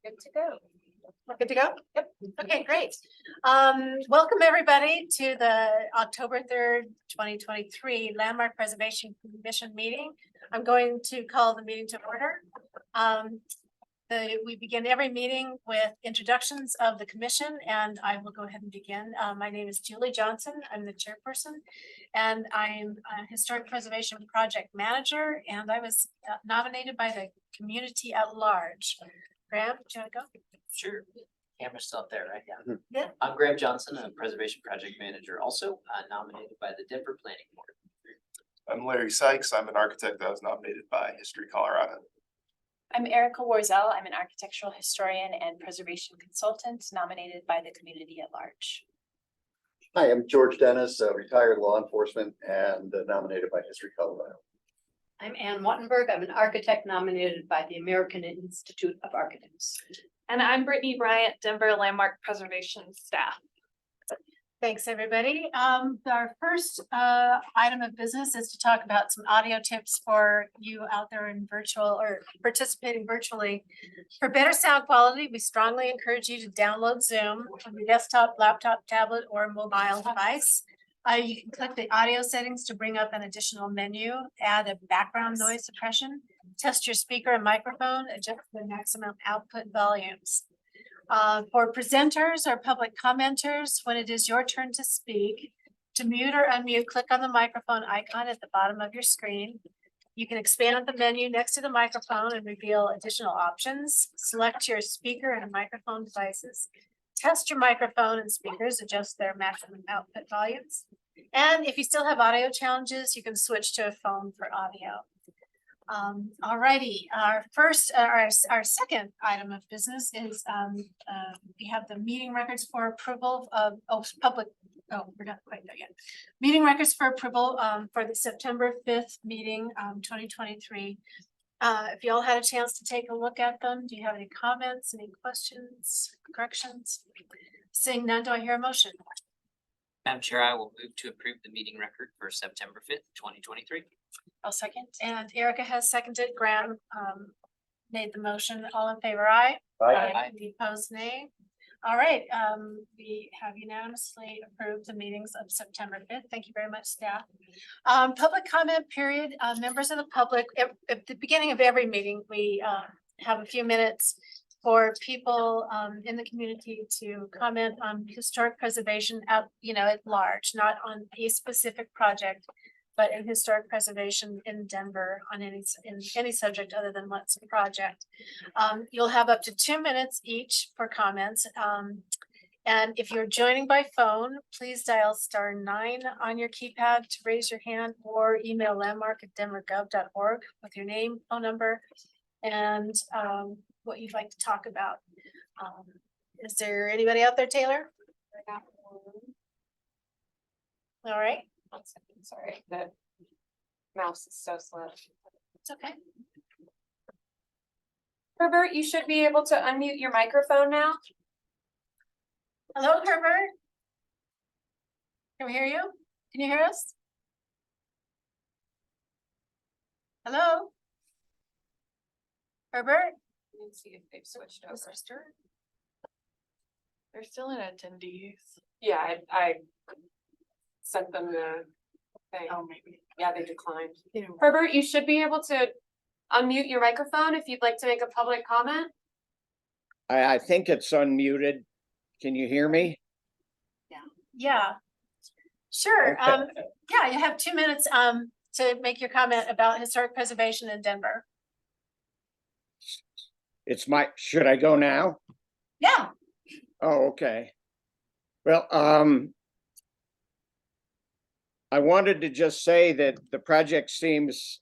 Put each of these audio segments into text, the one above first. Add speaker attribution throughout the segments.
Speaker 1: Good to go.
Speaker 2: We're good to go? Yep. Okay, great. Welcome everybody to the October 3rd, 2023 Landmark Preservation Commission meeting. I'm going to call the meeting to order. We begin every meeting with introductions of the commission, and I will go ahead and begin. My name is Julie Johnson. I'm the chairperson, and I'm a Historic Preservation Project Manager, and I was nominated by the community at large. Graham, do you want to go?
Speaker 3: Sure. Camera's still up there, right? Yeah.
Speaker 2: Yeah.
Speaker 3: I'm Graham Johnson, I'm Preservation Project Manager, also nominated by the Denver Planning Board.
Speaker 4: I'm Larry Sykes. I'm an architect that was nominated by History Colorado.
Speaker 1: I'm Erica Warzel. I'm an architectural historian and preservation consultant nominated by the community at large.
Speaker 5: Hi, I'm George Dennis, retired law enforcement and nominated by History Colorado.
Speaker 6: I'm Ann Wattenberg. I'm an architect nominated by the American Institute of Architects.
Speaker 7: And I'm Brittany Bryant, Denver Landmark Preservation staff.
Speaker 2: Thanks, everybody. Our first item of business is to talk about some audio tips for you out there in virtual or participating virtually. For better sound quality, we strongly encourage you to download Zoom on your desktop, laptop, tablet, or mobile device. You can click the audio settings to bring up an additional menu, add a background noise suppression, test your speaker and microphone, adjust the maximum output volumes. For presenters or public commenters, when it is your turn to speak, to mute or unmute, click on the microphone icon at the bottom of your screen. You can expand the menu next to the microphone and reveal additional options. Select your speaker and microphone devices. Test your microphone and speakers, adjust their maximum output volumes. And if you still have audio challenges, you can switch to a phone for audio. Alrighty, our second item of business is we have the meeting records for approval of we're not quite there yet. Meeting records for approval for the September 5th meeting 2023. If you all had a chance to take a look at them, do you have any comments, any questions, corrections? Seeing none, do I hear a motion?
Speaker 3: Madam Chair, I will move to approve the meeting record for September 5th, 2023.
Speaker 1: I'll second.
Speaker 2: And Erica has seconded. Graham made the motion. All in favor, aye.
Speaker 3: Aye.
Speaker 2: Any opposed, nay. All right, we have unanimously approved the meetings of September 5th. Thank you very much, staff. Public comment period. Members of the public, at the beginning of every meeting, we have a few minutes for people in the community to comment on historic preservation at large, not on a specific project, but in historic preservation in Denver on any subject other than what's the project. You'll have up to 2 minutes each for comments. And if you're joining by phone, please dial *9 on your keypad to raise your hand or email landmark@denvergov.org with your name, phone number, and what you'd like to talk about. Is there anybody out there, Taylor? All right.
Speaker 8: 1 second, sorry, the mouse is so slow.
Speaker 2: It's okay.
Speaker 8: Herbert, you should be able to unmute your microphone now.
Speaker 2: Hello, Herbert. Can we hear you? Can you hear us? Hello? Herbert?
Speaker 8: Let's see if they've switched over.
Speaker 7: They're still in attendees.
Speaker 8: Yeah, I sent them the thing.
Speaker 7: Oh, maybe.
Speaker 8: Yeah, they declined. Herbert, you should be able to unmute your microphone if you'd like to make a public comment.
Speaker 9: I think it's unmuted. Can you hear me?
Speaker 2: Yeah. Sure.
Speaker 9: Okay.
Speaker 2: Yeah, you have 2 minutes to make your comment about historic preservation in Denver.
Speaker 9: Should I go now?
Speaker 2: Yeah.
Speaker 9: Oh, okay. Well, I wanted to just say that the project seems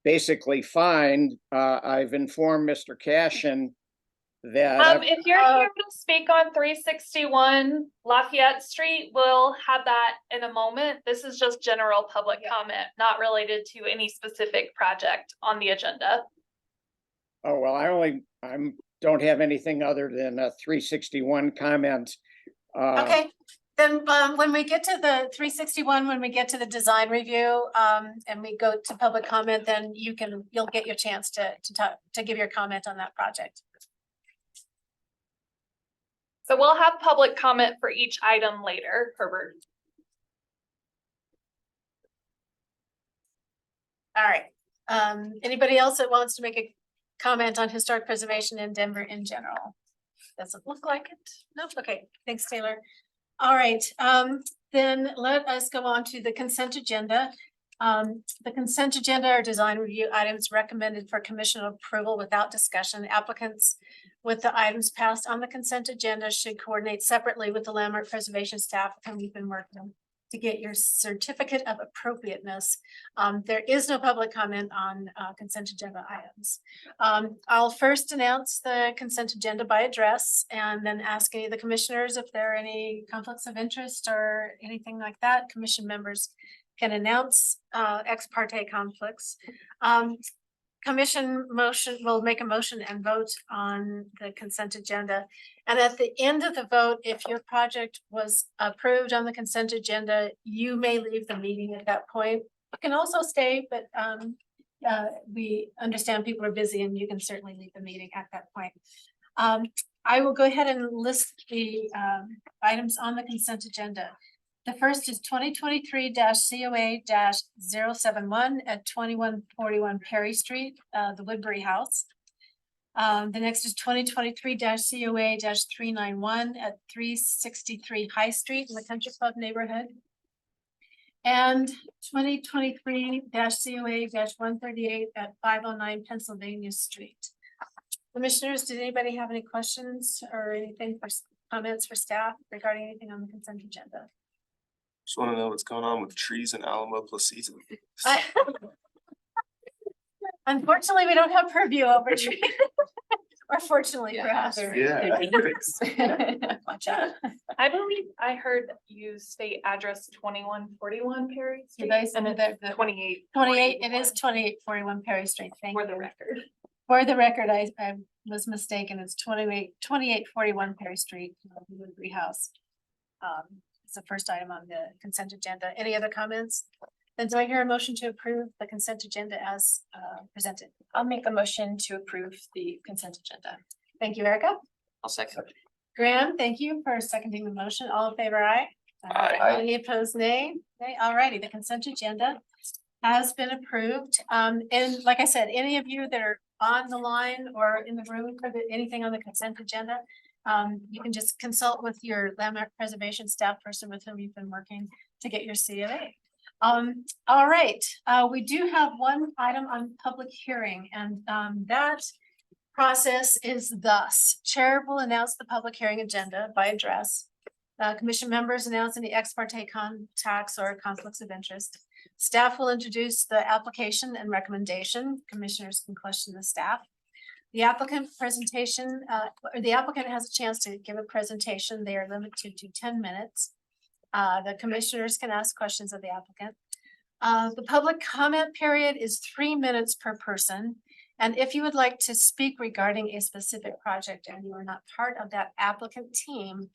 Speaker 9: basically fine. I've informed Mr. Cashin that
Speaker 7: If you're here to speak on 361 Lafayette Street, we'll have that in a moment. This is just general public comment, not related to any specific project on the agenda.
Speaker 9: oh, well, I don't have anything other than a 361 comment.
Speaker 2: Okay. Then when we get to the 361, when we get to the design review and we go to public comment, then you'll get your chance to give your comment on that project.
Speaker 7: So we'll have public comment for each item later, Herbert.
Speaker 2: All right. Anybody else that wants to make a comment on historic preservation in Denver in general? Doesn't look like it. Nope. Okay, thanks, Taylor. All right, then let us go on to the consent agenda. The consent agenda are design review items recommended for commission approval without discussion. Applicants with the items passed on the consent agenda should coordinate separately with the landmark preservation staff with whom we've been working to get your certificate of appropriateness. There is no public comment on consent agenda items. I'll first announce the consent agenda by address and then ask any of the commissioners if there are any conflicts of interest or anything like that. Commission members can announce ex parte conflicts. Commission motion will make a motion and vote on the consent agenda. And at the end of the vote, if your project was approved on the consent agenda, you may leave the meeting at that point. You can also stay, but we understand people are busy and you can certainly leave the meeting at that point. I will go ahead and list the items on the consent agenda. The first is 2023-COA-071 at 2141 Perry Street, the Woodbury House. The next is 2023-COA-391 at 363 High Street in the Country Club neighborhood. And 2023-COA-138 at 509 Pennsylvania Street. Commissioners, did anybody have any questions or anything for comments for staff regarding anything on the consent agenda?
Speaker 4: Just wanna know what's going on with trees in Alamo Placitas.
Speaker 2: Unfortunately, we don't have purview over trees. Or fortunately for us.
Speaker 4: Yeah.
Speaker 2: Watch out.
Speaker 7: I believe I heard you state address 2141 Perry Street.
Speaker 2: Did I say
Speaker 7: And
Speaker 2: that?
Speaker 7: it's 28.
Speaker 2: 28, it is 2841 Perry Street. Thank
Speaker 7: For
Speaker 2: you.
Speaker 7: the record.
Speaker 2: For the record, I was mistaken. It's 2841 Perry Street, the Woodbury House. It's the first item on the consent agenda. Any other comments? Then do I hear a motion to approve the consent agenda as presented?
Speaker 1: I'll make a motion to approve the consent agenda.
Speaker 2: Thank you, Erica.
Speaker 3: I'll second.
Speaker 2: Graham, thank you for seconding the motion. All in favor, aye?
Speaker 4: Aye.
Speaker 2: Any opposed, nay? Okay, alrighty, the consent agenda has been approved. And like I said, any of you that are on the line or in the room for anything on the consent agenda, you can just consult with your landmark preservation staff person with whom you've been working to get your COA. All right, we do have one item on public hearing and that process is thus. Chair will announce the public hearing agenda by address. Commission members announce any ex parte contacts or conflicts of interest. Staff will introduce the application and recommendation. Commissioners can question the staff. The applicant presentation, or the applicant has a chance to give a presentation. They are limited to 10 minutes. The commissioners can ask questions of the applicant. The public comment period is 3 minutes per person. And if you would like to speak regarding a specific project and you are not part of that applicant team,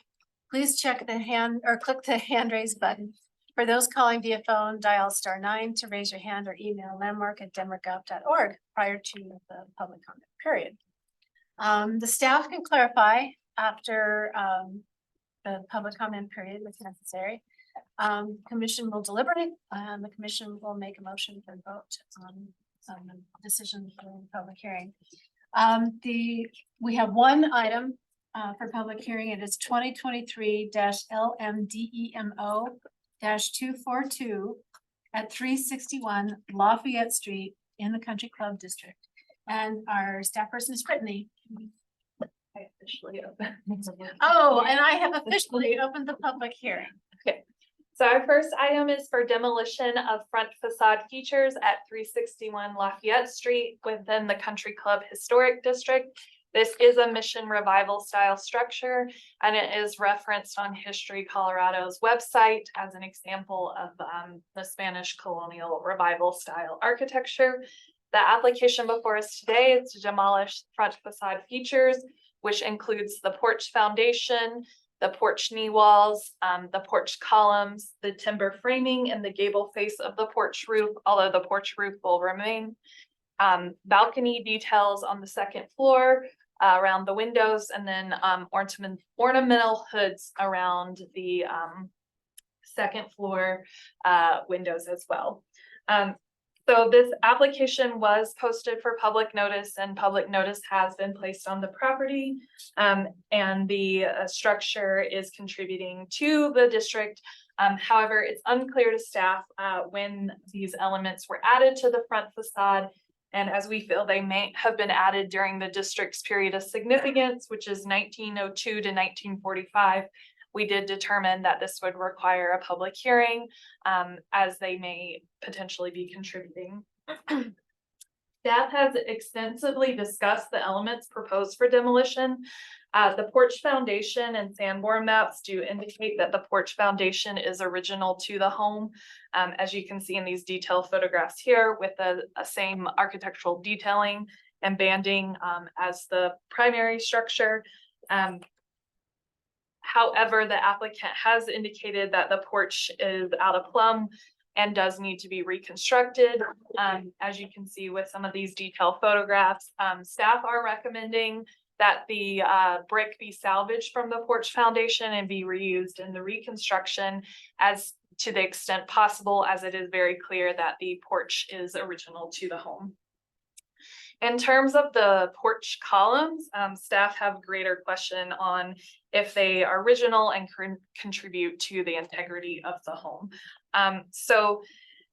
Speaker 2: please check the hand or click the hand raise button. For those calling via phone, dial *9 to raise your hand or email landmark@denvergov.org prior to the public comment period. The staff can clarify after the public comment period if necessary. Commission will deliberate and the commission will make a motion for vote on the decision for the public hearing. We have one item for public hearing. It is 2023-LMDEMO-242 at 361 Lafayette Street in the Country Club District. And our staff person is Brittany. Oh, and I have officially opened the public hearing.
Speaker 7: So our first item is for demolition of front facade features at 361 Lafayette Street within the Country Club Historic District. This is a Mission Revival style structure, and it is referenced on History Colorado's website as an example of the Spanish colonial revival style architecture. The application before us today is to demolish front facade features, which includes the porch foundation, the porch knee walls, the porch columns, the timber framing, and the gable face of the porch roof, although the porch roof will remain. Balcony details on the second floor, around the windows, and then ornamental hoods around the second floor windows as well. So this application was posted for public notice, and public notice has been placed on the property. And the structure is contributing to the district. However, it's unclear to staff when these elements were added to the front facade. And as we feel they may have been added during the district's period of significance, which is 1902 to 1945, we did determine that this would require a public hearing, as they may potentially be contributing. Staff has extensively discussed the elements proposed for demolition. The porch foundation and Sanborn maps do indicate that the porch foundation is original to the home. As you can see in these detailed photographs here, with the same architectural detailing and banding as the primary structure. However, the applicant has indicated that the porch is out of plumb and does need to be reconstructed. As you can see with some of these detailed photographs, staff are recommending that the brick be salvaged from the porch foundation and be reused in the reconstruction as to the extent possible, as it is very clear that the porch is original to the home. In terms of the porch columns, staff have greater question on if they are original and contribute to the integrity of the home. So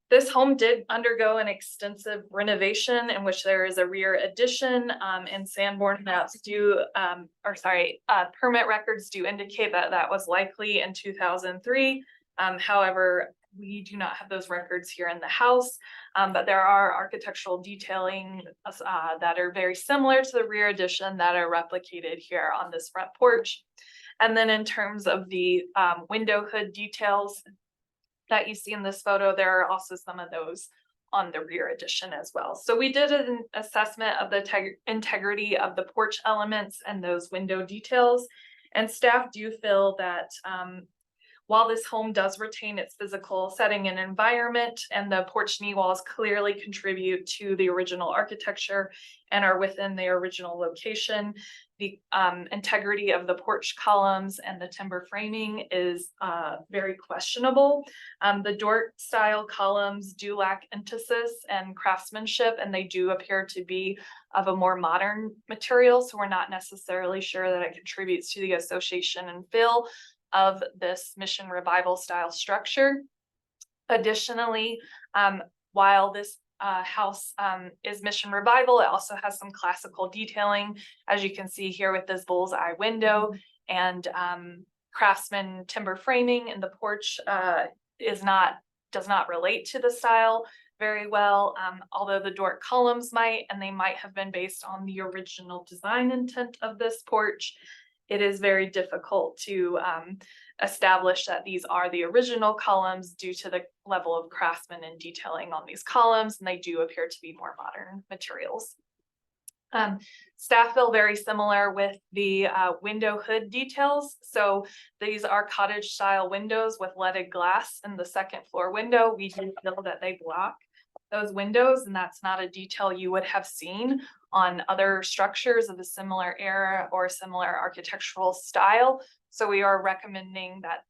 Speaker 7: this home did undergo an extensive renovation in which there is a rear addition, and Sanborn maps permit records do indicate that that was likely in 2003. However, we do not have those records here in the house, but there are architectural detailing that are very similar to the rear addition that are replicated here on this front porch. And then in terms of the window hood details that you see in this photo, there are also some of those on the rear addition as well. So we did an assessment of the integrity of the porch elements and those window details, and staff do feel that while this home does retain its physical setting and environment, and the porch knee walls clearly contribute to the original architecture and are within the original location, the integrity of the porch columns and the timber framing is very questionable. The Dort style columns do lack emphasis and craftsmanship, and they do appear to be of a more modern material. So we're not necessarily sure that it contributes to the association and feel of this Mission Revival style structure. Additionally, while this house is Mission Revival, it also has some classical detailing, as you can see here with this bullseye window, and craftsman timber framing in the porch does not relate to the style very well, although the Dort columns might, and they might have been based on the original design intent of this porch. It is very difficult to establish that these are the original columns due to the level of craftsman and detailing on these columns, and they do appear to be more modern materials. Staff feel very similar with the window hood details. So these are cottage style windows with leaded glass in the second floor window. We do feel that they block those windows, and that's not a detail you would have seen on other structures of a similar era or similar architectural style. So we are recommending that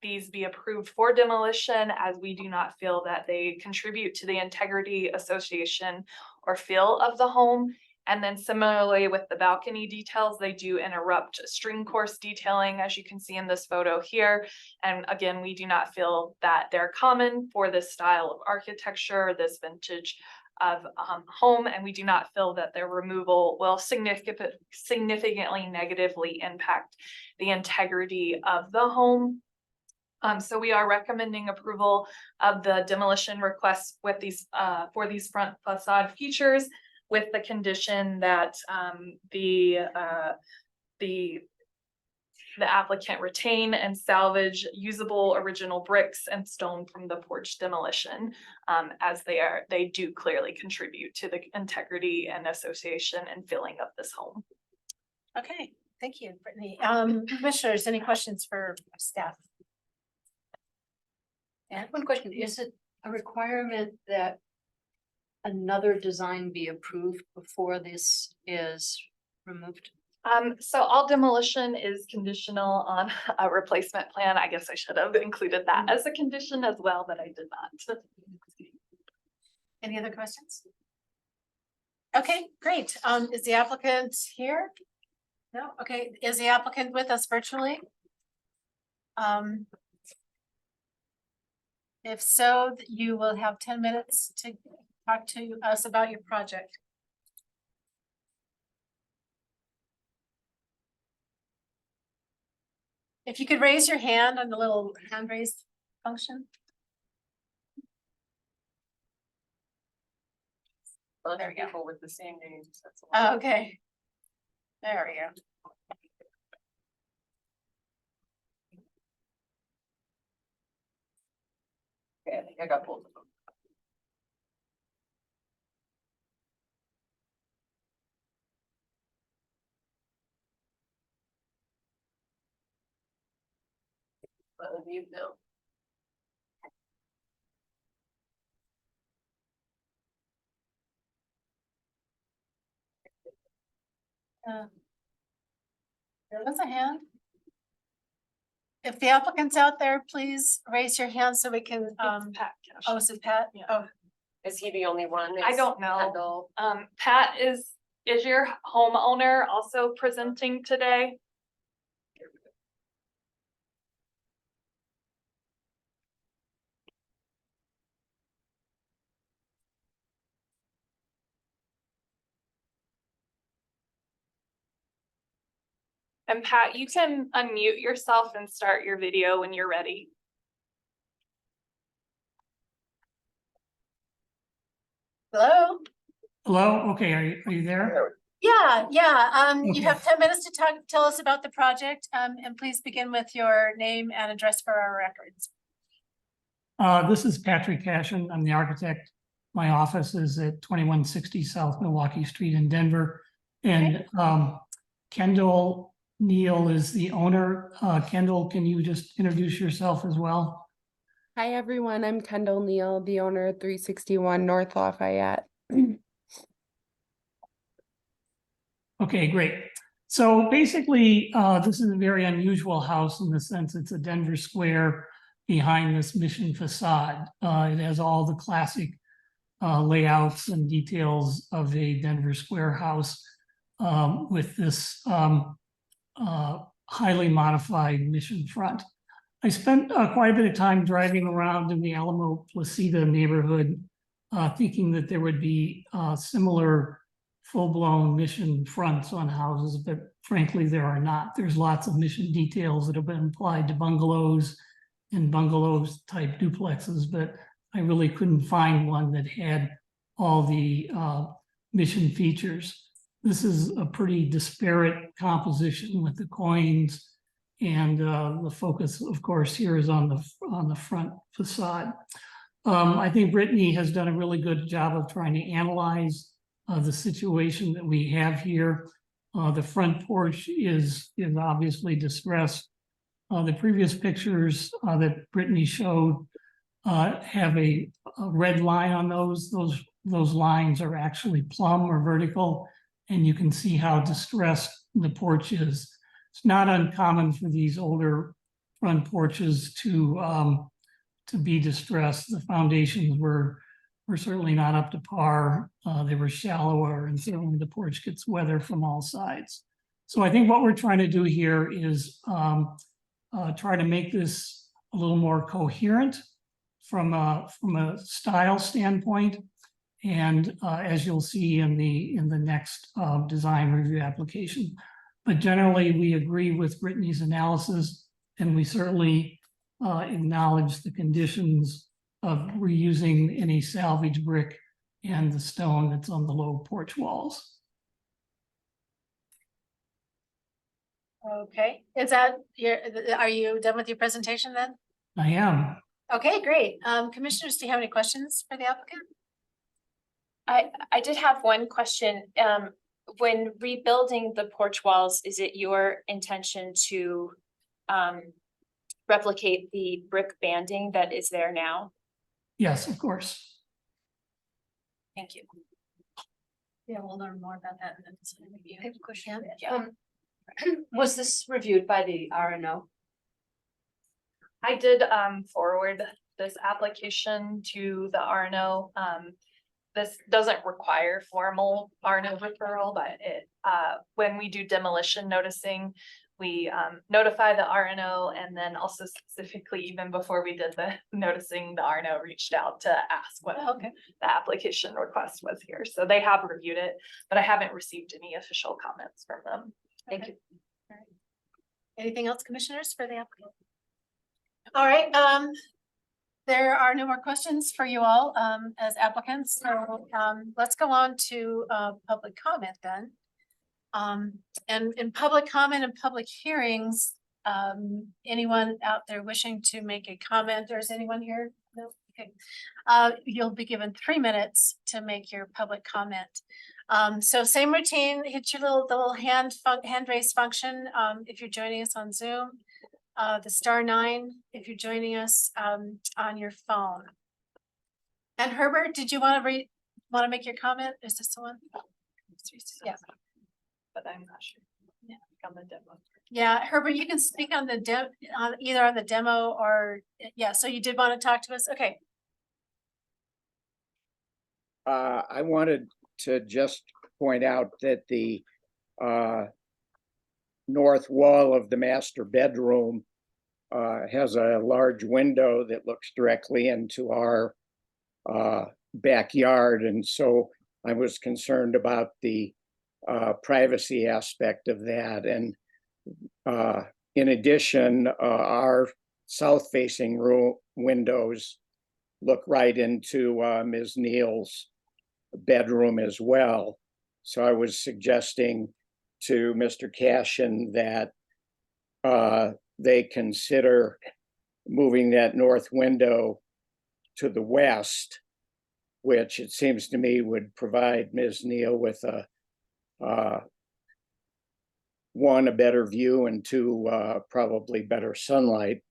Speaker 7: these be approved for demolition, as we do not feel that they contribute to the integrity, association, or feel of the home. And then similarly with the balcony details, they do interrupt string course detailing, as you can see in this photo here. And again, we do not feel that they're common for this style of architecture, this vintage of home, and we do not feel that their removal will significantly negatively impact the integrity of the home. So we are recommending approval of the demolition request with these for these front facade features, with the condition that the applicant retain and salvage usable original bricks and stone from the porch demolition, as they do clearly contribute to the integrity and association and feeling of this home.
Speaker 2: Okay, thank you, Brittany. Commissioners, any questions for staff?
Speaker 6: And one question, is it a requirement that another design be approved before this is removed?
Speaker 7: So all demolition is conditional on a replacement plan. I guess I should have included that as a condition as well, but I did not.
Speaker 2: Any other questions? Okay, great. Is the applicant here? No, okay. Is the applicant with us virtually? If so, you will have 10 minutes to talk to us about your project. If you could raise your hand on the little hand raise function. There we go.
Speaker 8: People with the same names, that's a
Speaker 2: Oh, okay. There we go.
Speaker 8: Okay, I think I got both of them. Mute now.
Speaker 2: There was a hand. If the applicant's out there, please raise your hand so we can,
Speaker 7: Pat Cash.
Speaker 2: oh, is it Pat?
Speaker 7: Yeah.
Speaker 2: Oh,
Speaker 8: Is he the only one?
Speaker 7: I don't know. Pat is your homeowner also presenting today? And Pat, you can unmute yourself and start your video when you're ready.
Speaker 2: hello?
Speaker 10: Hello, okay, are you there?
Speaker 2: Yeah, you
Speaker 10: Okay.
Speaker 2: have 10 minutes to tell us about the project, and please begin with your name and address for our records.
Speaker 10: This is Patrick Cashin, I'm the architect. My office is at 2160 South Milwaukee Street in Denver. And Kendall Neal is the owner. Kendall, can you just introduce yourself as well?
Speaker 11: Hi, everyone. I'm Kendall Neal, the owner of 361 North Lafayette.
Speaker 10: Okay, great. So basically, this is a very unusual house in the sense it's a Denver Square behind this Mission facade. It has all the classic layouts and details of a Denver Square house with this highly modified Mission front. I spent quite a bit of time driving around in the Alamo Placida neighborhood, thinking that there would be similar full-blown Mission fronts on houses, but frankly, there are not. There's lots of Mission details that have been applied to bungalows and bungalows type duplexes, but I really couldn't find one that had all the Mission features. This is a pretty disparate composition with the coins, and the focus, of course, here is on the front facade. I think Brittany has done a really good job of trying to analyze the situation that we have here. The front porch is obviously distressed. The previous pictures that Brittany showed have a red line on those. Those lines are actually plumb or vertical, and you can see how distressed the porch is. It's not uncommon for these older front porches to be distressed. The foundations were certainly not up to par. They were shallower, and certainly the porch gets weather from all sides. So I think what we're trying to do here is try to make this a little more coherent from a style standpoint. And as you'll see in the next design review application. But generally, we agree with Brittany's analysis, and we certainly acknowledge the conditions of reusing any salvage brick and the stone that's on the low porch walls.
Speaker 2: Okay, are you done with your presentation then?
Speaker 10: I am.
Speaker 2: Okay, great. Commissioners, do you have any questions for the applicant?
Speaker 1: I did have one question. When rebuilding the porch walls, is it your intention to replicate the brick banding that is there now?
Speaker 10: Yes, of course.
Speaker 1: Thank you.
Speaker 2: Yeah, we'll learn more about that in this review.
Speaker 6: I have a question.
Speaker 2: Yeah.
Speaker 6: Was this reviewed by the RNO?
Speaker 7: I did forward this application to the RNO. This doesn't require formal RNO referral, but it, when we do demolition noticing, we notify the RNO, and then also specifically, even before we did the noticing, the RNO reached out to ask what
Speaker 2: Okay.
Speaker 7: the application request was here. So they have reviewed it, but I haven't received any official comments from them.
Speaker 6: Thank you.
Speaker 2: All right. Anything else, commissioners, for the applicant? All right, there are no more questions for you all, as applicants, so, let's go on to, public comment then. And in public comment and public hearings, anyone out there wishing to make a comment, or is anyone here? No, okay. You'll be given 3 minutes to make your public comment. So same routine, hit your little hand raise function, if you're joining us on Zoom. The *9 if you're joining us, on your phone. And Herbert, did you want to make your comment? Is this the one? Yeah.
Speaker 7: But I'm not sure.
Speaker 2: Yeah.
Speaker 7: On the demo.
Speaker 2: Yeah, Herbert, you can speak on the either on the demo or, yeah, so you did want to talk to us? Okay.
Speaker 9: I wanted to just point out that the north wall of the master bedroom has a large window that looks directly into our backyard. And so I was concerned about the privacy aspect of that. And in addition, our south-facing room windows look right into Ms. Neal's bedroom as well. So I was suggesting to Mr. Cashin that they consider moving that north window to the west, which it seems to me would provide Ms. Neal with a one, a better view, and two, probably better sunlight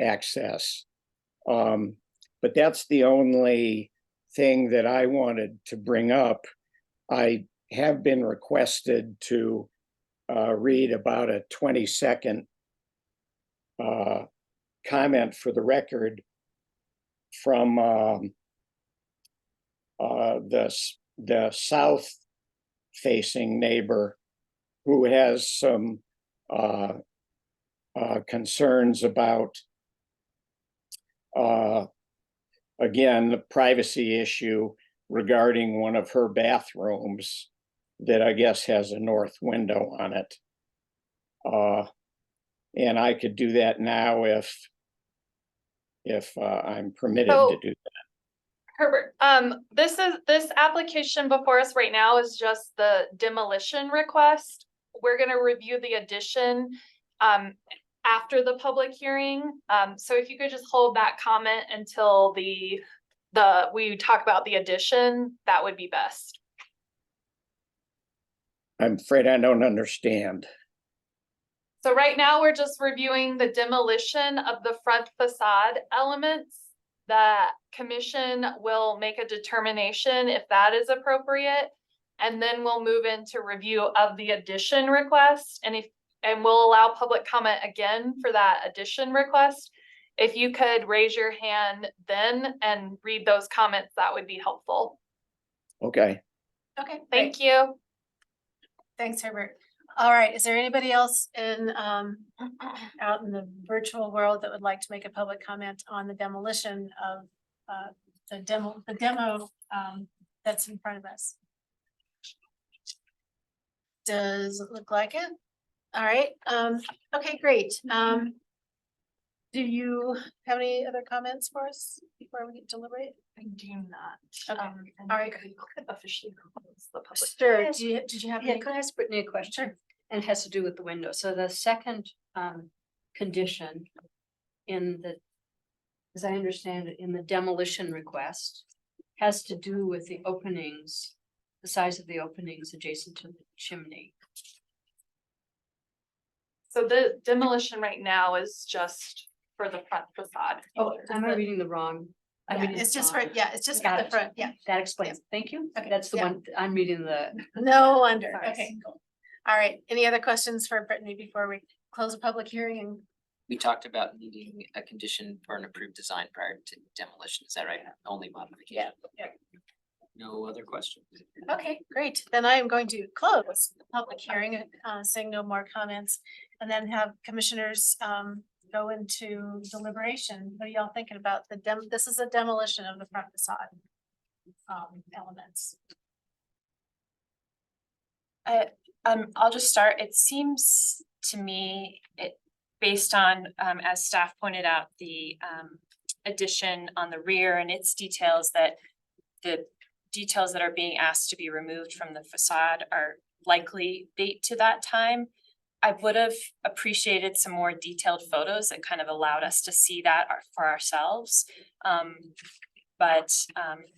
Speaker 9: access. But that's the only thing that I wanted to bring up. I have been requested to read about a 20-second comment for the record from the south-facing neighbor who has some concerns about, again, the privacy issue regarding one of her bathrooms that I guess has a north window on it. And I could do that now if I'm permitted to do that.
Speaker 7: Herbert, this application before us right now is just the demolition request. We're gonna review the addition after the public hearing. So if you could just hold that comment until we talk about the addition, that would be best.
Speaker 9: I'm afraid I don't understand.
Speaker 7: So right now, we're just reviewing the demolition of the front facade elements. The commission will make a determination if that is appropriate. And then we'll move into review of the addition request. And we'll allow public comment again for that addition request. If you could raise your hand then and read those comments, that would be helpful.
Speaker 9: Okay.
Speaker 2: Okay.
Speaker 7: Thank you.
Speaker 2: Thanks, Herbert. All right, is there anybody else in out in the virtual world that would like to make a public comment on the demolition of the demo that's in front of us? Does it look like it? All right, okay, great. Do you have any other comments for us before we deliberate?
Speaker 7: I do not.
Speaker 2: Okay.
Speaker 7: And
Speaker 2: All right.
Speaker 7: we could officially close the public.
Speaker 2: Sure, did you have
Speaker 6: Yeah,
Speaker 2: any?
Speaker 6: could I ask Brittany a question?
Speaker 2: Sure.
Speaker 6: And it has to do with the window. So the second condition in the, as I understand it, in the demolition request has to do with the openings, the size of the openings adjacent to the chimney.
Speaker 7: So the demolition right now is just for the front facade.
Speaker 6: Oh, am I reading the wrong I'm
Speaker 2: Yeah,
Speaker 6: reading
Speaker 2: it's
Speaker 6: the
Speaker 2: just for,
Speaker 6: font.
Speaker 2: yeah, it's just for
Speaker 6: Got
Speaker 2: the
Speaker 6: it.
Speaker 2: front, yeah.
Speaker 6: That explains, thank you.
Speaker 2: Okay,
Speaker 6: That's the
Speaker 2: yeah.
Speaker 6: one, I'm reading the.
Speaker 2: No wonder.
Speaker 6: Sorry.
Speaker 2: Okay, cool. All right. Any other questions for Brittany before we close the public hearing? And
Speaker 3: We talked about needing a condition for an approved design prior to demolition. Is that right? Only modification?
Speaker 2: yeah.
Speaker 3: No other questions?
Speaker 2: Okay, great. Then I am going to close the public hearing, saying no more comments, and then have commissioners go into deliberation. What are y'all thinking about this is a demolition of the front facade elements.
Speaker 1: I'll just start. It seems to me, based on, as staff pointed out, the addition on the rear and its details, that the details that are being asked to be removed from the facade are likely date to that time. I would have appreciated some more detailed photos that kind of allowed us to see that for ourselves. But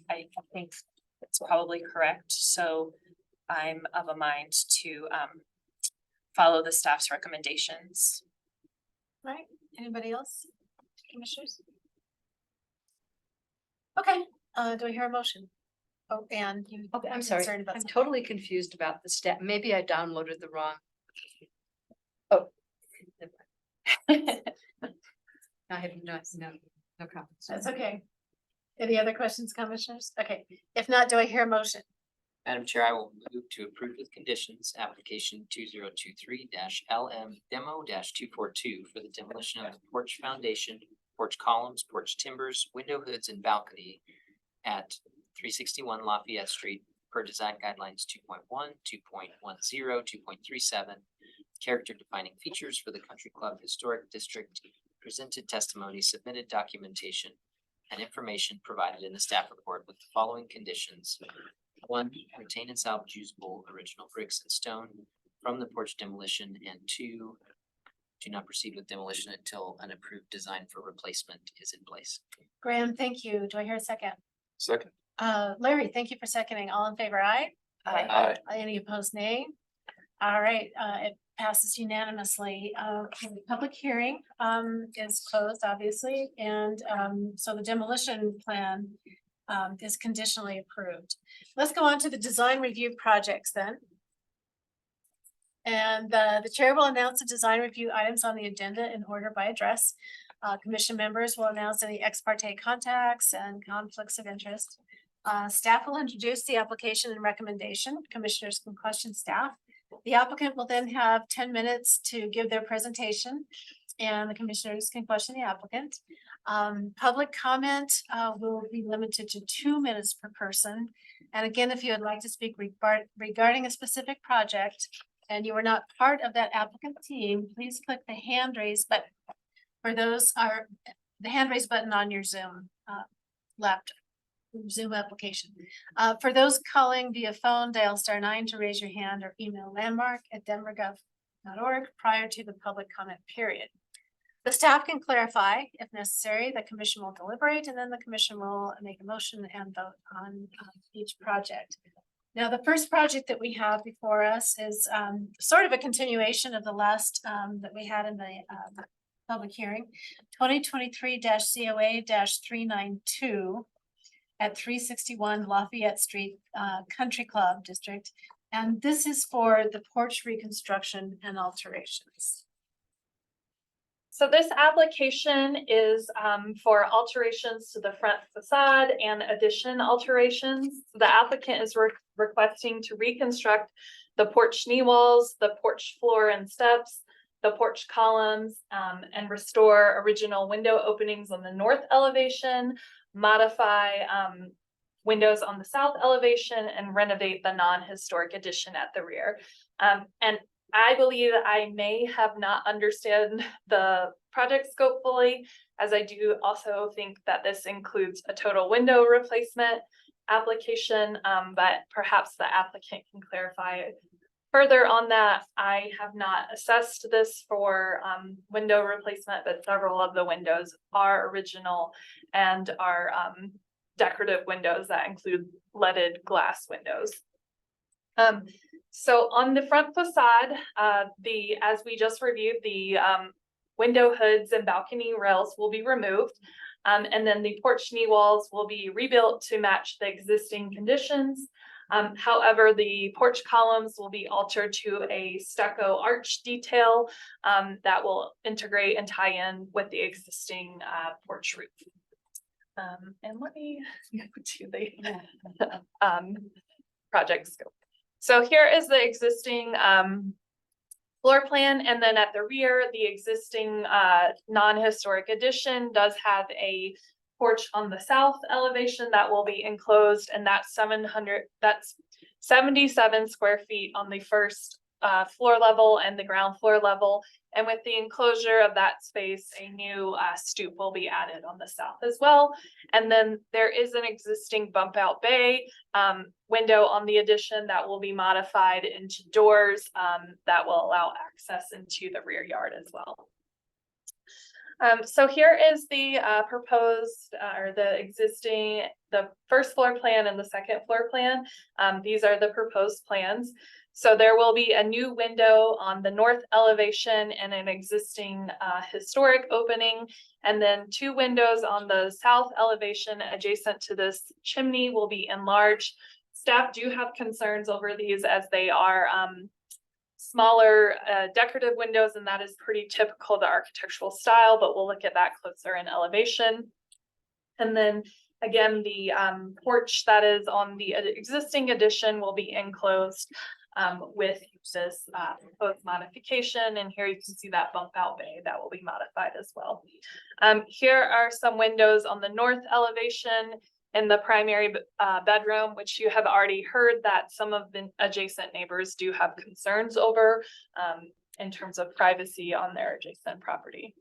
Speaker 1: I think it's probably correct, so I'm of a mind to follow the staff's recommendations.
Speaker 2: Right, anybody else? Commissioners? Okay, do I hear a motion? Oh, and you.
Speaker 6: Okay, I'm
Speaker 2: were
Speaker 6: sorry,
Speaker 2: concerned about
Speaker 6: I'm
Speaker 2: something.
Speaker 6: totally confused about the step, maybe I downloaded the wrong. Oh. I have no comments.
Speaker 2: That's okay. Any other questions, commissioners? Okay, if not, do I hear a motion?
Speaker 3: Madam Chair, I will move to approve with conditions, application 2023 LM demo 242 for the demolition of the porch foundation, porch columns, porch timbers, window hoods, and balcony at 361 Lafayette Street per design guidelines 2.1, 2.10, 2.37. Character defining features for the Country Club Historic District, presented testimony, submitted documentation, and information provided in the staff report with the following conditions. 1, retain and salvage usable original bricks and stone from the porch demolition, and 2, do not proceed with demolition until an approved design for replacement is in place.
Speaker 2: Graham, thank you. Do I hear a second?
Speaker 4: Second.
Speaker 2: Larry, thank you for seconding. All in favor, aye?
Speaker 4: Aye.
Speaker 2: Any opposed, nay? All right, it passes unanimously. The public hearing is closed, obviously, and so the demolition plan is conditionally approved. Let's go on to the design review projects then. And the chair will announce the design review items on the agenda in order by address. Commission members will announce any ex parte contacts and conflicts of interest. Staff will introduce the application and recommendation. Commissioners can question staff. The applicant will then have 10 minutes to give their presentation, and the commissioners can question the applicant. Public comment will be limited to 2 minutes per person. And again, if you would like to speak regarding a specific project and you are not part of that applicant team, please click the hand raise button. For those are the hand raise button on your Zoom laptop. Zoom application. For those calling via phone, dial *9 to raise your hand or email landmark@denvergov.org prior to the public comment period. The staff can clarify if necessary. The commission will deliberate, and then the commission will make a motion and vote on each project. Now, the first project that we have before us is sort of a continuation of the last that we had in the public hearing, 2023-COA-392 at 361 Lafayette Street, Country Club District. And this is for the porch reconstruction and alterations.
Speaker 7: So this application is for alterations to the front facade and addition alterations. The applicant is requesting to reconstruct the porch knee walls, the porch floor and steps, the porch columns, and restore original window openings on the north elevation, modify windows on the south elevation, and renovate the non-historic addition at the rear. And I believe I may have not understood the project scope fully, as I do also think that this includes a total window replacement application, but perhaps the applicant can clarify further on that. I have not assessed this for window replacement, but several of the windows are original and are decorative windows that include leaded glass windows. So on the front facade, as we just reviewed, the window hoods and balcony rails will be removed. And then the porch knee walls will be rebuilt to match the existing conditions. However, the porch columns will be altered to a stucco arch detail that will integrate and tie in with the existing porch roof. And let me go to the project scope. So here is the existing floor plan, and then at the rear, the existing non-historic addition does have a porch on the south elevation that will be enclosed, and that's 77 square feet on the first floor level and the ground floor level. And with the enclosure of that space, a new stoop will be added on the south as well. And then there is an existing bump out bay window on the addition that will be modified into doors that will allow access into the rear yard as well. So here is the proposed or the existing, the first floor plan and the second floor plan. These are the proposed plans. So there will be a new window on the north elevation and an existing historic opening. And then 2 windows on the south elevation adjacent to this chimney will be enlarged. Staff do have concerns over these as they are smaller decorative windows, and that is pretty typical to architectural style, but we'll look at that closer in elevation. And then again, the porch that is on the existing addition will be enclosed with this proposed modification. And here you can see that bump out bay that will be modified as well. Here are some windows on the north elevation in the primary bedroom, which you have already heard that some of the adjacent neighbors do have concerns over in terms of privacy on their adjacent property.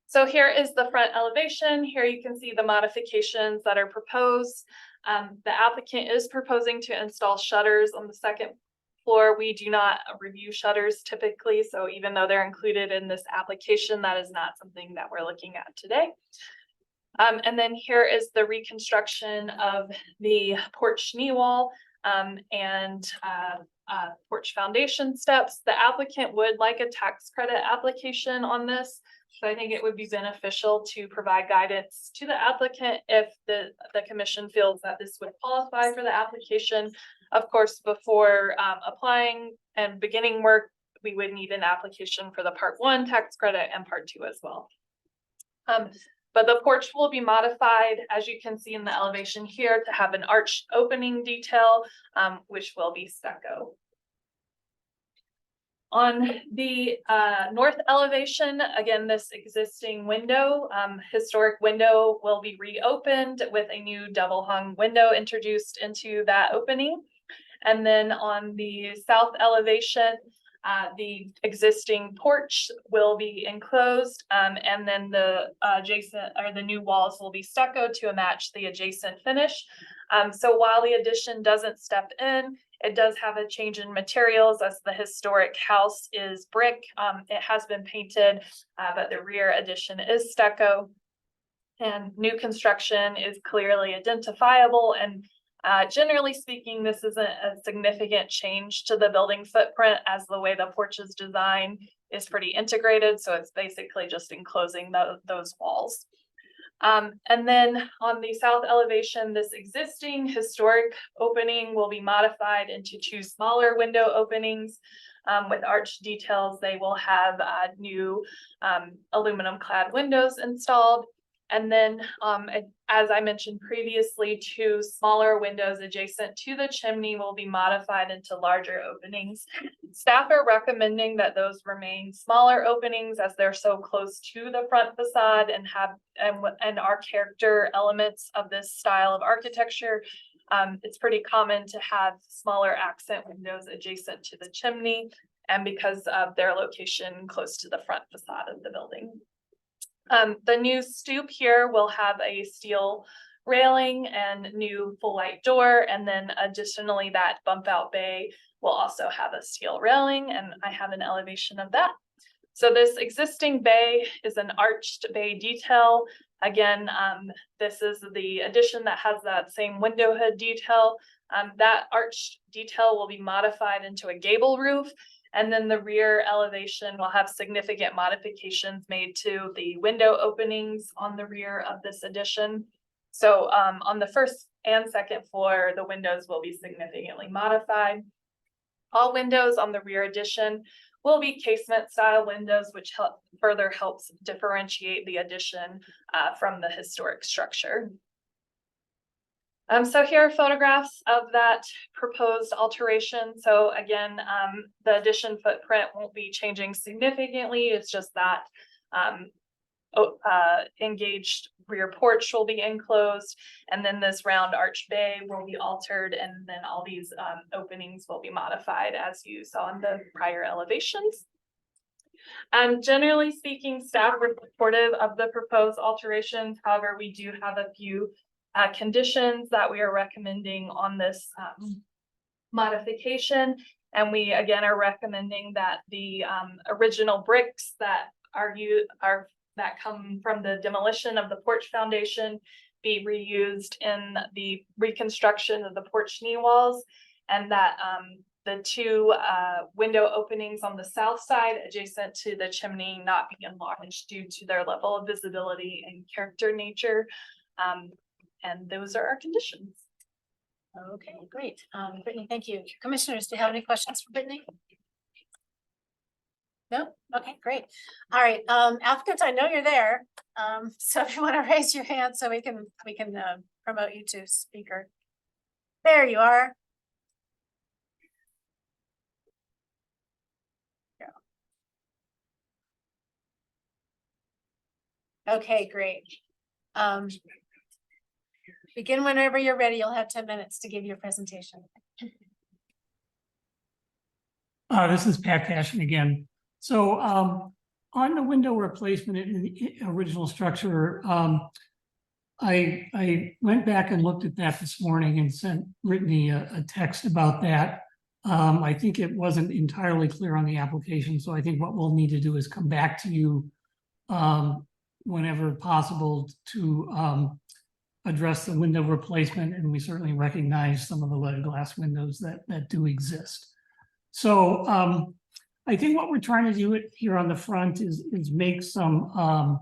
Speaker 7: So here is the front elevation. Here you can see the modifications that are proposed. The applicant is proposing to install shutters on the second floor. We do not review shutters typically, so even though they're included in this application, that is not something that we're looking at today. And then here is the reconstruction of the porch knee wall and porch foundation steps. The applicant would like a tax credit application on this. So I think it would be beneficial to provide guidance to the applicant if the commission feels that this would qualify for the application. Of course, before applying and beginning work, we would need an application for the Part 1 tax credit and Part 2 as well. But the porch will be modified, as you can see in the elevation here, to have an arched opening detail, which will be stucco. On the north elevation, again, this existing window, historic window will be reopened with a new double hung window introduced into that opening. And then on the south elevation, the existing porch will be enclosed, and then the adjacent or the new walls will be stucco to match the adjacent finish. So while the addition doesn't step in, it does have a change in materials as the historic house is brick. It has been painted, but the rear addition is stucco. And new construction is clearly identifiable, and generally speaking, this isn't a significant change to the building footprint as the way the porch is designed is pretty integrated. So it's basically just enclosing those walls. And then on the south elevation, this existing historic opening will be modified into 2 smaller window openings with arch details. They will have new aluminum clad windows installed. And then, as I mentioned previously, 2 smaller windows adjacent to the chimney will be modified into larger openings. Staff are recommending that those remain smaller openings as they're so close to the front facade and are character elements of this style of architecture. It's pretty common to have smaller accent windows adjacent to the chimney, and because of their location close to the front facade of the building. The new stoop here will have a steel railing and new full light door. And then additionally, that bump out bay will also have a steel railing, and I have an elevation of that. So this existing bay is an arched bay detail. Again, this is the addition that has that same window hood detail. That arched detail will be modified into a gable roof. And then the rear elevation will have significant modifications made to the window openings on the rear of this addition. So on the first and second floor, the windows will be significantly modified. All windows on the rear addition will be casement style windows, which further helps differentiate the addition from the historic structure. So here are photographs of that proposed alteration. So again, the addition footprint won't be changing significantly. It's just that engaged rear porch will be enclosed, and then this round arch bay will be altered, and then all these openings will be modified as you saw in the prior elevations. Generally speaking, staff were supportive of the proposed alterations. However, we do have a few conditions that we are recommending on this modification. And we again are recommending that the original bricks that that come from the demolition of the porch foundation be reused in the reconstruction of the porch knee walls, and that the two window openings on the south side adjacent to the chimney not be enlarged due to their level of visibility and character nature. And those are our conditions.
Speaker 2: Okay, great. Brittany, thank you. Commissioners, do you have any questions for Brittany? No? Okay, great. All right, applicants, I know you're there. So if you want to raise your hand so we can promote you to speaker. There you are. Okay, great. Begin whenever you're ready. You'll have 10 minutes to give your presentation.
Speaker 10: This is Pat Cashin again. So on the window replacement in the original structure, I went back and looked at that this morning and sent Brittany a text about that. I think it wasn't entirely clear on the application, so I think what we'll need to do is come back to you whenever possible to address the window replacement, and we certainly recognize some of the leaded glass windows that do exist. So I think what we're trying to do here on the front is make some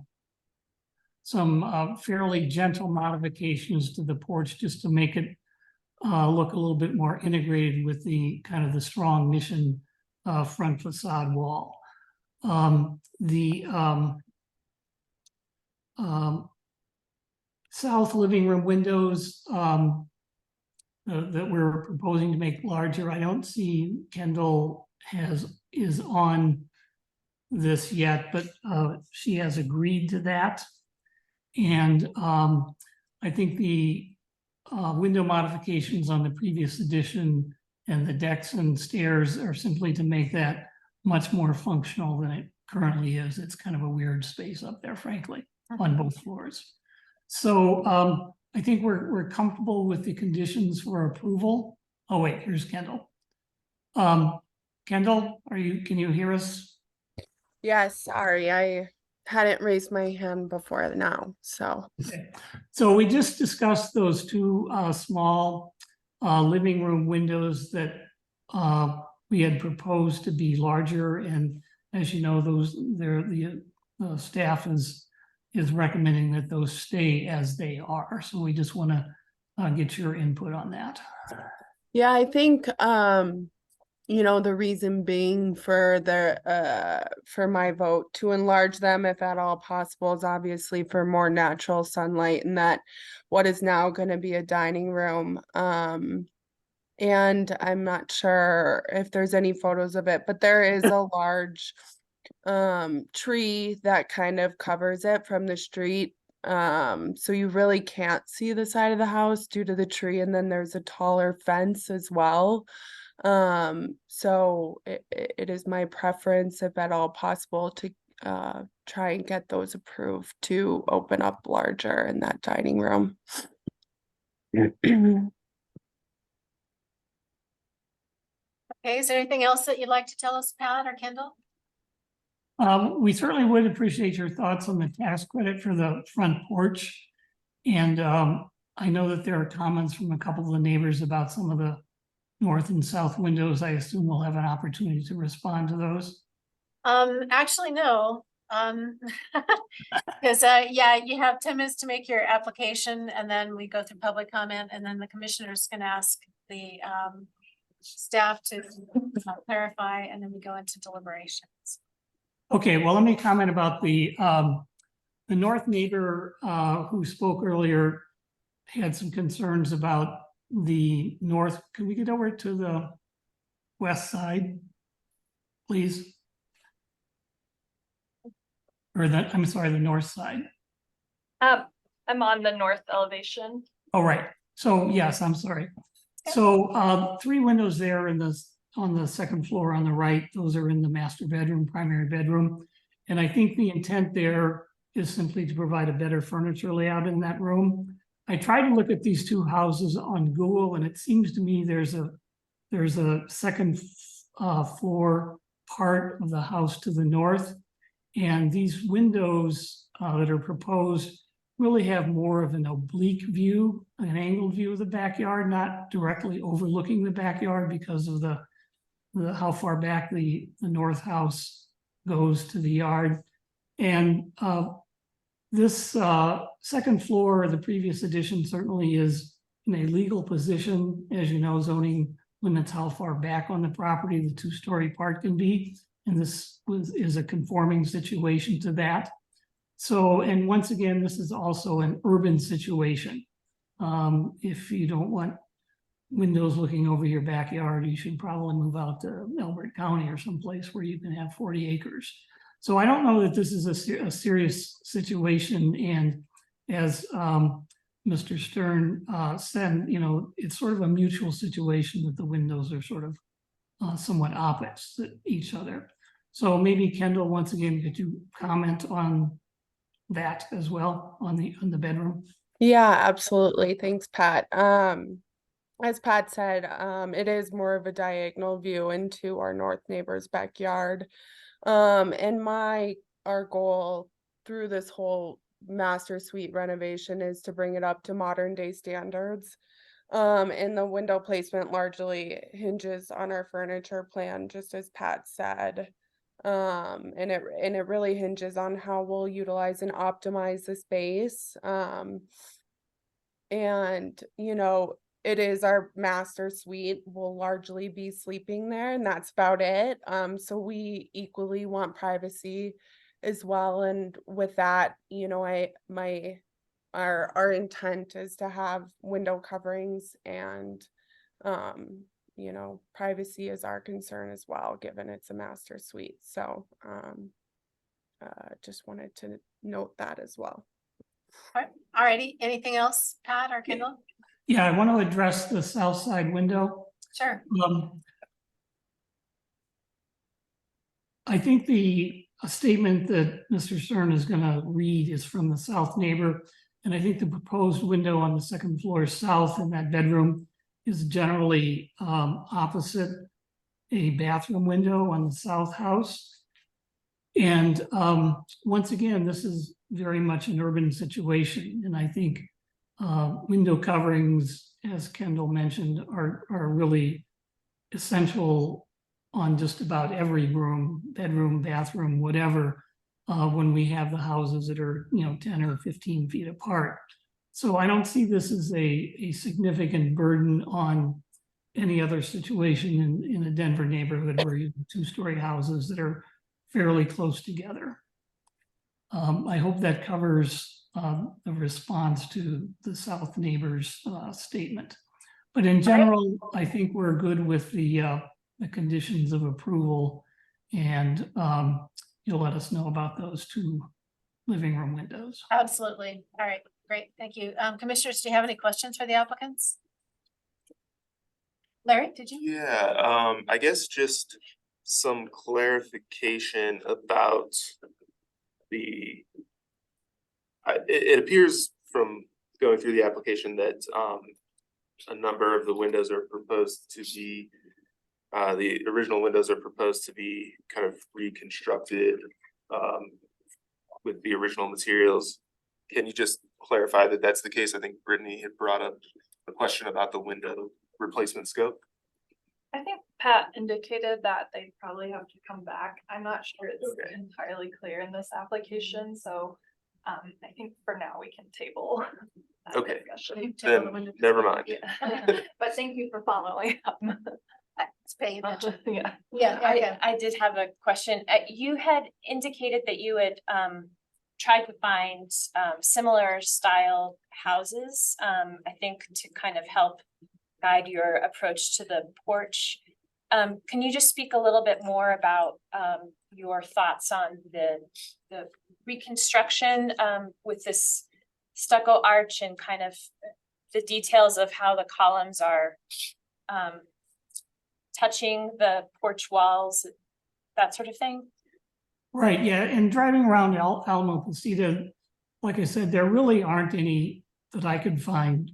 Speaker 10: fairly gentle modifications to the porch just to make it look a little bit more integrated with the kind of the strong mission front facade wall. The south living room windows that we're proposing to make larger, I don't see Kendall is on this yet, but she has agreed to that. And I think the window modifications on the previous edition and the decks and stairs are simply to make that much more functional than it currently is. It's kind of a weird space up there, frankly, on both floors. So I think we're comfortable with the conditions for approval. Oh wait, here's Kendall. Kendall, can you hear us?
Speaker 11: Yes, sorry, I hadn't raised my hand before now, so.
Speaker 10: Okay. So we just discussed those two small living room windows that we had proposed to be larger, and as you know, the staff is recommending that those stay as they are. So we just want to get your input on that.
Speaker 11: Yeah, I think the reason being for for my vote to enlarge them, if at all possible, is obviously for more natural sunlight, and that what is now going to be a dining room. And I'm not sure if there's any photos of it, but there is a large tree that kind of covers it from the street. So you really can't see the side of the house due to the tree, and then there's a taller fence as well. So it is my preference, if at all possible, to try and get those approved to open up larger in that dining room.
Speaker 2: Okay, is there anything else that you'd like to tell us, Pat or Kendall?
Speaker 10: We certainly would appreciate your thoughts on the tax credit for the front porch. And I know that there are comments from a couple of the neighbors about some of the north and south windows, I assume we'll have an opportunity to respond to those.
Speaker 2: Actually, no, because, yeah, you have 10 minutes to make your application and then we go through public comment and then the commissioners can ask the, staff to clarify and then we go into deliberations.
Speaker 10: Okay, well, let me comment about the north neighbor, who spoke earlier had some concerns about the north. Can we get over to the west side, please? Or the, I'm sorry, the north side.
Speaker 7: I'm on the north elevation.
Speaker 10: Oh, right. So yes, I'm sorry. So 3 windows there in the, on the second floor on the right, those are in the master bedroom, primary bedroom. And I think the intent there is simply to provide a better furniture layout in that room. I tried to look at these 2 houses on Google and it seems to me there's a second floor part of the house to the north. And these windows that are proposed really have more of an oblique view, an angled view of the backyard, not directly overlooking the backyard because of the how far back the north house goes to the yard. And this second floor, the previous addition certainly is in a legal position. As you know, zoning limits how far back on the property the 2-story part can be. And this is a conforming situation to that. So, and once again, this is also an urban situation. If you don't want windows looking over your backyard, you should probably move out to Elbert County or someplace where you can have 40 acres. So I don't know that this is a serious situation. And as Mr. Stern said, you know, it's sort of a mutual situation that the windows are sort of somewhat opposite each other. So maybe Kendall, once again, could you comment on that as well on the bedroom?
Speaker 11: Yeah, absolutely. Thanks, Pat. As Pat said, it is more of a diagonal view into our north neighbor's backyard. And our goal through this whole master suite renovation is to bring it up to modern day standards. And the window placement largely hinges on our furniture plan, just as Pat said. And it really hinges on how we'll utilize and optimize the space. And you know, it is our master suite. We'll largely be sleeping there, and that's about it. So we equally want privacy as well. And with that, you know, our intent is to have window coverings and you know, privacy is our concern as well, given it's a master suite. So just wanted to note that as well.
Speaker 2: All righty, anything else, Pat or Kendall?
Speaker 10: Yeah, I want to address the south side window.
Speaker 2: Sure.
Speaker 10: I think a statement that Mr. Stern is going to read is from the south neighbor. And I think the proposed window on the second floor south in that bedroom is generally opposite a bathroom window on the south house. And once again, this is very much an urban situation. And I think window coverings, as Kendall mentioned, are really essential on just about every room, bedroom, bathroom, whatever, when we have the houses that are, you know, 10 or 15 feet apart. So I don't see this as a significant burden on any other situation in a Denver neighborhood where you have 2-story houses that are fairly close together. I hope that covers the response to the south neighbor's statement. But in general, I think we're good with the conditions of approval, and you'll let us know about those 2 living room windows.
Speaker 2: Absolutely. All right, great. Thank you. Commissioners, do you have any questions for the applicants? Larry, did you?
Speaker 4: Yeah, I guess just some clarification about it appears from going through the application that a number of the windows are proposed to be the original windows are proposed to be kind of reconstructed with the original materials. Can you just clarify that that's the case? I think Brittany had brought up a question about the window replacement scope.
Speaker 7: I think Pat indicated that they probably have to come back. I'm not sure it's
Speaker 4: Okay.
Speaker 7: entirely clear in this application, so I think for now we can table. that
Speaker 4: Okay.
Speaker 7: discussion.
Speaker 4: Then, never mind.
Speaker 7: Yeah. But thank you for following up.
Speaker 2: It's paying attention.
Speaker 7: Yeah.
Speaker 2: Yeah, Erica.
Speaker 1: I did have a question. You had indicated that you had tried to find similar style houses, I think to kind of help guide your approach to the porch. Can you just speak a little bit more about your thoughts on the reconstruction with this stucco arch and kind of the details of how the columns are touching the porch walls, that sort of thing?
Speaker 10: Right, yeah, and driving around Alamo Placida, like I said, there really aren't any that I could find,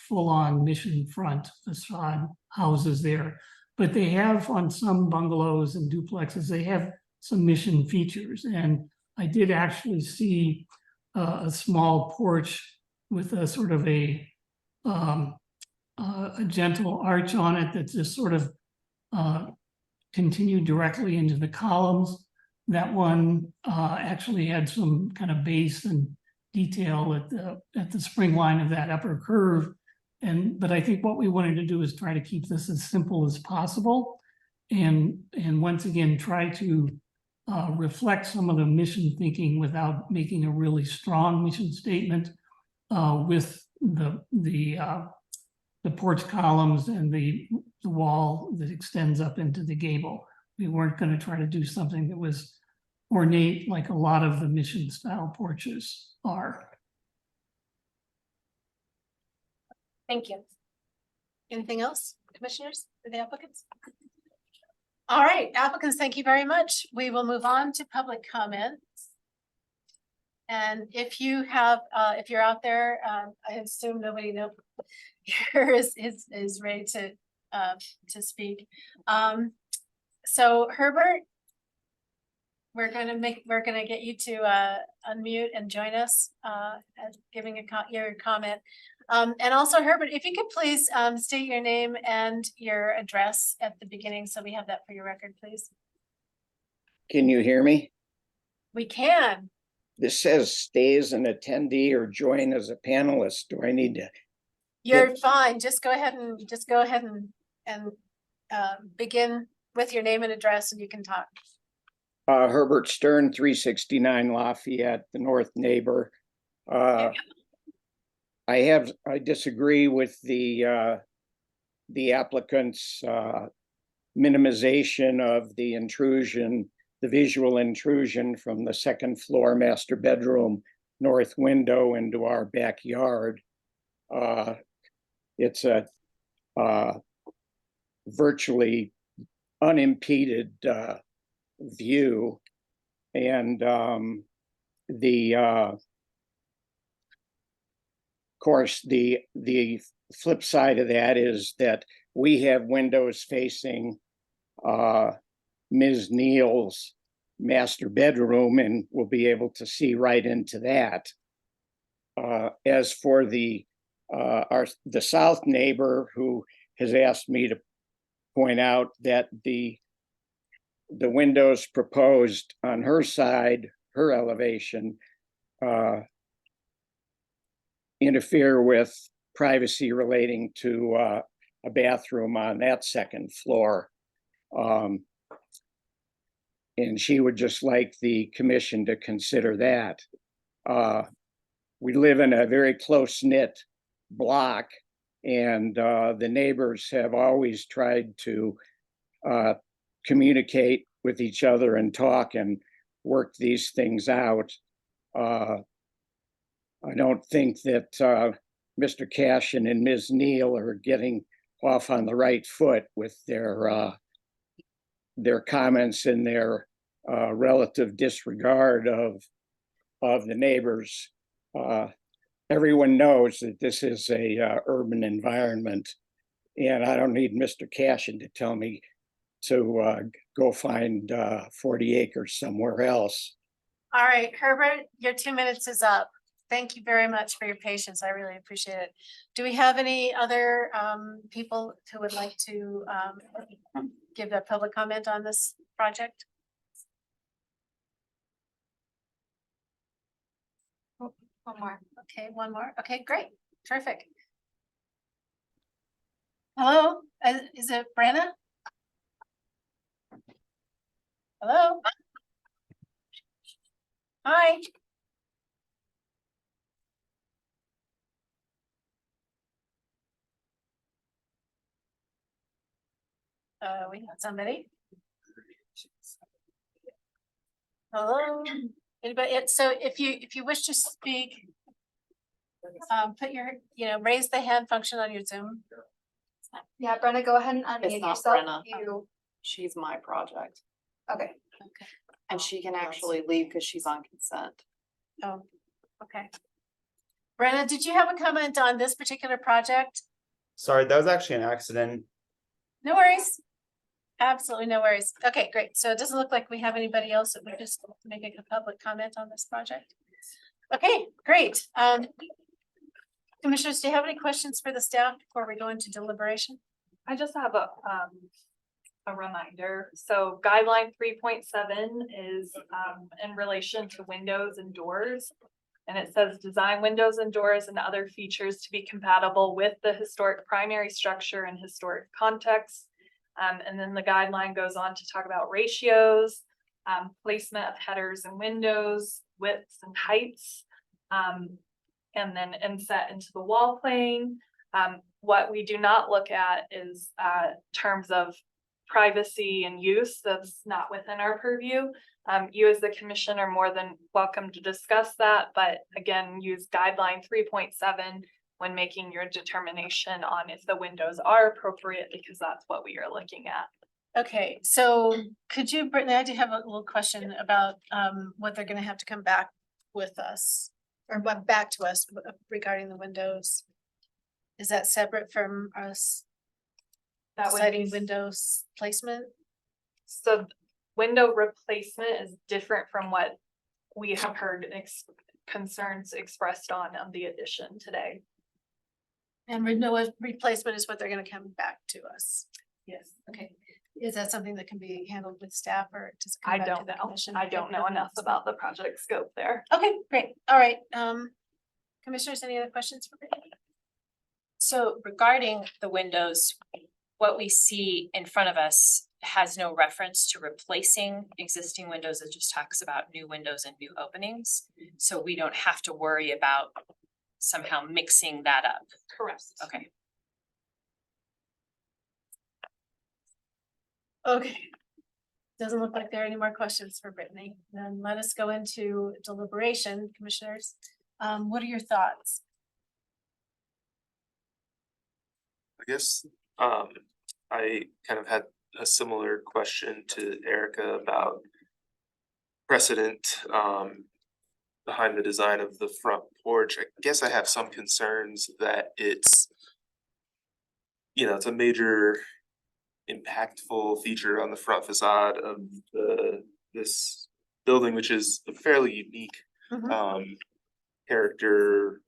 Speaker 10: full-on mission front facade houses there. But they have on some bungalows and duplexes, they have some mission features. And I did actually see a small porch with a sort of a gentle arch on it that just sort of continued directly into the columns. That one actually had some kind of base and detail at the spring line of that upper curve. But I think what we wanted to do is try to keep this as simple as possible. And once again, try to reflect some of the mission thinking without making a really strong mission statement with the porch columns and the wall that extends up into the gable. We weren't going to try to do something that was ornate like a lot of the mission style porches are.
Speaker 1: Thank you.
Speaker 2: Anything else, commissioners, for the applicants? All right, applicants, thank you very much. We will move on to public comments. And if you have, if you're out there, I assume nobody here is ready to speak. So Herbert, we're gonna get you to unmute and join us as giving your comment. And also Herbert, if you could please state your name and your address at the beginning, so we have that for your record, please.
Speaker 9: Can you hear me?
Speaker 2: We can.
Speaker 9: This says stay as an attendee or join as a panelist. Do I need to?
Speaker 2: You're fine. Just go ahead and begin with your name and address and you can talk.
Speaker 9: Herbert Stern, 369 Lafayette, the north neighbor. I disagree with the applicant's minimization of the intrusion, the visual intrusion from the second floor master bedroom north window into our backyard. It's a virtually unimpeded view, and of course the flip side of that is that we have windows facing Ms. Neal's master bedroom, and we'll be able to see right into that. As for the south neighbor, who has asked me to point out that the windows proposed on her side, her elevation, interfere with privacy relating to a bathroom on that second floor. And she would just like the commission to consider that. We live in a very close-knit block, and the neighbors have always tried to communicate with each other and talk and work these things out. I don't think that Mr. Cashin and Ms. Neal are getting off on the right foot with their comments and their relative disregard of the neighbors. Everyone knows that this is a urban environment, and I don't need Mr. Cashin to tell me to go find 40 acres somewhere else.
Speaker 2: All right, Herbert, your 2 minutes is up. Thank you very much for your patience. I really appreciate it. Do we have any other people who would like to give a public comment on this project? One more. Okay, one more. Okay, great. Terrific. Hello, is it Brenna? Hello? Hi. We got somebody. Hello, anybody? So if you wish to speak, put your, raise the hand function on your Zoom.
Speaker 8: Yeah, Brenna, go ahead and unmute
Speaker 12: It's not
Speaker 8: yourself.
Speaker 12: Brenna.
Speaker 8: You,
Speaker 12: She's my project
Speaker 8: okay.
Speaker 2: Okay.
Speaker 12: and she can actually leave because she's on consent.
Speaker 2: Oh, okay. Brenna, did you have a comment on this particular project?
Speaker 13: Sorry, that was actually an accident.
Speaker 2: No worries. Absolutely no worries. Okay, great. So it doesn't look like we have anybody else that would just make a public comment on this project. Okay, great. Commissioners, do you have any questions for the staff before we go into deliberation?
Speaker 7: I just have a reminder. So guideline 3.7 is in relation to windows and doors. And it says design windows and doors and other features to be compatible with the historic primary structure and historic context. And then the guideline goes on to talk about ratios, placement of headers and windows, widths and heights, and then inset into the wall plane. What we do not look at is terms of privacy and use. That's not within our purview. You as the commission are more than welcome to discuss that, but again, use guideline 3.7 when making your determination on if the windows are appropriate, because that's what we are looking at.
Speaker 2: Okay, so could you, Brittany, I do have a little question about what they're gonna have to come back with us. Or what back to us regarding the windows. Is that separate from us
Speaker 7: That would
Speaker 2: deciding
Speaker 7: be,
Speaker 2: windows placement?
Speaker 7: so window replacement is different from what we have heard concerns expressed on the addition today.
Speaker 2: And window replacement is what they're gonna come back to us.
Speaker 7: Yes.
Speaker 2: Okay, is that something that can be handled with staff or does it
Speaker 7: I
Speaker 2: come back to
Speaker 7: don't
Speaker 2: the
Speaker 7: know.
Speaker 2: commission?
Speaker 7: I don't know enough about the project scope there.
Speaker 2: Okay, great. All right. Commissioners, any other questions for Brittany?
Speaker 1: So regarding the windows, what we see in front of us has no reference to replacing existing windows. It just talks about new windows and new openings. So we don't have to worry about somehow mixing that up.
Speaker 7: Correct.
Speaker 1: Okay.
Speaker 2: Okay. Doesn't look like there are any more questions for Brittany. Then let us go into deliberation, commissioners. What are your thoughts?
Speaker 4: I guess, I kind of had a similar question to Erica about precedent, behind the design of the front porch. I guess I have some concerns that it's, it's a major impactful feature on the front facade of this building, which is a fairly unique character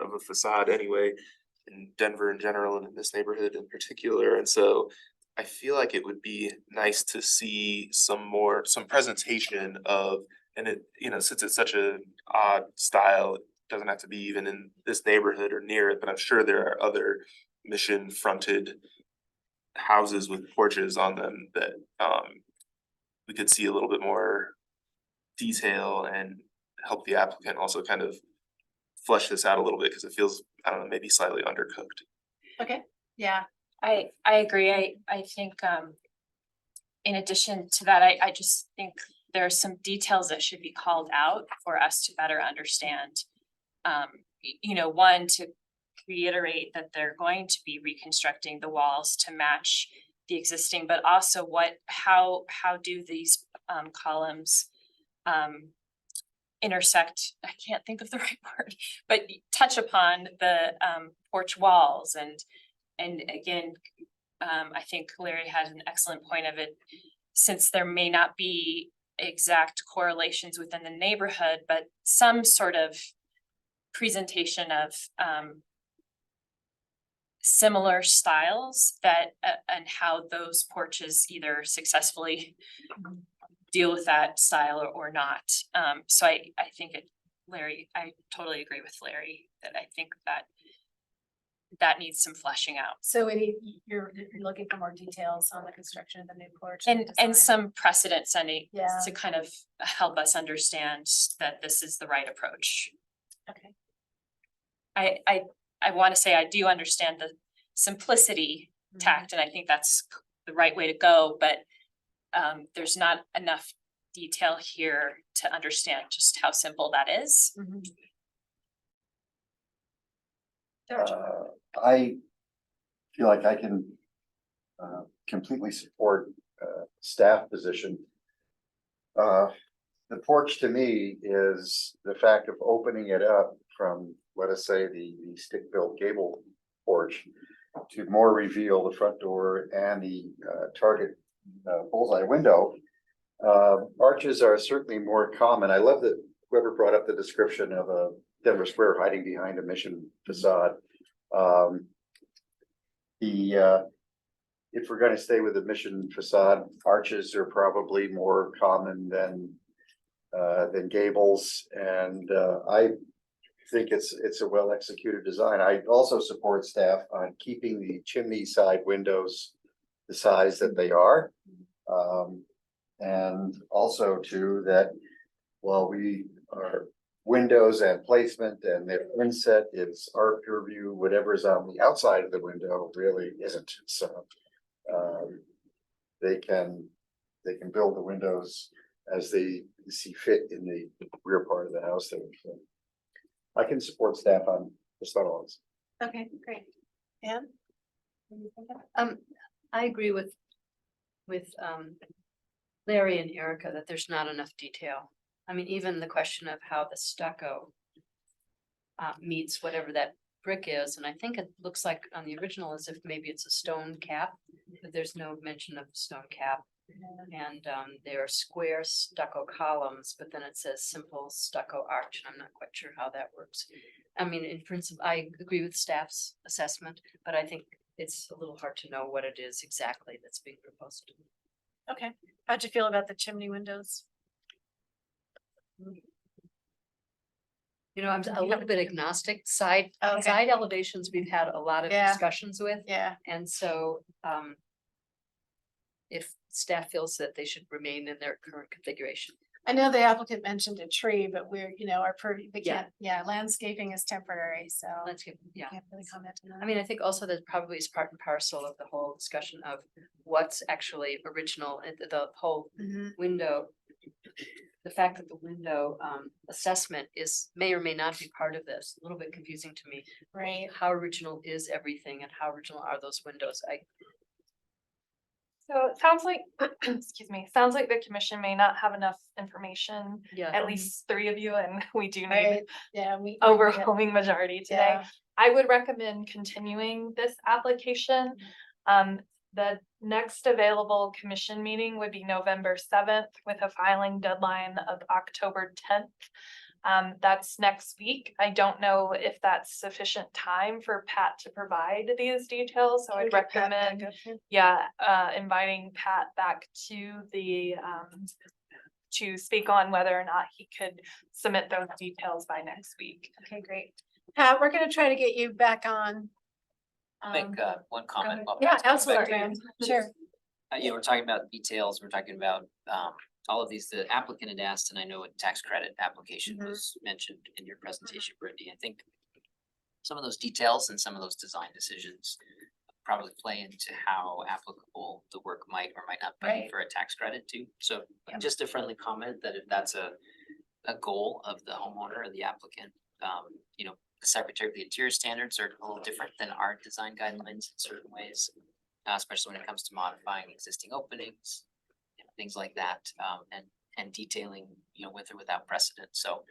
Speaker 4: of a facade anyway, in Denver in general and in this neighborhood in particular. And so I feel like it would be nice to see some presentation of, and it, since it's such a odd style, it doesn't have to be even in this neighborhood or near it, but I'm sure there are other mission fronted houses with porches on them that we could see a little bit more detail and help the applicant also kind of flesh this out a little bit, because it feels, I don't know, maybe slightly undercooked.
Speaker 2: Okay, yeah.
Speaker 1: I agree. I think in addition to that, I just think there are some details that should be called out for us to better understand. One, to reiterate that they're going to be reconstructing the walls to match the existing, but also how do these columns intersect, I can't think of the right word, but touch upon the porch walls and again, I think Larry had an excellent point of it, since there may not be exact correlations within the neighborhood, but some sort of presentation of similar styles that and how those porches either successfully deal with that style or not. So I think Larry, I totally agree with Larry that I think that needs some fleshing out.
Speaker 2: So you're looking for more details on the construction of the new porch.
Speaker 1: And
Speaker 2: design.
Speaker 1: some precedent setting
Speaker 2: Yeah.
Speaker 1: to kind of help us understand that this is the right approach.
Speaker 2: Okay.
Speaker 1: I want to say I do understand the simplicity tact, and I think that's the right way to go, but there's not enough detail here to understand just how simple that is.
Speaker 5: I feel like I can completely support staff position. The porch to me is the fact of opening it up from, let us say, the stick-built gable porch to more reveal the front door and the target bullseye window. Arches are certainly more common. I love that whoever brought up the description of a Denver Square hiding behind a Mission facade. If we're gonna stay with the Mission facade, arches are probably more common than gables, and I think it's a well-executed design. I also support staff on keeping the chimney side windows the size that they are. And also too, that while we are windows and placement and their inset is our purview, whatever is on the outside of the window really isn't. So they can build the windows as they see fit in the rear part of the house there. So I can support staff on the Starlands.
Speaker 2: Okay, great. Anne? What do you think of it?
Speaker 6: I agree with Larry and Erica that there's not enough detail. I mean, even the question of how the stucco meets whatever that brick is, and I think it looks like on the original as if maybe it's a stone cap, but there's no mention of stone cap. And there are square stucco columns, but then it says simple stucco arch, and I'm not quite sure how that works. I mean, in principle, I agree with staff's assessment, but I think it's a little hard to know what it is exactly that's being proposed.
Speaker 2: Okay, how'd you feel about the chimney windows?
Speaker 6: You know, I'm a little bit agnostic. Side
Speaker 2: Okay.
Speaker 6: elevations, we've had a lot of
Speaker 2: Yeah.
Speaker 6: discussions with.
Speaker 2: Yeah,
Speaker 6: And so, if staff feels that they should remain in their current configuration.
Speaker 2: I know the applicant mentioned a tree, but we're, our purview, we
Speaker 6: Yeah.
Speaker 2: can't, landscaping is temporary, so.
Speaker 6: Landscape, yeah.
Speaker 2: Can't really comment on that.
Speaker 6: I mean, I think also that probably is part and parcel of the whole discussion of what's actually original, the whole
Speaker 2: Mhm.
Speaker 6: window. The fact that the window assessment may or may not be part of this, a little bit confusing to me.
Speaker 2: Right.
Speaker 6: How original is everything and how original are those windows?
Speaker 7: So it sounds like, excuse me, sounds like the commission may not have enough information,
Speaker 6: Yeah.
Speaker 7: at least three of you, and we do need
Speaker 2: Right, yeah, we.
Speaker 7: overwhelming majority today.
Speaker 2: Yeah.
Speaker 7: I would recommend continuing this application. The next available commission meeting would be November 7th with a filing deadline of October 10th. That's next week. I don't know if that's sufficient time for Pat to provide these details, so I'd recommend, inviting Pat back to the, to speak on whether or not he could submit those details by next week.
Speaker 2: Okay, great. Pat, we're gonna try to get you back on.
Speaker 3: Make one comment. while
Speaker 2: Yeah,
Speaker 3: Pat's coming back
Speaker 2: absolutely,
Speaker 3: to you.
Speaker 2: Graham. Sure.
Speaker 3: We're talking about details, we're talking about all of these, the applicant had asked, and I know a tax credit application
Speaker 2: Mhm.
Speaker 3: was mentioned in your presentation, Brittany. I think some of those details and some of those design decisions probably play into how applicable the work might or might not be
Speaker 2: Right.
Speaker 3: for a tax credit too. So
Speaker 2: Yeah.
Speaker 3: just a friendly comment that if that's a goal of the homeowner or the applicant, the Secretary of the Interior standards are a little different than our design guidelines in certain ways, especially when it comes to modifying existing openings, things like that, and detailing, with or without precedent. So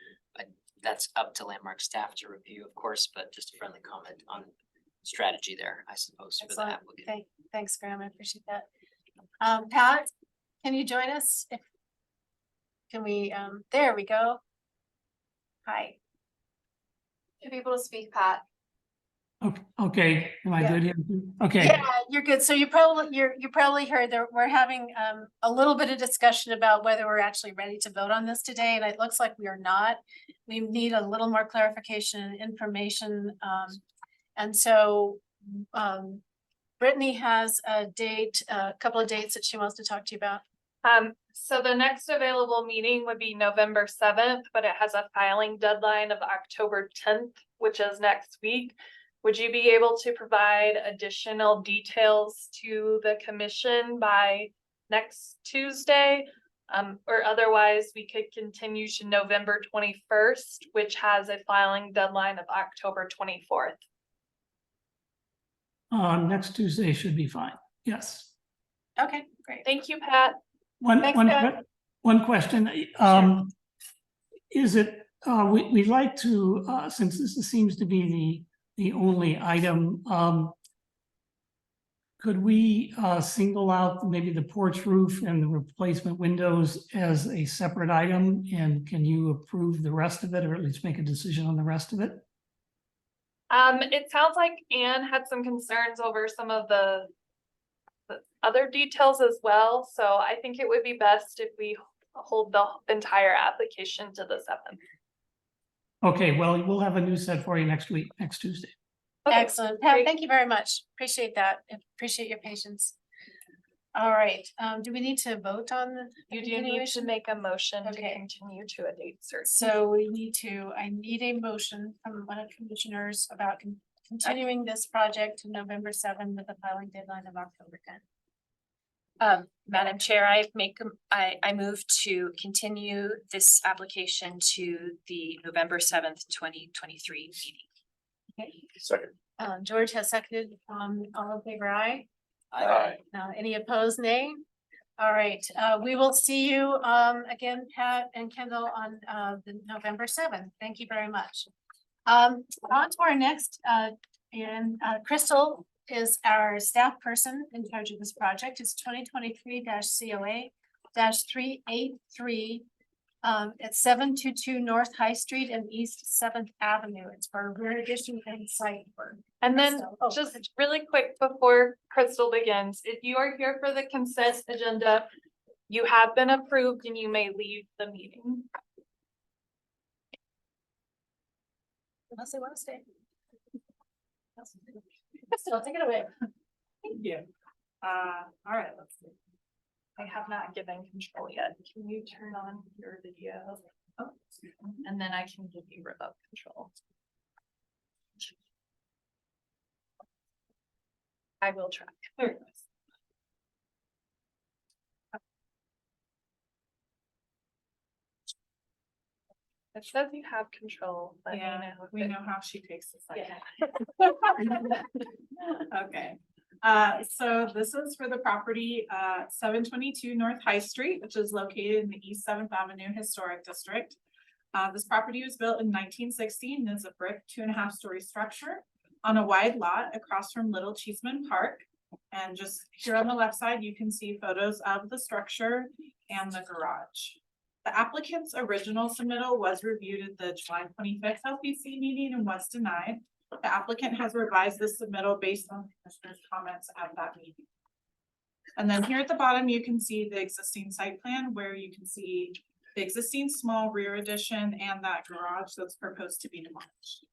Speaker 3: that's up to Landmark staff to review, of course, but just a friendly comment on strategy there, I suppose, for the
Speaker 2: Excellent.
Speaker 3: applicant.
Speaker 2: Thanks, Graham. I appreciate that. Pat, can you join us? Can we, there we go. Hi.
Speaker 8: To be able to speak, Pat.
Speaker 10: Okay, am I
Speaker 2: Yeah.
Speaker 10: good here? Okay,
Speaker 2: Yeah, you're good. So you probably heard that we're having a little bit of discussion about whether we're actually ready to vote on this today, and it looks like we are not. We need a little more clarification and information, and so Brittany has a date, a couple of dates that she wants to talk to you about.
Speaker 7: So the next available meeting would be November 7th, but it has a filing deadline of October 10th, which is next week. Would you be able to provide additional details to the commission by next Tuesday? Or otherwise, we could continue to November 21st, which has a filing deadline of October 24th.
Speaker 10: next Tuesday should be fine. Yes.
Speaker 2: Okay, great.
Speaker 7: Thank you, Pat.
Speaker 2: Thanks, Pat.
Speaker 10: One question, is it, we'd like to, since this seems to be the only item, could we, single out maybe the porch roof and the replacement windows as a separate item? And can you approve the rest of it, or at least make a decision on the rest of it?
Speaker 7: It sounds like Anne had some concerns over some of the other details as well, so I think it would be best if we hold the entire application to the 7th.
Speaker 10: Okay, well, we'll have a new set for you next week, next Tuesday.
Speaker 7: Okay,
Speaker 2: Excellent. Pat,
Speaker 7: great.
Speaker 2: thank you very much. Appreciate that. Appreciate your patience. All right, do we need to vote on the?
Speaker 7: You do need to
Speaker 2: continuation?
Speaker 7: make a motion to
Speaker 2: Okay.
Speaker 7: continue to a date certain.
Speaker 2: So I need a motion from one of the commissioners about continuing this project to November 7th with a filing deadline of October 10th.
Speaker 1: Madam Chair, I move to continue this application to the November 7th, 2023 meeting.
Speaker 5: Second.
Speaker 2: George has seconded, all in favor, aye.
Speaker 5: Aye.
Speaker 2: Any opposed, nay? All right, we will see you, again, Pat and Kendall on, the November 7th. Thank you very much. On to our next, and, Crystal is our staff person in charge of this project. It's 2023-COA-383. At 722 North High Street and East 7th Avenue. It's for rear addition and site work.
Speaker 7: And then
Speaker 2: So- oh,
Speaker 7: just really quick before Crystal begins, if you are here for the consent agenda, you have been approved and you may leave the meeting.
Speaker 2: Unless they want to stay. Crystal, take it away.
Speaker 7: Thank you. All right, let's see. I have not given control yet. Can you turn on your video? Oh, and then I can give you remote control. I will try. There it goes. It says you have control. Let me know if
Speaker 14: We
Speaker 7: it-
Speaker 14: know how she takes this.
Speaker 7: Yeah.
Speaker 14: Okay, so this is for the property, 722 North High Street, which is located in the East 7th Avenue Historic District. This property was built in 1960 and is a brick 2.5-story structure on a wide lot across from Little Cheeseman Park. And just here on the left side, you can see photos of the structure and the garage. The applicant's original submittal was reviewed at the July 25th LPC meeting and was denied. The applicant has revised this submittal based on commissioners' comments at that meeting. And then here at the bottom, you can see the existing site plan where you can see the existing small rear addition and that garage that's proposed to be demolished.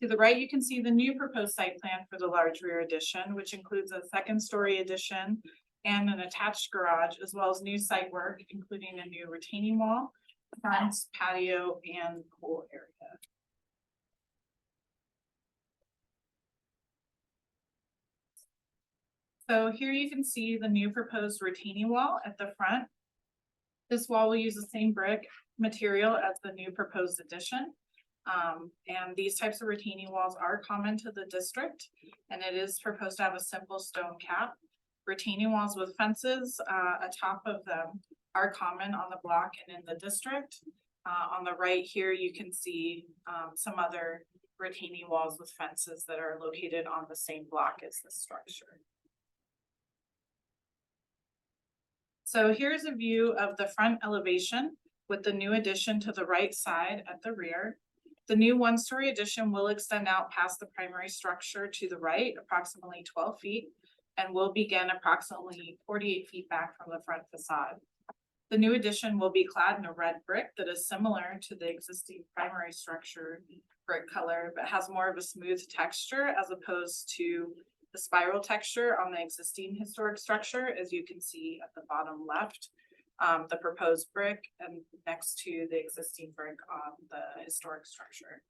Speaker 14: To the right, you can see the new proposed site plan for the large rear addition, which includes a 2nd-story addition and an attached garage, as well as new site work, including a new retaining wall, front patio, and pool area. So here you can see the new proposed retaining wall at the front. This wall will use the same brick material as the new proposed addition. And these types of retaining walls are common to the district, and it is proposed to have a simple stone cap. Retaining walls with fences atop of them are common on the block and in the district. On the right here, you can see some other retaining walls with fences that are located on the same block as the structure. So here's a view of the front elevation with the new addition to the right side at the rear. The new one-story addition will extend out past the primary structure to the right, approximately 12 feet, and will begin approximately 48 feet back from the front facade. The new addition will be clad in a red brick that is similar to the existing primary structure brick color, but has more of a smooth texture as opposed to the spiral texture on the existing historic structure, as you can see at the bottom left. The proposed brick and next to the existing brick on the historic structure.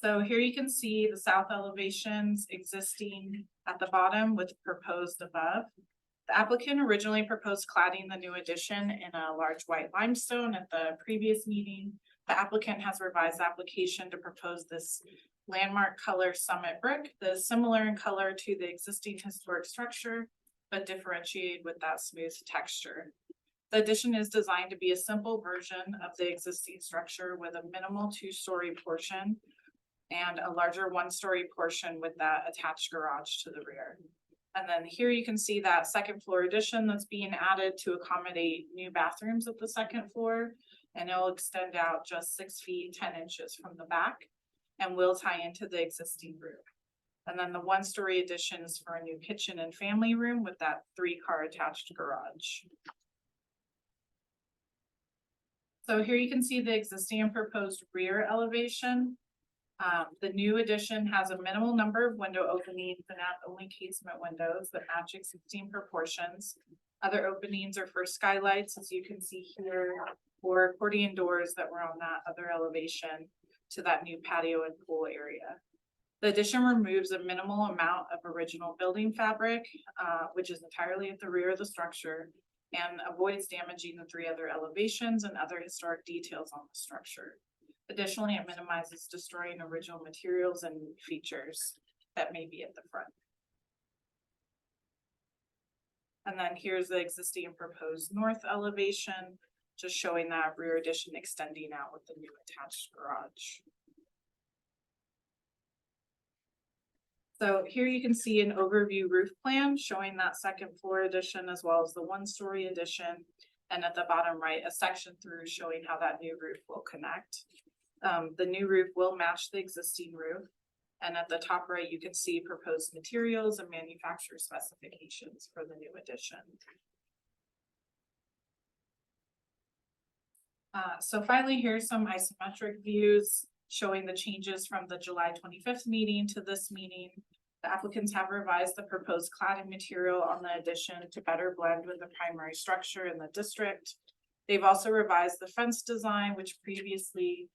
Speaker 14: So here you can see the south elevations existing at the bottom with proposed above. The applicant originally proposed cladding the new addition in a large white limestone at the previous meeting. The applicant has revised the application to propose this landmark color summit brick that is similar in color to the existing historic structure, but differentiated with that smooth texture. The addition is designed to be a simple version of the existing structure with a minimal 2-story portion and a larger 1-story portion with that attached garage to the rear. And then here you can see that second floor addition that's being added to accommodate new bathrooms at the second floor. And it'll extend out just 6 feet, 10 inches from the back and will tie into the existing roof. And then the 1-story addition is for a new kitchen and family room with that 3-car attached garage. So here you can see the existing and proposed rear elevation. The new addition has a minimal number of window openings and only casement windows that match existing proportions. Other openings are for skylights, as you can see here, or accordion doors that were on that other elevation to that new patio and pool area. The addition removes a minimal amount of original building fabric, which is entirely at the rear of the structure, and avoids damaging the 3 other elevations and other historic details on the structure. Additionally, it minimizes destroying original materials and features that may be at the front. And then here's the existing and proposed north elevation, just showing that rear addition extending out with the new attached garage. So here you can see an overview roof plan showing that second floor addition as well as the 1-story addition. And at the bottom right, a section through showing how that new roof will connect. The new roof will match the existing roof. And at the top right, you can see proposed materials and manufacturer specifications for the new addition. So finally, here's some isometric views showing the changes from the July 25th meeting to this meeting. The applicants have revised the proposed cladding material on the addition to better blend with the primary structure in the district. They've also revised the fence design, which previously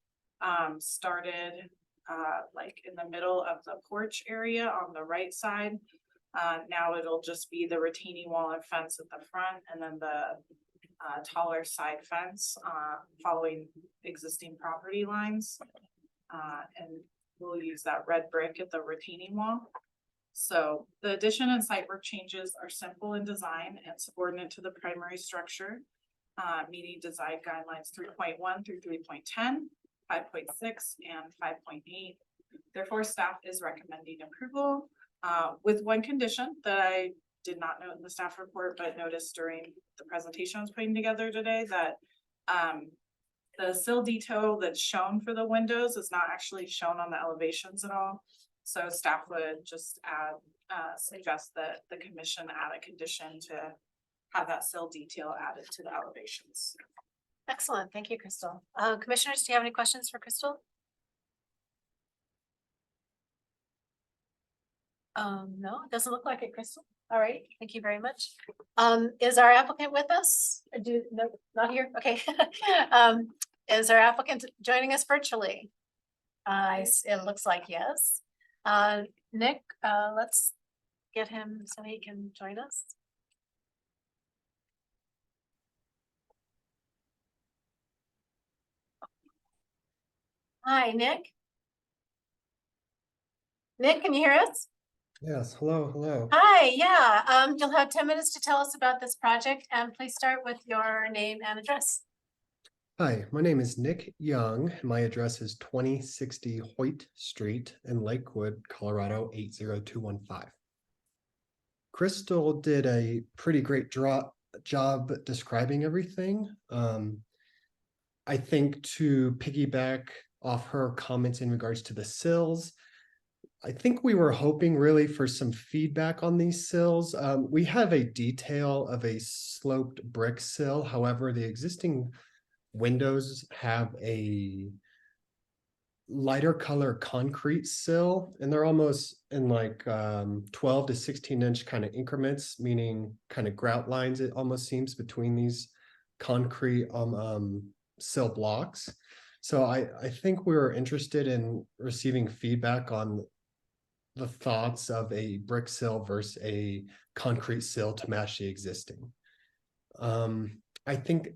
Speaker 14: started like in the middle of the porch area on the right side. Now it'll just be the retaining wall and fence at the front, and then the taller side fence following existing property lines. And we'll use that red brick at the retaining wall. So the addition and site work changes are simple in design and subordinate to the primary structure, meeting design guidelines 3.1 through 3.10, 5.6 and 5.8. Therefore, staff is recommending approval with one condition that I did not note in the staff report, but noticed during the presentation I was putting together today, that the sill detail that's shown for the windows is not actually shown on the elevations at all. So staff would just add, suggest that the commission add a condition to have that sill detail added to the elevations.
Speaker 2: Excellent. Thank you, Crystal. Commissioners, do you have any questions for Crystal? No, it doesn't look like it, Crystal. All right, thank you very much. Is our applicant with us? No, not here. Okay. Is our applicant joining us virtually? It looks like yes. Nick, let's get him so he can join us. Hi, Nick. Nick, can you hear us?
Speaker 15: Yes, hello.
Speaker 2: Hi, yeah, you'll have 10 minutes to tell us about this project, and please start with your name and address.
Speaker 15: Hi, my name is Nick Young. My address is 2060 Hoyt Street in Lakewood, Colorado 80215. Crystal did a pretty great job describing everything. I think to piggyback off her comments in regards to the sills, I think we were hoping really for some feedback on these sills. We have a detail of a sloped brick sill. However, the existing windows have a lighter color concrete sill, and they're almost in like 12 to 16-inch kind of increments, meaning kind of grout lines, it almost seems, between these concrete sill blocks. So I think we were interested in receiving feedback on the thoughts of a brick sill versus a concrete sill to match the existing. I think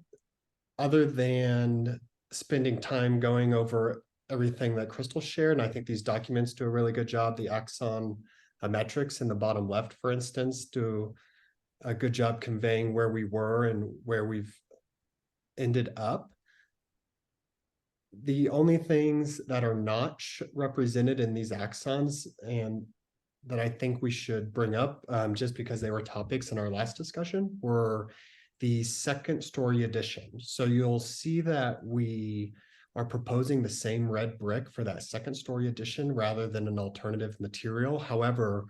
Speaker 15: other than spending time going over everything that Crystal shared, and I think these documents do a really good job. The axon metrics in the bottom left, for instance, do a good job conveying where we were and where we've ended up. The only things that are not represented in these axons and that I think we should bring up, just because they were topics in our last discussion, were the second story addition. So you'll see that we are proposing the same red brick for that second story addition rather than an alternative material. However,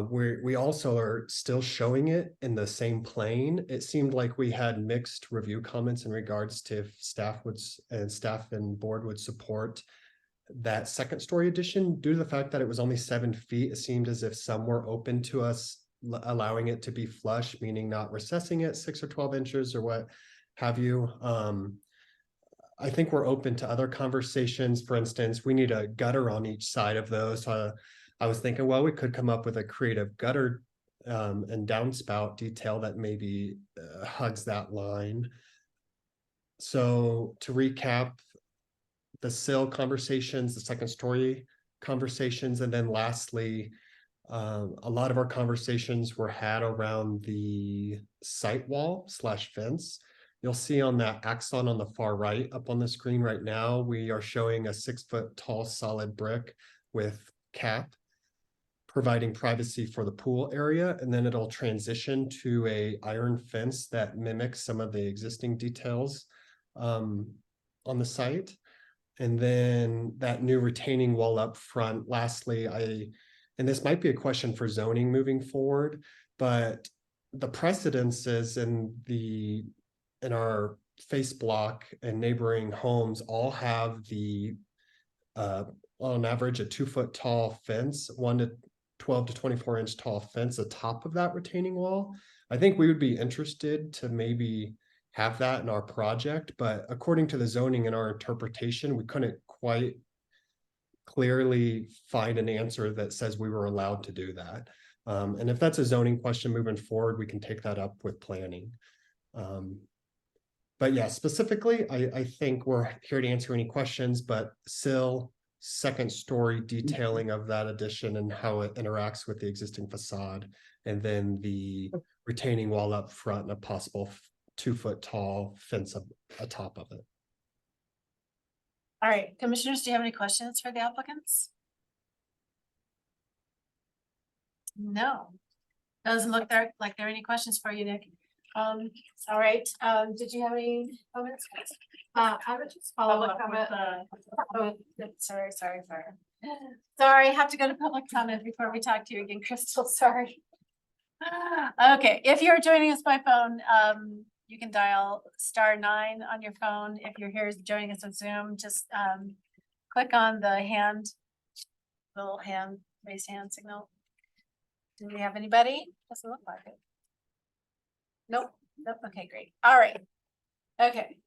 Speaker 15: we also are still showing it in the same plane. It seemed like we had mixed review comments in regards to if staff and board would support that second story addition. Due to the fact that it was only 7 feet, it seemed as if some were open to us allowing it to be flush, meaning not recessing it 6 or 12 inches or what have you. I think we're open to other conversations. For instance, we need a gutter on each side of those. I was thinking, well, we could come up with a creative gutter and downspout detail that maybe hugs that line. So to recap, the sill conversations, the second story conversations, and then lastly, a lot of our conversations were had around the site wall / fence. You'll see on that axon on the far right up on the screen right now, we are showing a 6 foot tall solid brick with cap, providing privacy for the pool area, and then it'll transition to a iron fence that mimics some of the existing details on the site. And then that new retaining wall up front. Lastly, and this might be a question for zoning moving forward, but the precedences in our face block and neighboring homes all have the on average a 2 foot tall fence, 12 to 24 inch tall fence atop of that retaining wall. I think we would be interested to maybe have that in our project, but according to the zoning and our interpretation, we couldn't quite clearly find an answer that says we were allowed to do that. And if that's a zoning question moving forward, we can take that up with planning. But yeah, specifically, I think we're here to answer any questions, but sill, second story detailing of that addition and how it interacts with the existing facade, and then the retaining wall up front and a possible 2 foot tall fence atop of it.
Speaker 2: All right, commissioners, do you have any questions for the applicants? No, doesn't look like there are any questions for you, Nick. All right, did you have any comments? I would just follow up with sorry, I have to go to public comment before we talk to you again, Crystal, sorry. Okay, if you're joining us by phone, you can dial *9 on your phone. If you're here joining us on Zoom, just click on the little raise hand signal. Do we have anybody? Doesn't look like it. Nope. Okay, great. All right. Okay.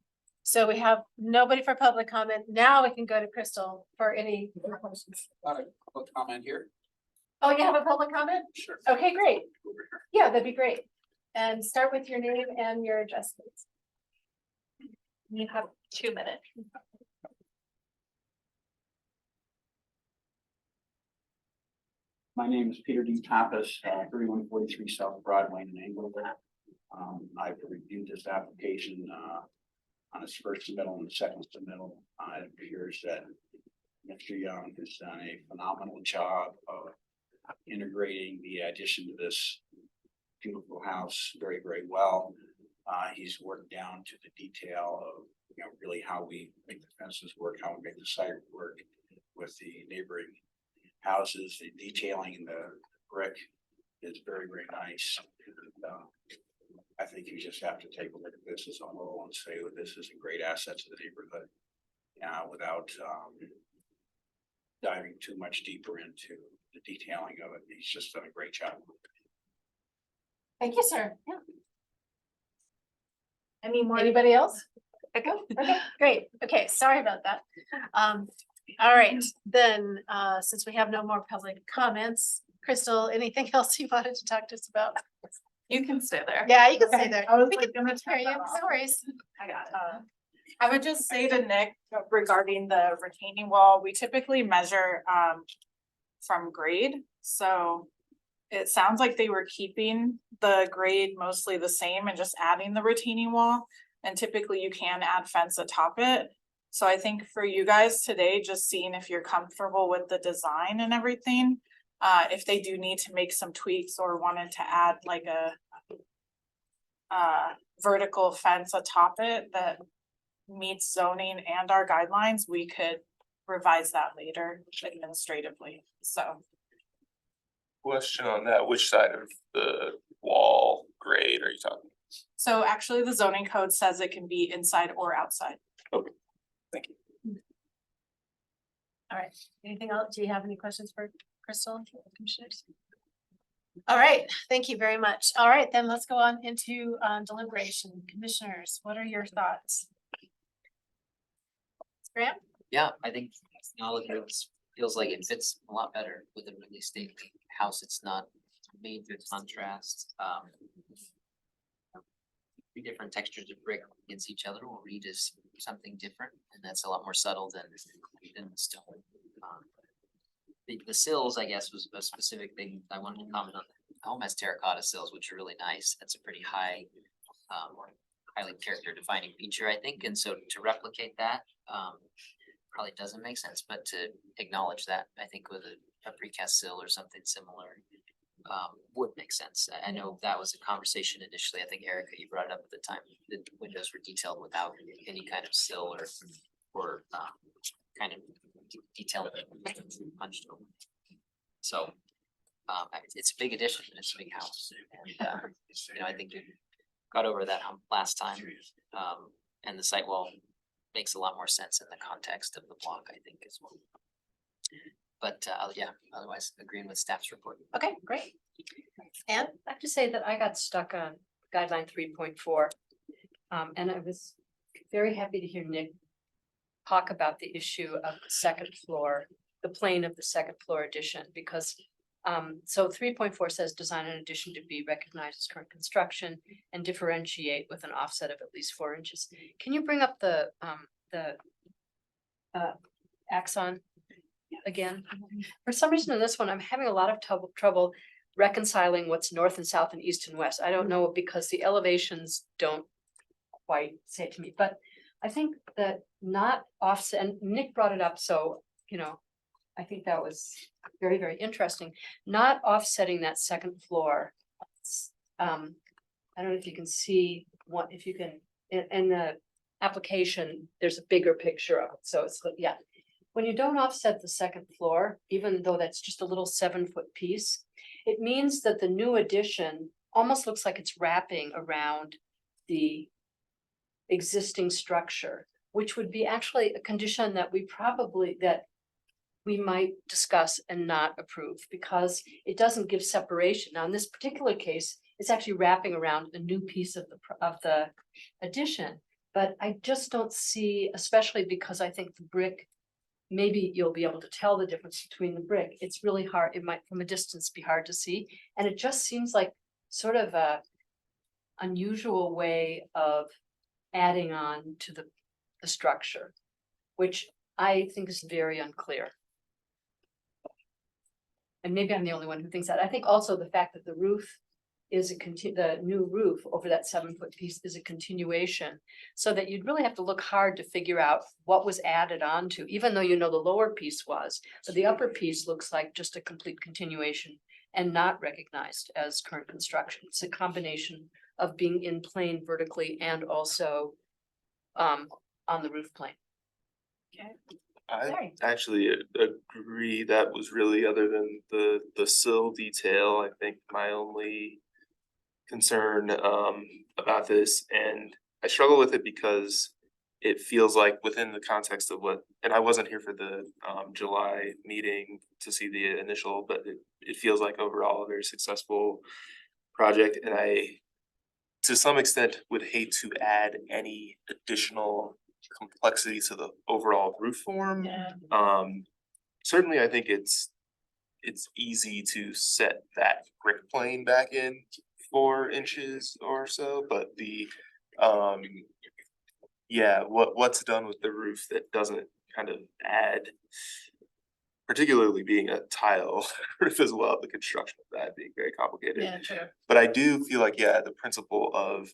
Speaker 2: So we have nobody for public comment. Now we can go to Crystal for any questions.
Speaker 16: Public comment here.
Speaker 2: Oh, you have a public comment?
Speaker 16: Sure.
Speaker 2: Okay, great. Yeah, that'd be great. And start with your name and your address, please.
Speaker 7: You have 2 minutes.
Speaker 16: My name is Peter D. Pappas, 3143 South Broadway in Englewood. I've reviewed this application on its first submittal and the second submittal. It appears that Mr. Young has done a phenomenal job of integrating the addition to this beautiful house very, very well. He's worked down to the detail of you know, really how we make the fences work, how we make the site work with the neighboring houses, the detailing in the brick is very, very nice. I think you just have to take a look at this as a whole and say that this is a great asset to the neighborhood. Without diving too much deeper into the detailing of it, he's just done a great job.
Speaker 2: Thank you, sir. Yeah.
Speaker 14: Any more?
Speaker 2: Anybody else? Okay, great. Okay, sorry about that. All right, then, since we have no more public comments, Crystal, anything else you wanted to talk to us about?
Speaker 14: You can stay there.
Speaker 2: Yeah, you can stay
Speaker 14: Okay,
Speaker 2: there.
Speaker 14: I was
Speaker 2: We
Speaker 14: like,
Speaker 2: can
Speaker 14: gonna
Speaker 2: hear
Speaker 14: turn
Speaker 2: you.
Speaker 14: that
Speaker 2: No
Speaker 14: off.
Speaker 2: worries.
Speaker 14: I got it. I would just say to Nick regarding the retaining wall, we typically measure from grade, so. It sounds like they were keeping the grade mostly the same and just adding the retaining wall. And typically you can add fence atop it. So I think for you guys today, just seeing if you're comfortable with the design and everything. If they do need to make some tweaks or wanted to add like a vertical fence atop it that meets zoning and our guidelines, we could revise that later administratively, so.
Speaker 4: Question on that, which side of the wall grade are you talking?
Speaker 14: So actually, the zoning code says it can be inside or outside.
Speaker 4: Okay, thank you.
Speaker 2: All right, anything else? Do you have any questions for Crystal, commissioners? All right, thank you very much. All right, then let's go on into deliberation. Commissioners, what are your thoughts? Graham?
Speaker 3: Yeah, I think now it feels like it fits a lot better with a really stately house. It's not made with contrast. Three different textures of brick against each other will read as something different, and that's a lot more subtle than stone. The sills, I guess, was a specific thing I wanted to comment on. The home has terracotta sills, which are really nice. That's a pretty high, highly character defining feature, I think, and so to replicate that, probably doesn't make sense, but to acknowledge that, I think with a precast sill or something similar, would make sense. I know that was a conversation initially. I think Erica, you brought it up at the time, the windows were detailed without any kind of sill or kind of detail punched over. So, it's a big addition, it's a big house, and, you know, I think you got over that hump last time. And the site wall makes a lot more sense in the context of the block, I think, as well. But, yeah, otherwise agreeing with staff's report.
Speaker 2: Okay, great. And
Speaker 6: I have to say that I got stuck on guideline 3.4. And I was very happy to hear Nick talk about the issue of the second floor, the plane of the second floor addition, because so 3.4 says design an addition to be recognized as current construction and differentiate with an offset of at least 4 inches. Can you bring up the axon again? For some reason in this one, I'm having a lot of trouble reconciling what's north and south and east and west. I don't know, because the elevations don't quite say it to me, but I think that not offset, and Nick brought it up, so, you know, I think that was very, very interesting. Not offsetting that second floor. I don't know if you can see what, if you can, in the application, there's a bigger picture of it, so it's, yeah. When you don't offset the second floor, even though that's just a little 7-foot piece, it means that the new addition almost looks like it's wrapping around the existing structure, which would be actually a condition that we might discuss and not approve, because it doesn't give separation. Now, in this particular case, it's actually wrapping around a new piece of the addition. But I just don't see, especially because I think the brick, maybe you'll be able to tell the difference between the brick. It's really hard. It might from a distance be hard to see. And it just seems like sort of a unusual way of adding on to the structure, which I think is very unclear. And maybe I'm the only one who thinks that. I think also the fact that the roof is the new roof over that 7-foot piece is a continuation, so that you'd really have to look hard to figure out what was added on to, even though you know the lower piece was, but the upper piece looks like just a complete continuation and not recognized as current construction. It's a combination of being in plane vertically and also on the roof plane.
Speaker 2: Okay.
Speaker 4: I
Speaker 2: Sorry.
Speaker 4: actually agree that was really, other than the sill detail, I think my only concern about this, and I struggle with it because it feels like within the context of what, and I wasn't here for the July meeting to see the initial, but it feels like overall a very successful project, and I to some extent would hate to add any additional complexity to the overall roof form.
Speaker 2: Yeah.
Speaker 4: Certainly I think it's easy to set that brick plane back in 4 inches or so, but the yeah, what's done with the roof that doesn't kind of add, particularly being a tile roof as well, the construction of that being very complicated.
Speaker 2: Yeah, true.
Speaker 4: But I do feel like, yeah, the principle of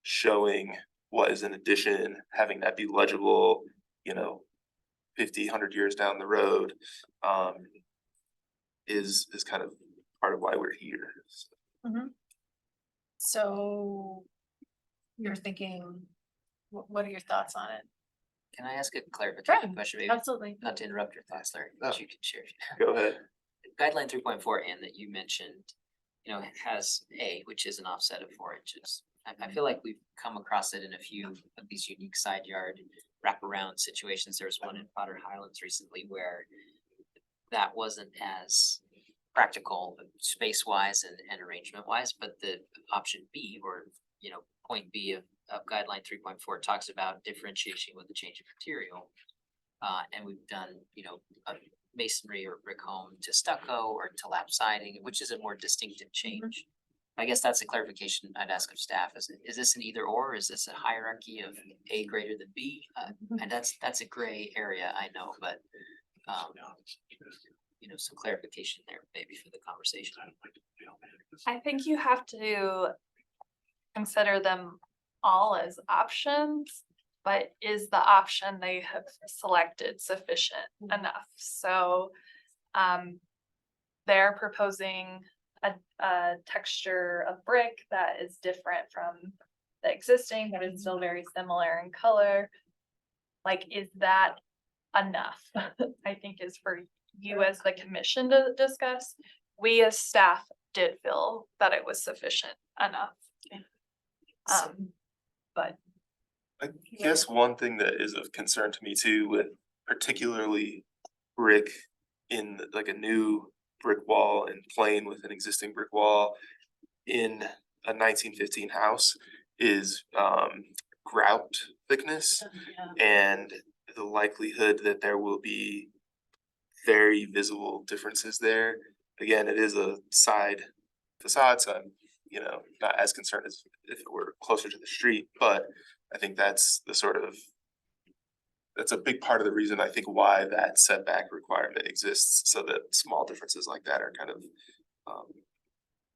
Speaker 4: showing what is an addition, having that be legible, 50, 100 years down the road, is kind of part of why we're here.
Speaker 2: So you're thinking, what are your thoughts on it?
Speaker 3: Can I ask a clarification question, maybe?
Speaker 2: Absolutely.
Speaker 3: Not to interrupt your thoughts, Larry, but you can share.
Speaker 4: Go ahead.
Speaker 3: Guideline 3.4 and that you mentioned, it has A, which is an offset of 4 inches. I feel like we've come across it in a few of these unique side yard wraparound situations. There was one in Potter Highlands recently where that wasn't as practical space wise and arrangement wise, but the option B, or point B of guideline 3.4 talks about differentiation with the change of material. And we've done, a masonry or brick home to stucco or to lap siding, which is a more distinctive change. I guess that's a clarification I'd ask of staff. Is this an either or? Is this a hierarchy of A greater than B? And that's a gray area, I know, but some clarification there maybe for the conversation.
Speaker 7: I think you have to consider them all as options, but is the option they have selected sufficient enough? So they're proposing a texture of brick that is different from the existing, but it's still very similar in color. Like, is that enough? I think is for you as the commission to discuss. We as staff did feel that it was sufficient enough. But
Speaker 4: I guess one thing that is of concern to me too, with particularly brick in like a new brick wall and plain with an existing brick wall in a 1915 house, is grout thickness and the likelihood that there will be very visible differences there. Again, it is a side facade, so I'm, not as concerned as if it were closer to the street, but I think that's a big part of the reason I think why that setback requirement exists, so that small differences like that are kind of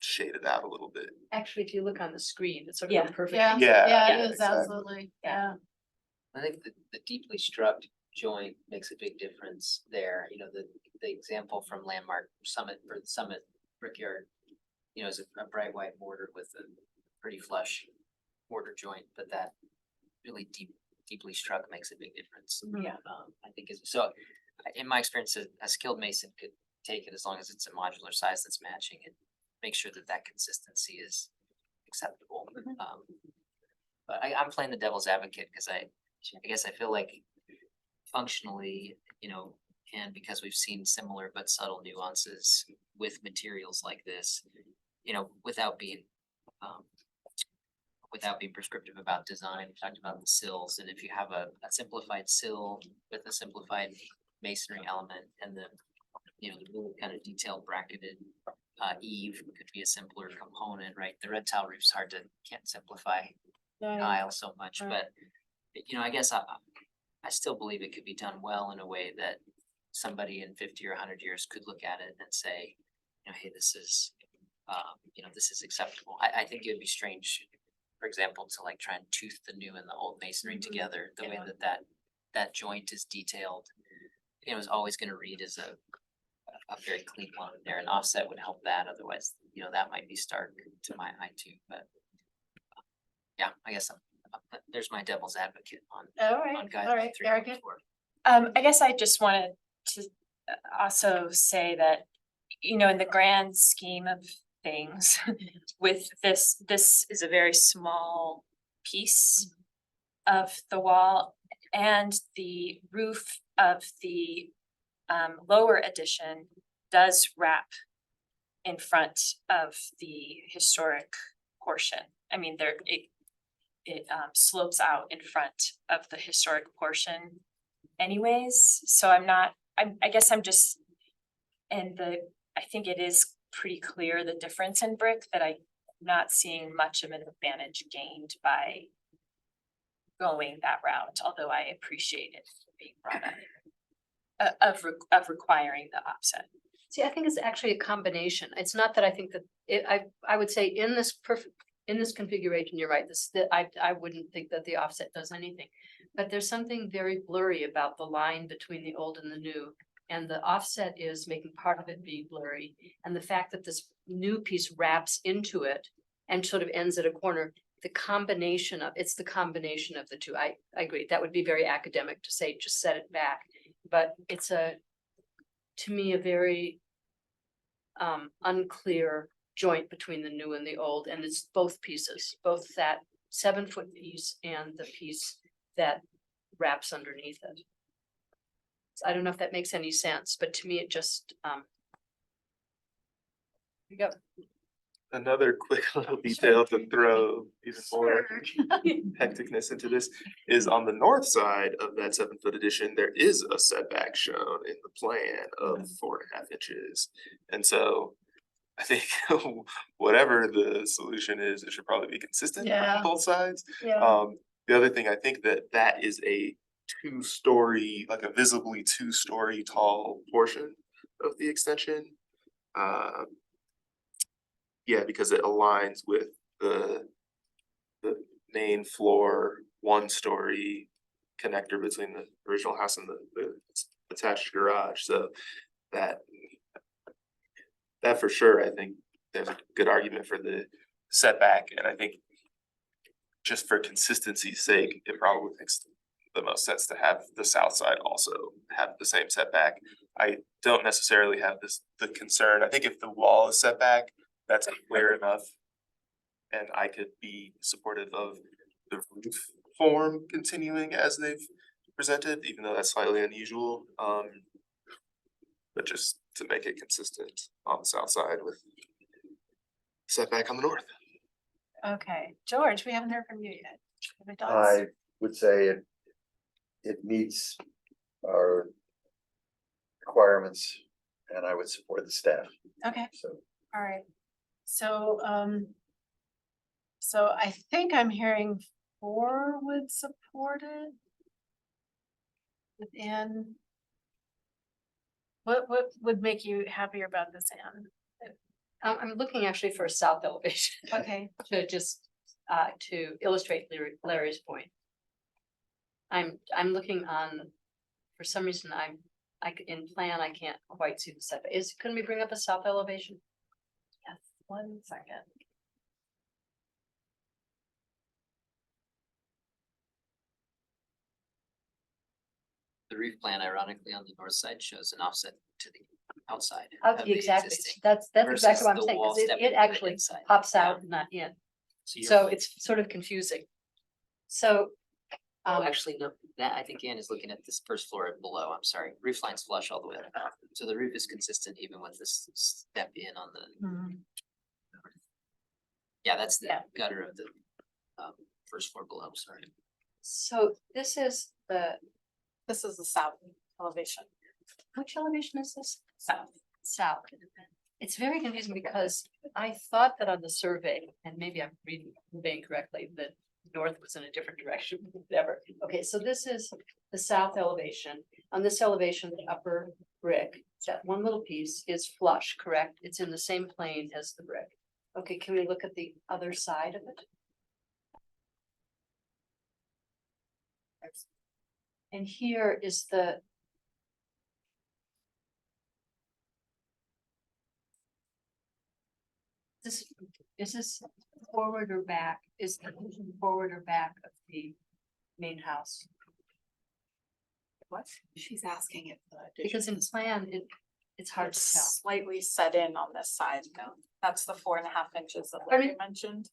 Speaker 4: shaded out a little bit.
Speaker 6: Actually, if you look on the screen, it's sort
Speaker 1: Yeah.
Speaker 6: of a perfect.
Speaker 2: Yeah,
Speaker 4: Yeah,
Speaker 2: it is,
Speaker 4: exactly.
Speaker 2: absolutely, yeah.
Speaker 3: I think the deeply struck joint makes a big difference there. The example from Landmark Summit or the Summit Brickyard, is a bright white mortar with a pretty flush mortar joint, but that really deeply struck makes a big difference.
Speaker 1: Yeah.
Speaker 3: I think so. In my experience, a skilled mason could take it as long as it's a modular size that's matching and make sure that consistency is acceptable. But I'm playing the devil's advocate because I guess I feel like functionally, and because we've seen similar but subtle nuances with materials like this, without being prescriptive about design. We talked about the sills, and if you have a simplified sill with a simplified masonry element and the really kind of detailed bracketed eave could be a simpler component, right? The red tile roof's can't simplify tile so much, but I guess I still believe it could be done well in a way that somebody in 50 or 100 years could look at it and say, hey, this is acceptable. I think it would be strange, for example, to like try and tooth the new and the old masonry together, the way that joint is detailed. Is always gonna read as a very clean one there. An offset would help that, otherwise, that might be stark to my eye too, but yeah, I guess I'm there's my devil's advocate on
Speaker 2: All right,
Speaker 3: guideline
Speaker 2: all right, very
Speaker 3: 3.4.
Speaker 2: good.
Speaker 1: I guess I just wanted to also say that, you know, in the grand scheme of things, with this is a very small piece of the wall, and the roof of the lower addition does wrap in front of the historic portion. I mean, it slopes out in front of the historic portion anyways, so I guess I'm just, I think it is pretty clear the difference in brick, that I'm not seeing much of an advantage gained by going that route, although I appreciate it being brought up. Of requiring the offset.
Speaker 6: See, I think it's actually a combination. It's not that I think that I would say in this configuration, you're right, I wouldn't think that the offset does anything. But there's something very blurry about the line between the old and the new. And the offset is making part of it be blurry. And the fact that this new piece wraps into it and sort of ends at a corner, it's the combination of the two. I agree. That would be very academic to say, just set it back. But it's to me, a very unclear joint between the new and the old, and it's both pieces, both that 7-foot piece and the piece that wraps underneath it. So I don't know if that makes any sense, but to me, it just, you go.
Speaker 4: Another quick little detail to throw even more hecticness into this is on the north side of that 7-foot addition, there is a setback shown in the plan of 4.5 inches. And so I think whatever the solution is, it should probably be consistent
Speaker 2: Yeah.
Speaker 4: on both sides.
Speaker 2: Yeah.
Speaker 4: The other thing, I think that is a 2-story, like a visibly 2-story tall portion of the extension. Yeah, because it aligns with the main floor, 1-story connector between the original house and the attached garage, so that for sure, I think there's a good argument for the setback, and I think just for consistency's sake, it probably makes the most sense to have the south side also have the same setback. I don't necessarily have the concern, I think if the wall is set back, that's clear enough. And I could be supportive of the roof form continuing as they've presented, even though that's slightly unusual. But just to make it consistent on the south side with setback on the north.
Speaker 2: Okay, George, we haven't heard from you yet. Any thoughts?
Speaker 5: I would say it meets our requirements, and I would support the staff,
Speaker 2: Okay,
Speaker 5: so.
Speaker 2: all right. So, so I think I'm hearing 4 would support it. Within. What would make you happier about this, Anne?
Speaker 6: I'm looking actually for a south elevation.
Speaker 2: Okay.
Speaker 6: To just, to illustrate Larry's point. I'm looking on, for some reason, in plan, I can't quite see the setback. Couldn't we bring up a south elevation?
Speaker 1: Yes, 1 second.
Speaker 3: The roof plan ironically on the north side shows an offset to the outside.
Speaker 6: Oh,
Speaker 3: of the
Speaker 6: exactly.
Speaker 3: existing
Speaker 6: That's
Speaker 3: versus
Speaker 6: exactly what I'm
Speaker 3: the
Speaker 6: saying,
Speaker 3: wall
Speaker 6: because
Speaker 3: stepping
Speaker 6: it
Speaker 3: to the
Speaker 6: actually
Speaker 3: inside.
Speaker 6: pops
Speaker 3: Yeah.
Speaker 6: out, not in.
Speaker 3: So you're-
Speaker 6: So it's sort of confusing. So.
Speaker 3: Oh, actually, no, that, I think Ann is looking at this first floor below, I'm sorry, roof line's flush all the way up. So the roof is consistent even with this step in on the. Yeah, that's the gutter of the first floor below, sorry.
Speaker 6: So this is the
Speaker 2: south elevation.
Speaker 6: Which elevation is this?
Speaker 2: South.
Speaker 6: South. It's very confusing because I thought that on the survey, and maybe I'm reading correctly, that north was in a different direction, whatever. Okay, so this is the south elevation. On this elevation, the upper brick, that one little piece is flush, correct? It's in the same plane as the brick. Okay, can we look at the other side of it? And here is this forward or back? Is the addition forward or back of the main house?
Speaker 12: What? She's asking if the
Speaker 6: Because in plan, it's hard to tell.
Speaker 12: slightly set in on this side. No, that's the 4.5 inches that
Speaker 6: I
Speaker 12: Larry
Speaker 6: mean-
Speaker 12: mentioned.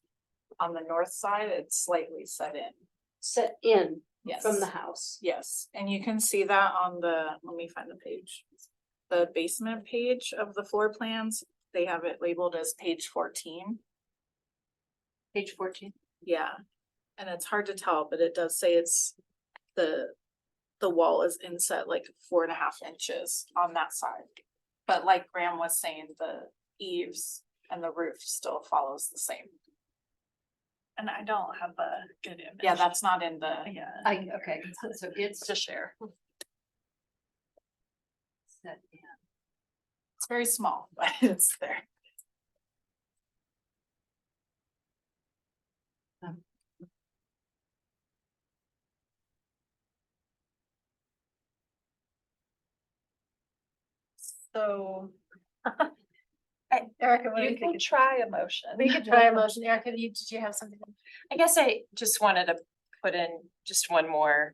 Speaker 12: On the north side, it's slightly set in.
Speaker 6: Set in
Speaker 12: Yes.
Speaker 6: from the house.
Speaker 12: Yes, and you can see that on the, let me find the page. The basement page of the floor plans, they have it labeled as page 14.
Speaker 6: Page 14.
Speaker 12: Yeah, and it's hard to tell, but it does say it's the wall is inset like 4.5 inches on that side. But like Graham was saying, the eaves and the roof still follows the same.
Speaker 7: And I don't have a good image.
Speaker 12: Yeah, that's not in the,
Speaker 7: Yeah.
Speaker 6: Okay, so it's
Speaker 7: To share.
Speaker 6: set in.
Speaker 12: it's very small, but it's there.
Speaker 2: So. Erica, what do
Speaker 7: You
Speaker 2: you
Speaker 7: can
Speaker 2: think?
Speaker 7: try a motion.
Speaker 2: We could try a motion. Erica, did you have something?
Speaker 1: I guess I just wanted to put in just one more.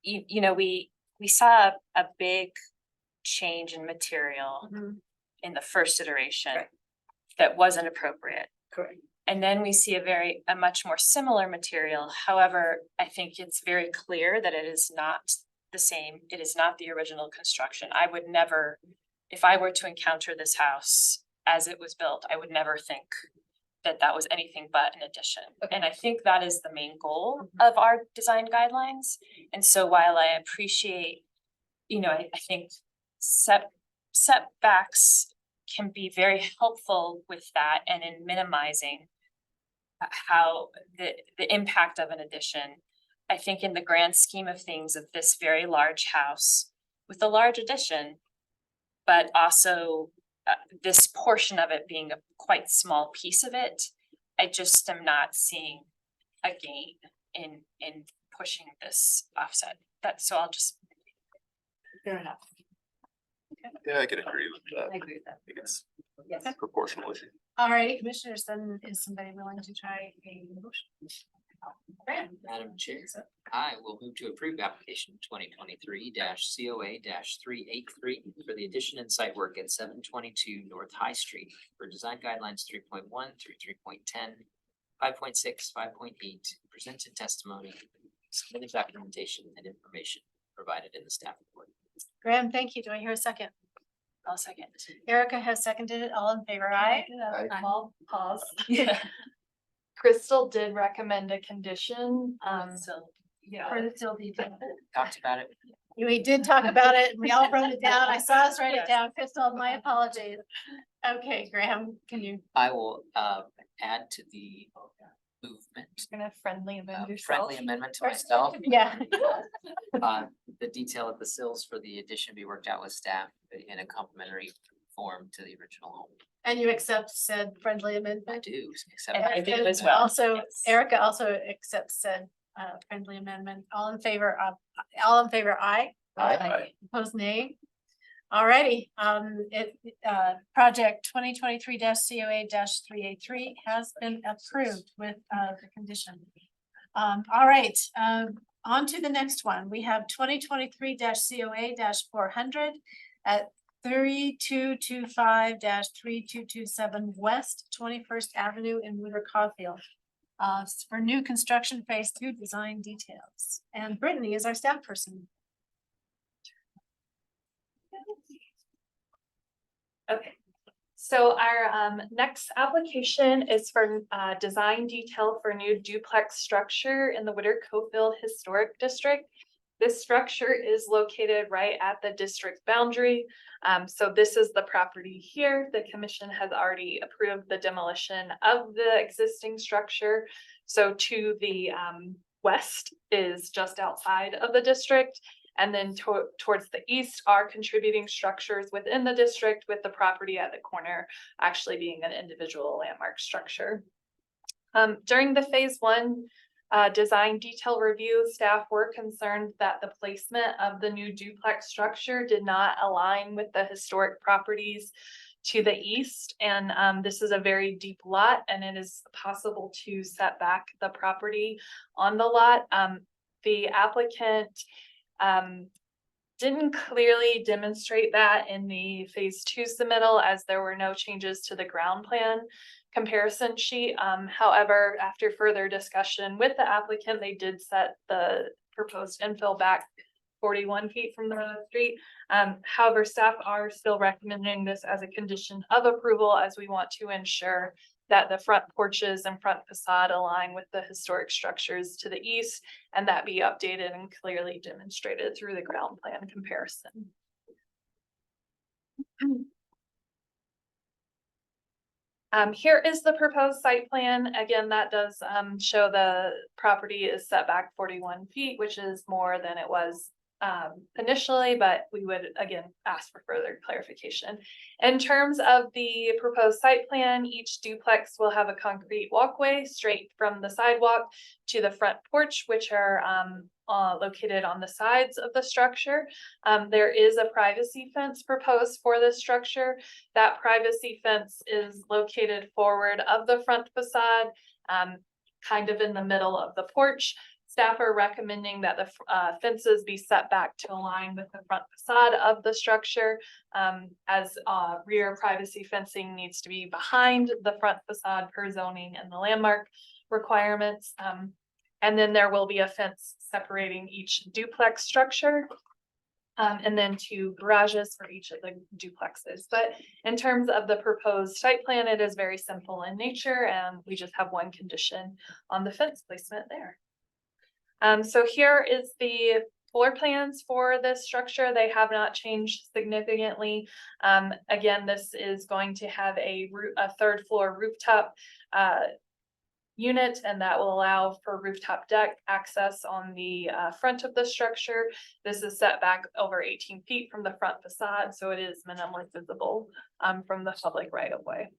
Speaker 1: You know, we saw a big change in material in the first iteration
Speaker 2: Right.
Speaker 1: that wasn't appropriate.
Speaker 2: Correct.
Speaker 1: And then we see a much more similar material. However, I think it's very clear that it is not the same. It is not the original construction. I would never, if I were to encounter this house as it was built, I would never think that that was anything but an addition. And I think that is the main goal of our design guidelines. And so while I appreciate, you know, I think setbacks can be very helpful with that and in minimizing how the impact of an addition. I think in the grand scheme of things of this very large house with a large addition, but also this portion of it being a quite small piece of it, I just am not seeing a gain in pushing this offset. So I'll just.
Speaker 2: Fair enough.
Speaker 4: Yeah, I can agree with that.
Speaker 6: I agree with that.
Speaker 4: I think it's
Speaker 6: Yes.
Speaker 4: proportional issue.
Speaker 2: All righty, commissioners, then is somebody willing to try a motion? Graham.
Speaker 3: Madam Chair, I will move to approve application 2023-COA-383 for the addition and site work at 722 North High Street for design guidelines 3.1 through 3.10, 5.6, 5.8, presented testimony, submitted documentation and information provided in the staff report.
Speaker 2: Graham, thank you. Do I hear a second?
Speaker 1: I'll second.
Speaker 2: Erica has seconded it. All in favor, aye?
Speaker 5: Aye.
Speaker 7: I'll pause.
Speaker 1: Yeah.
Speaker 7: Crystal did recommend a condition,
Speaker 1: So.
Speaker 7: yeah.
Speaker 2: For the still detail.
Speaker 3: Talked about it.
Speaker 2: We did talk about it and we all wrote it down. I saw us write it down. Crystal, my apologies. Okay, Graham, can you?
Speaker 3: I will add to the movement,
Speaker 7: Gonna friendly amend yourself.
Speaker 3: friendly amendment to myself.
Speaker 2: Yeah.
Speaker 3: The detail of the sills for the addition be worked out with staff in a complementary form to the original home.
Speaker 2: And you accept said friendly
Speaker 3: I
Speaker 2: amendment?
Speaker 3: do, except.
Speaker 1: And I do
Speaker 2: And
Speaker 1: as well.
Speaker 2: Also,
Speaker 1: yes.
Speaker 2: Erica also accepts said friendly amendment. All in favor, aye?
Speaker 4: Aye.
Speaker 2: Opposed, nay? Alrighty, project 2023-COA-383 has been approved with the condition. All right, on to the next one. We have 2023-COA-400 at 3225-3227 West 21st Avenue in Woodward Caulfield. For new construction phase 2 design details. And Brittany is our staff person.
Speaker 7: Okay, so our next application is for design detail for new duplex structure in the Woodward Caulfield Historic District. This structure is located right at the district boundary. So this is the property here. The commission has already approved the demolition of the existing structure. So to the west is just outside of the district. And then towards the east are contributing structures within the district, with the property at the corner actually being an individual landmark structure. During the phase 1 design detail review, staff were concerned that the placement of the new duplex structure did not align with the historic properties to the east, and this is a very deep lot, and it is possible to set back the property on the lot. The applicant didn't clearly demonstrate that in the phase 2 submittal, as there were no changes to the ground plan comparison sheet. However, after further discussion with the applicant, they did set the proposed infill back 41 feet from the street. However, staff are still recommending this as a condition of approval, as we want to ensure that the front porches and front facade align with the historic structures to the east, and that be updated and clearly demonstrated through the ground plan comparison. Here is the proposed site plan. Again, that does show the property is set back 41 feet, which is more than it was initially, but we would again ask for further clarification. In terms of the proposed site plan, each duplex will have a concrete walkway straight from the sidewalk to the front porch, which are located on the sides of the structure. There is a privacy fence proposed for this structure. That privacy fence is located forward of the front facade, kind of in the middle of the porch. Staff are recommending that the fences be set back to align with the front facade of the structure, as rear privacy fencing needs to be behind the front facade per zoning and the landmark requirements. And then there will be a fence separating each duplex structure, and then 2 garages for each of the duplexes. But in terms of the proposed site plan, it is very simple in nature, and we just have one condition on the fence placement there. So here is the floor plans for this structure. They have not changed significantly. Again, this is going to have a 3rd floor rooftop unit, and that will allow for rooftop deck access on the front of the structure. This is set back over 18 feet from the front facade, so it is minimally visible from the public right of way.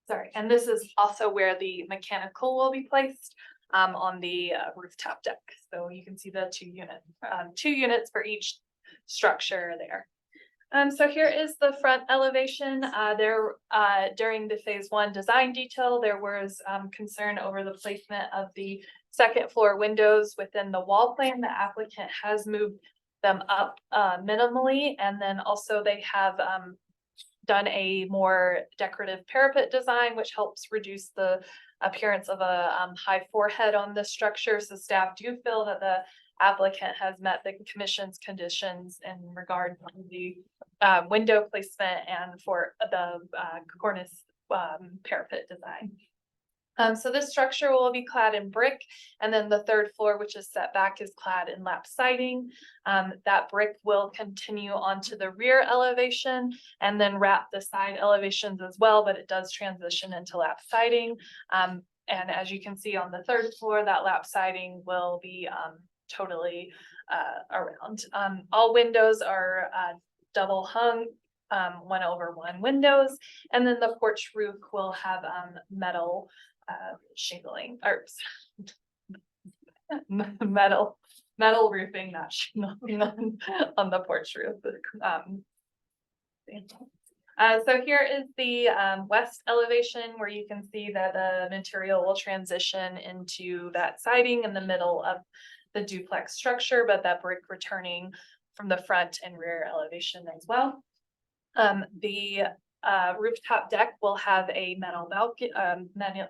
Speaker 7: Sorry, and this is also where the mechanical will be placed on the rooftop deck. So you can see the 2 units for each structure there. So here is the front elevation. During the phase 1 design detail, there was concern over the placement of the 2nd floor windows within the wall plan. The applicant has moved them up minimally, and then also they have done a more decorative parapet design, which helps reduce the appearance of a high forehead on the structure. So staff do feel that the applicant has met the commission's conditions in regard to the window placement and for the cornice parapet design. So this structure will be clad in brick, and then the 3rd floor, which is set back, is clad in lap siding. That brick will continue onto the rear elevation and then wrap the side elevations as well, but it does transition into lap siding. And as you can see on the 3rd floor, that lap siding will be totally around. All windows are double hung 1/1 windows, and then the porch roof will have metal shingling or metal roofing, not shingling on the porch roof. So here is the west elevation, where you can see that the material will transition into that siding in the middle of the duplex structure, but that brick returning from the front and rear elevation as well. The rooftop deck will have a metal balcony,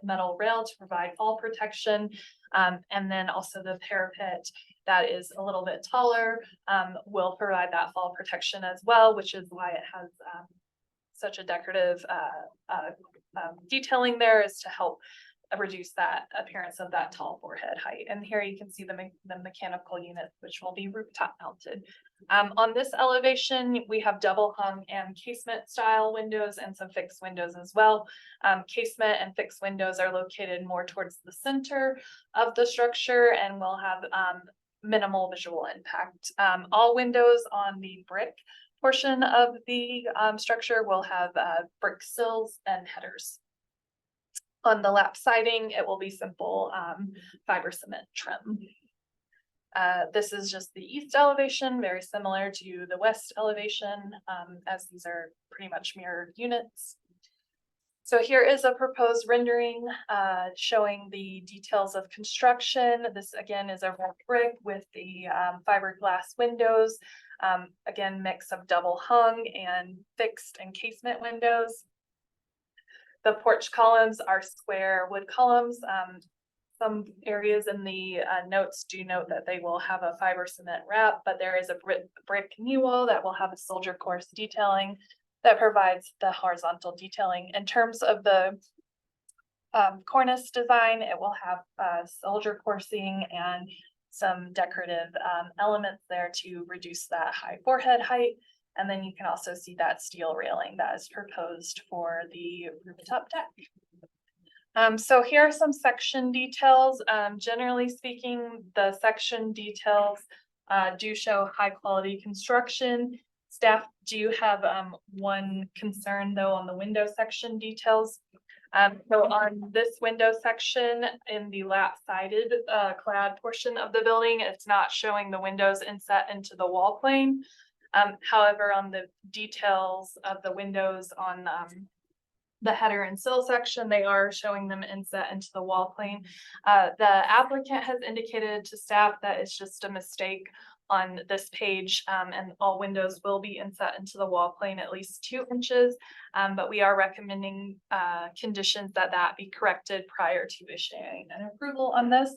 Speaker 7: metal rail to provide fall protection. And then also the parapet that is a little bit taller will provide that fall protection as well, which is why it has such a decorative detailing there, is to help reduce that appearance of that tall forehead height. And here you can see the mechanical unit, which will be rooftop mounted. On this elevation, we have double hung and casement style windows and some fixed windows as well. Casement and fixed windows are located more towards the center of the structure and will have minimal visual impact. All windows on the brick portion of the structure will have brick sills and headers. On the lap siding, it will be simple fiber cement trim. This is just the east elevation, very similar to the west elevation, as these are pretty much mirrored units. So here is a proposed rendering showing the details of construction. This again is a red brick with the fiberglass windows. Again, mix of double hung and fixed encasement windows. The porch columns are square wood columns. Some areas in the notes do note that they will have a fiber cement wrap, but there is a brick knee wall that will have a soldier course detailing that provides the horizontal detailing. In terms of the cornice design, it will have soldier coursing and some decorative elements there to reduce that high forehead height. And then you can also see that steel railing that is proposed for the rooftop deck. So here are some section details. Generally speaking, the section details do show high quality construction. Staff do have one concern though on the window section details. So on this window section in the lap-sided clad portion of the building, it's not showing the windows inset into the wall plane. However, on the details of the windows on the header and sill section, they are showing them inset into the wall plane. The applicant has indicated to staff that it's just a mistake on this page, and all windows will be inset into the wall plane at least 2 inches. But we are recommending conditions that be corrected prior to issuing an approval on this.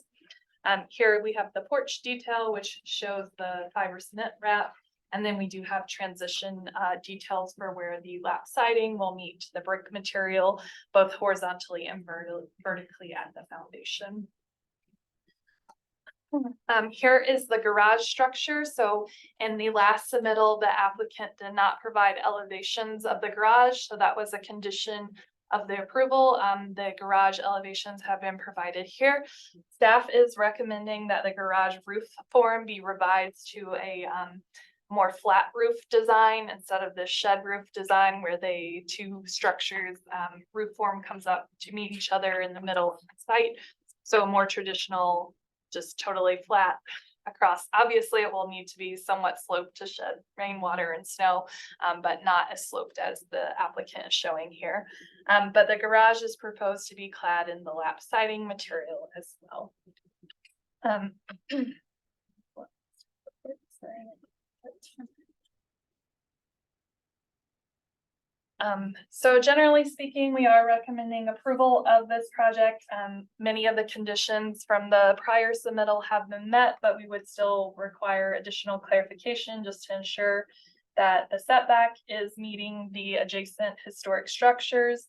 Speaker 7: Here we have the porch detail, which shows the fiber cement wrap. And then we do have transition details for where the lap siding will meet the brick material, both horizontally and vertically at the foundation. Here is the garage structure. So in the last submittal, the applicant did not provide elevations of the garage. So that was a condition of the approval. The garage elevations have been provided here. Staff is recommending that the garage roof form be revised to a more flat roof design instead of the shed roof design where the 2 structures roof form comes up to meet each other in the middle of the site. So a more traditional, just totally flat across. Obviously, it will need to be somewhat sloped to shed rainwater and snow, but not as sloped as the applicant is showing here. But the garage is proposed to be clad in the lap siding material as well. So generally speaking, we are recommending approval of this project. Many of the conditions from the prior submittal have been met, but we would still require additional clarification just to ensure that the setback is meeting the adjacent historic structures.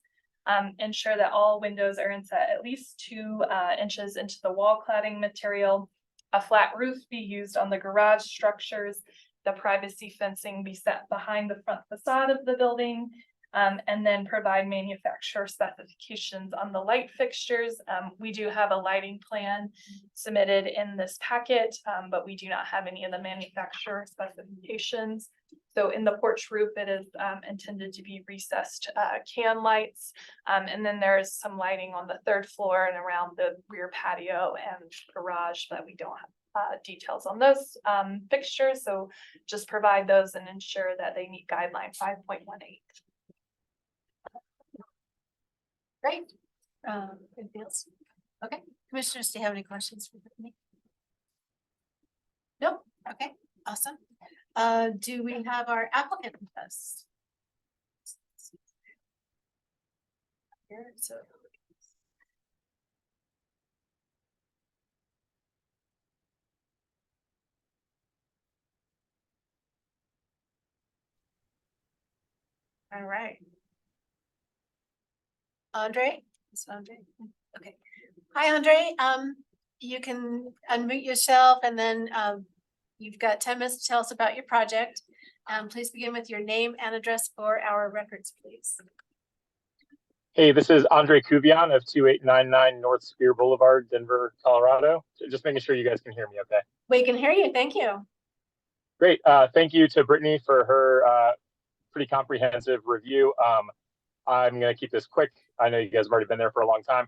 Speaker 7: Ensure that all windows are inset at least 2 inches into the wall cladding material. A flat roof be used on the garage structures. The privacy fencing be set behind the front facade of the building. And then provide manufacturer specifications on the light fixtures. We do have a lighting plan submitted in this packet, but we do not have any of the manufacturer specifications. So in the porch roof, it is intended to be recessed can lights. And then there is some lighting on the 3rd floor and around the rear patio and garage, but we don't have details on those fixtures. So just provide those and ensure that they meet guideline 5.18.
Speaker 2: Great. Anything else? Okay, commissioners, do you have any questions for me? Nope. Okay, awesome. Do we have our applicant with us? Here, so. All right. Andre? It's Andre. Okay. Hi, Andre. You can unmute yourself and then you've got 10 minutes to tell us about your project. Please begin with your name and address for our records, please.
Speaker 17: Hey, this is Andre Kuvian of 2899 North Spear Boulevard, Denver, Colorado. Just making sure you guys can hear me okay.
Speaker 2: We can hear you. Thank you.
Speaker 17: Great. Thank you to Brittany for her pretty comprehensive review. I'm going to keep this quick. I know you guys have already been there for a long time.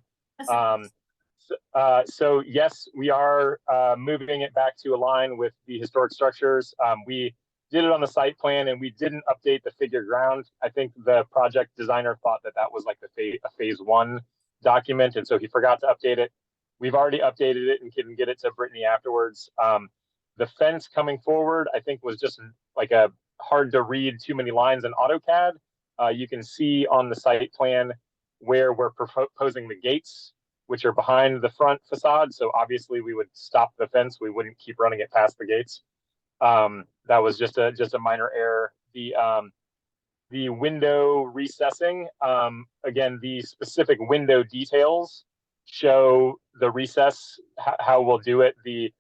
Speaker 17: So yes, we are moving it back to align with the historic structures. We did it on the site plan and we didn't update the figure ground. I think the project designer thought that that was like a phase one document, and so he forgot to update it. We've already updated it and can get it to Brittany afterwards. The fence coming forward, I think, was just like a hard to read too many lines in AutoCAD. You can see on the site plan where we're proposing the gates, which are behind the front facade. So obviously we would stop the fence. We wouldn't keep running it past the gates. That was just a minor error. The window recessing, again, the specific window details show the recess, how we'll do it. The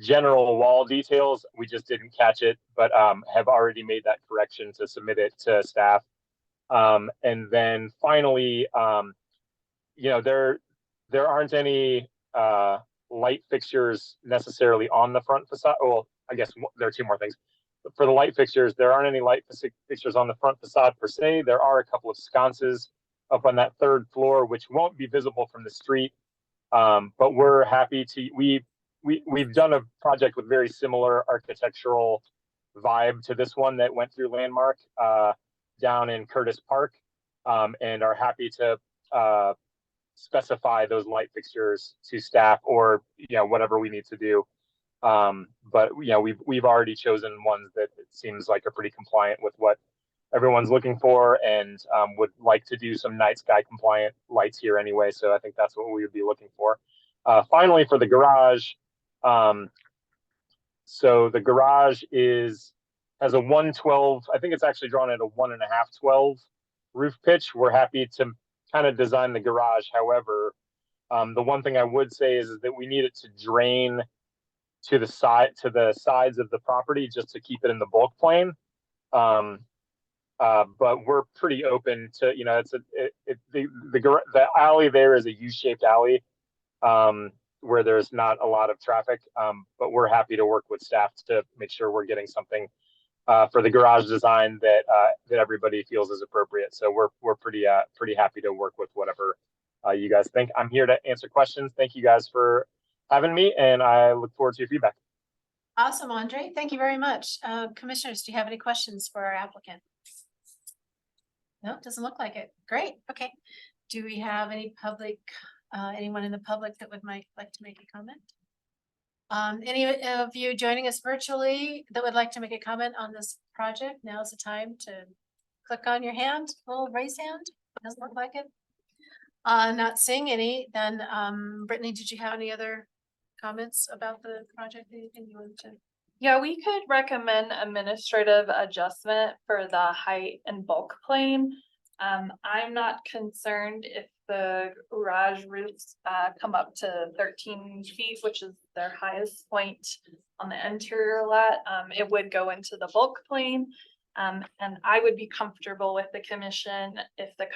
Speaker 17: general wall details, we just didn't catch it, but have already made that correction to submit it to staff. And then finally, you know, there aren't any light fixtures necessarily on the front facade. Well, I guess there are two more things. For the light fixtures, there aren't any light fixtures on the front facade per se. There are a couple of sconces up on that third floor, which won't be visible from the street. But we're happy to, we've done a project with very similar architectural vibe to this one that went through Landmark down in Curtis Park, and are happy to specify those light fixtures to staff, or you know, whatever we need to do. But you know, we've already chosen ones that it seems like are pretty compliant with what everyone's looking for, and would like to do some night sky compliant lights here anyway. So I think that's what we would be looking for. Finally, for the garage, so the garage has a 112. I think it's actually drawn at a 1.5 12 roof pitch. We're happy to kind of design the garage. However, the one thing I would say is that we need it to drain to the sides of the property just to keep it in the bulk plane. But we're pretty open to, you know, the alley there is a U-shaped alley where there's not a lot of traffic. But we're happy to work with staff to make sure we're getting something for the garage design that everybody feels is appropriate. So we're pretty happy to work with whatever you guys think. I'm here to answer questions. Thank you guys for having me, and I look forward to your feedback.
Speaker 2: Awesome, Andre. Thank you very much. Commissioners, do you have any questions for our applicant? No, it doesn't look like it. Great. Okay. Do we have any anyone in the public that might like to make a comment? Any of you joining us virtually that would like to make a comment on this project? Now's the time to click on your hand, little raise hand. Doesn't look like it. Not seeing any, then Brittany, did you have any other comments about the project? Anything you wanted to?
Speaker 7: Yeah, we could recommend administrative adjustment for the height and bulk plane. I'm not concerned if the garage roofs come up to 13 feet, which is their highest point on the interior lot. It would go into the bulk plane. And I would be comfortable with the commission if the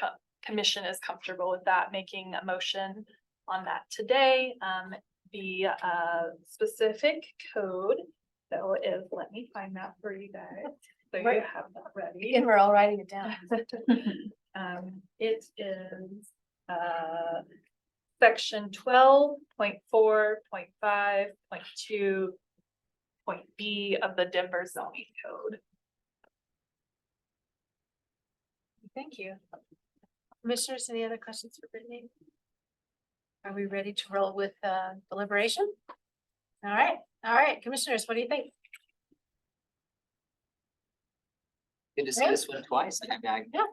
Speaker 7: commission is comfortable with that, making a motion on that today. The specific code, so is, let me find that for you guys, so you have that ready.
Speaker 2: And we're all writing it down.
Speaker 7: It is section 12.4.5.2 of the Denver zoning code.
Speaker 2: Thank you. Commissioners, any other questions for Brittany? Are we ready to roll with deliberation? All right, commissioners, what do you think?
Speaker 3: Good to see this one twice. I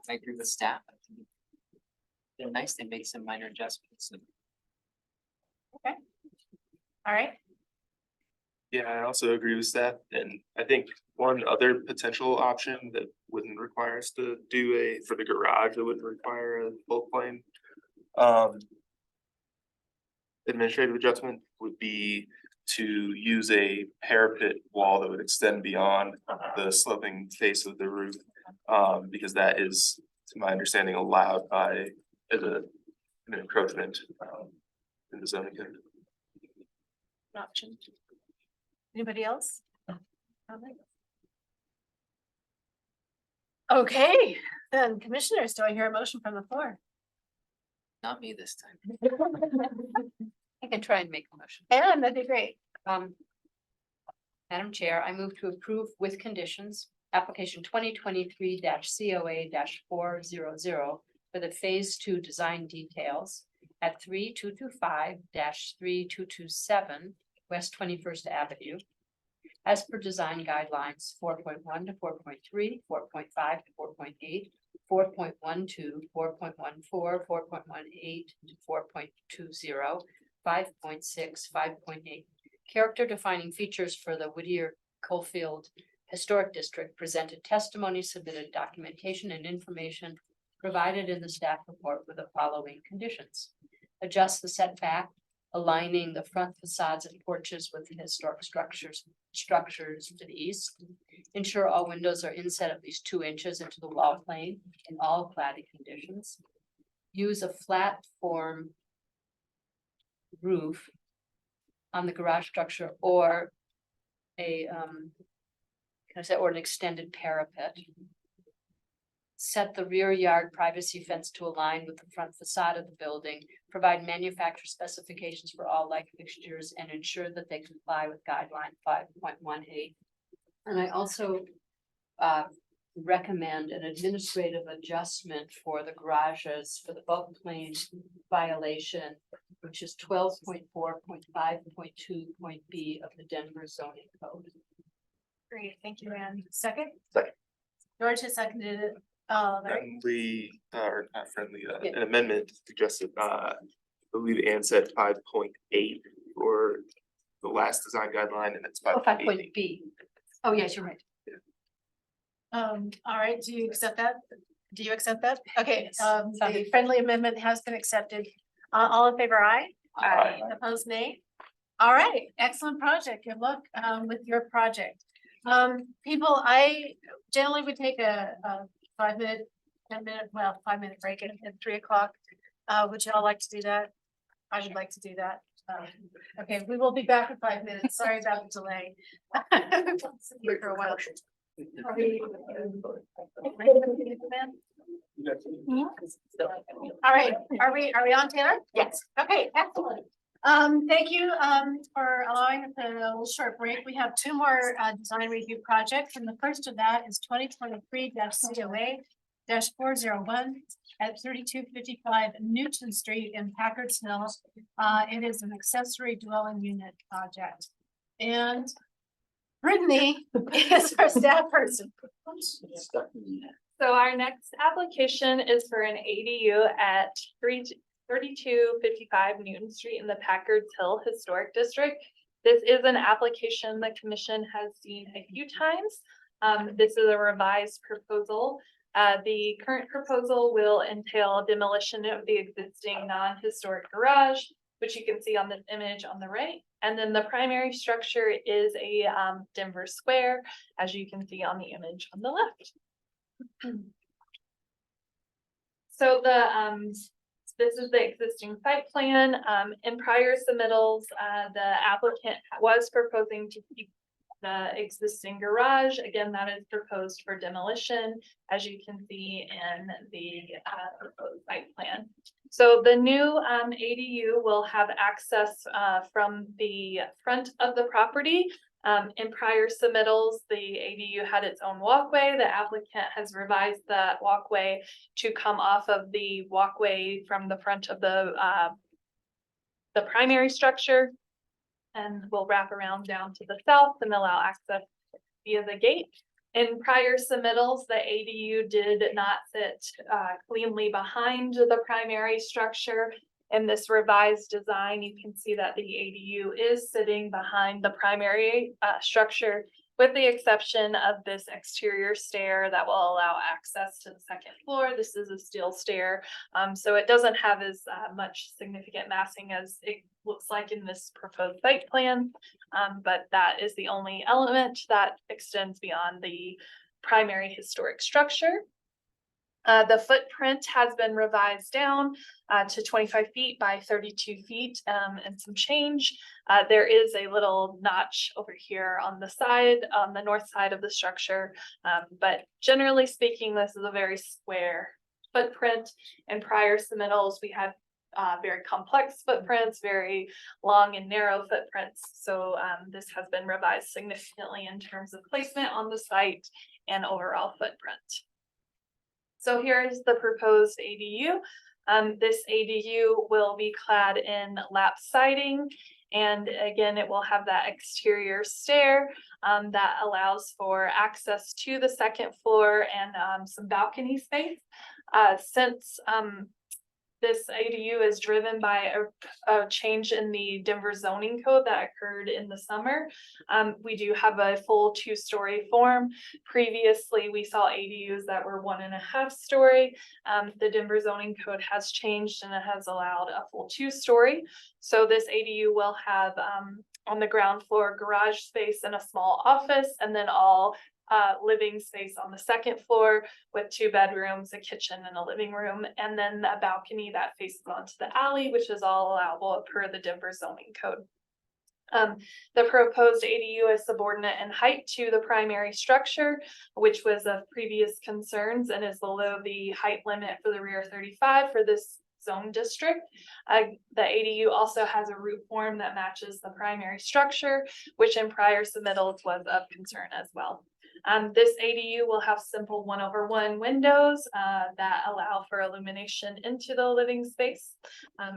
Speaker 3: agree with staff. They're nice. They made some minor adjustments.
Speaker 2: Okay. All right.
Speaker 4: Yeah, I also agree with staff, and I think one other potential option that wouldn't require us to do for the garage, that wouldn't require a bulk plane. Administrative adjustment would be to use a parapet wall that would extend beyond the sloping face of the roof, because that is, to my understanding, allowed by as an encroachment in the zoning code.
Speaker 2: Option. Anybody else? Okay, then commissioners, do I hear a motion from the floor?
Speaker 3: Not me this time.
Speaker 6: I can try and make a motion.
Speaker 2: And that'd be great.
Speaker 6: Madam Chair, I move to approve with conditions, application 2023-COA-400 for the Phase 2 design details at 3225-3227 West 21st Avenue, as per design guidelines 4.1 to 4.3, 4.5 to 4.8, 4.12, 4.14, 4.18 to 4.20, 5.6, 5.8. Character defining features for the Whittier Coalfield Historic District, presented testimony, submitted documentation and information provided in the staff report with the following conditions. Adjust the setback, aligning the front facades and porches with the historic structures to the east. Ensure all windows are inset at least 2 inches into the wall plane in all cladding conditions. Use a flat form roof on the garage structure or an extended parapet. Set the rear yard privacy fence to align with the front facade of the building. Provide manufacturer specifications for all light fixtures and ensure that they comply with guideline 5.18. And I also recommend an administrative adjustment for the garages for the bulk claim violation, which is 12.4.5.2.b of the Denver zoning code.
Speaker 2: Great, thank you, Ann. Second?
Speaker 4: Second.
Speaker 2: George has seconded it. Larry?
Speaker 4: Friendly, or not friendly,
Speaker 2: Yeah.
Speaker 4: an amendment suggested, I believe Ann said 5.8 for the last design guideline, and it's 5.8.
Speaker 6: B. Oh, yes, you're right.
Speaker 2: All right, do you accept that? Do you accept that? Okay,
Speaker 6: Yes.
Speaker 2: the
Speaker 6: Sounded-
Speaker 2: friendly amendment has been accepted. All in favor, aye?
Speaker 1: Aye.
Speaker 2: Opposed, nay? All right, excellent project. Good luck with your project. People, I generally would take a 5-minute, 10-minute, 5-minute break at 3 o'clock. Would y'all like to do that? I would like to do that. Okay, we will be back in 5 minutes. Sorry about the delay. Sit here for a while. Are we- All right, are we on, Taylor? Yes. Okay, excellent. Thank you, for allowing us a little short break. We have 2 more, design review projects, and the first of that is 2023-COA-401 at 3255 Newton Street in Packards Hill. It is an accessory dwelling unit project. And Brittany is our staff person.
Speaker 7: So our next application is for an ADU at 3255 Newton Street in the Packards Hill Historic District. This is an application the commission has seen a few times. This is a revised proposal. The current proposal will entail demolition of the existing non-historic garage, which you can see on this image on the right. And then the primary structure is a Denver square, as you can see on the image on the left. So this is the existing site plan. In prior submittals, the applicant was proposing to keep the existing garage. Again, that is proposed for demolition, as you can see in the proposed site plan. So the new ADU will have access from the front of the property. In prior submittals, the ADU had its own walkway. The applicant has revised that walkway to come off of the walkway from the front of the primary structure, and will wrap around down to the south and allow access via the gate. In prior submittals, the ADU did not sit cleanly behind the primary structure. In this revised design, you can see that the ADU is sitting behind the primary structure, with the exception of this exterior stair that will allow access to the second floor. This is a steel stair, so it doesn't have as much significant massing as it looks like in this proposed site plan. But that is the only element that extends beyond the primary historic structure. The footprint has been revised down to 25 feet by 32 feet and some change. There is a little notch over here on the side, on the north side of the structure. But generally speaking, this is a very square footprint. In prior submittals, we had very complex footprints, very long and narrow footprints. So this has been revised significantly in terms of placement on the site and overall footprint. So here is the proposed ADU. This ADU will be clad in lap siding. And again, it will have that exterior stair that allows for access to the second floor and some balcony space. Since this ADU is driven by a change in the Denver zoning code that occurred in the summer, we do have a full 2-story form. Previously, we saw ADUs that were 1.5 story. The Denver zoning code has changed and it has allowed a full 2-story. So this ADU will have on the ground floor garage space and a small office, and then all living space on the second floor with 2 bedrooms, a kitchen and a living room, and then a balcony that faces onto the alley, which is all allowable per the Denver zoning code. The proposed ADU is subordinate in height to the primary structure, which was of previous concerns and is below the height limit for the rear 35 for this zone district. The ADU also has a roof form that matches the primary structure, which in prior submittals was of concern as well. This ADU will have simple 1/1 windows that allow for illumination into the living space,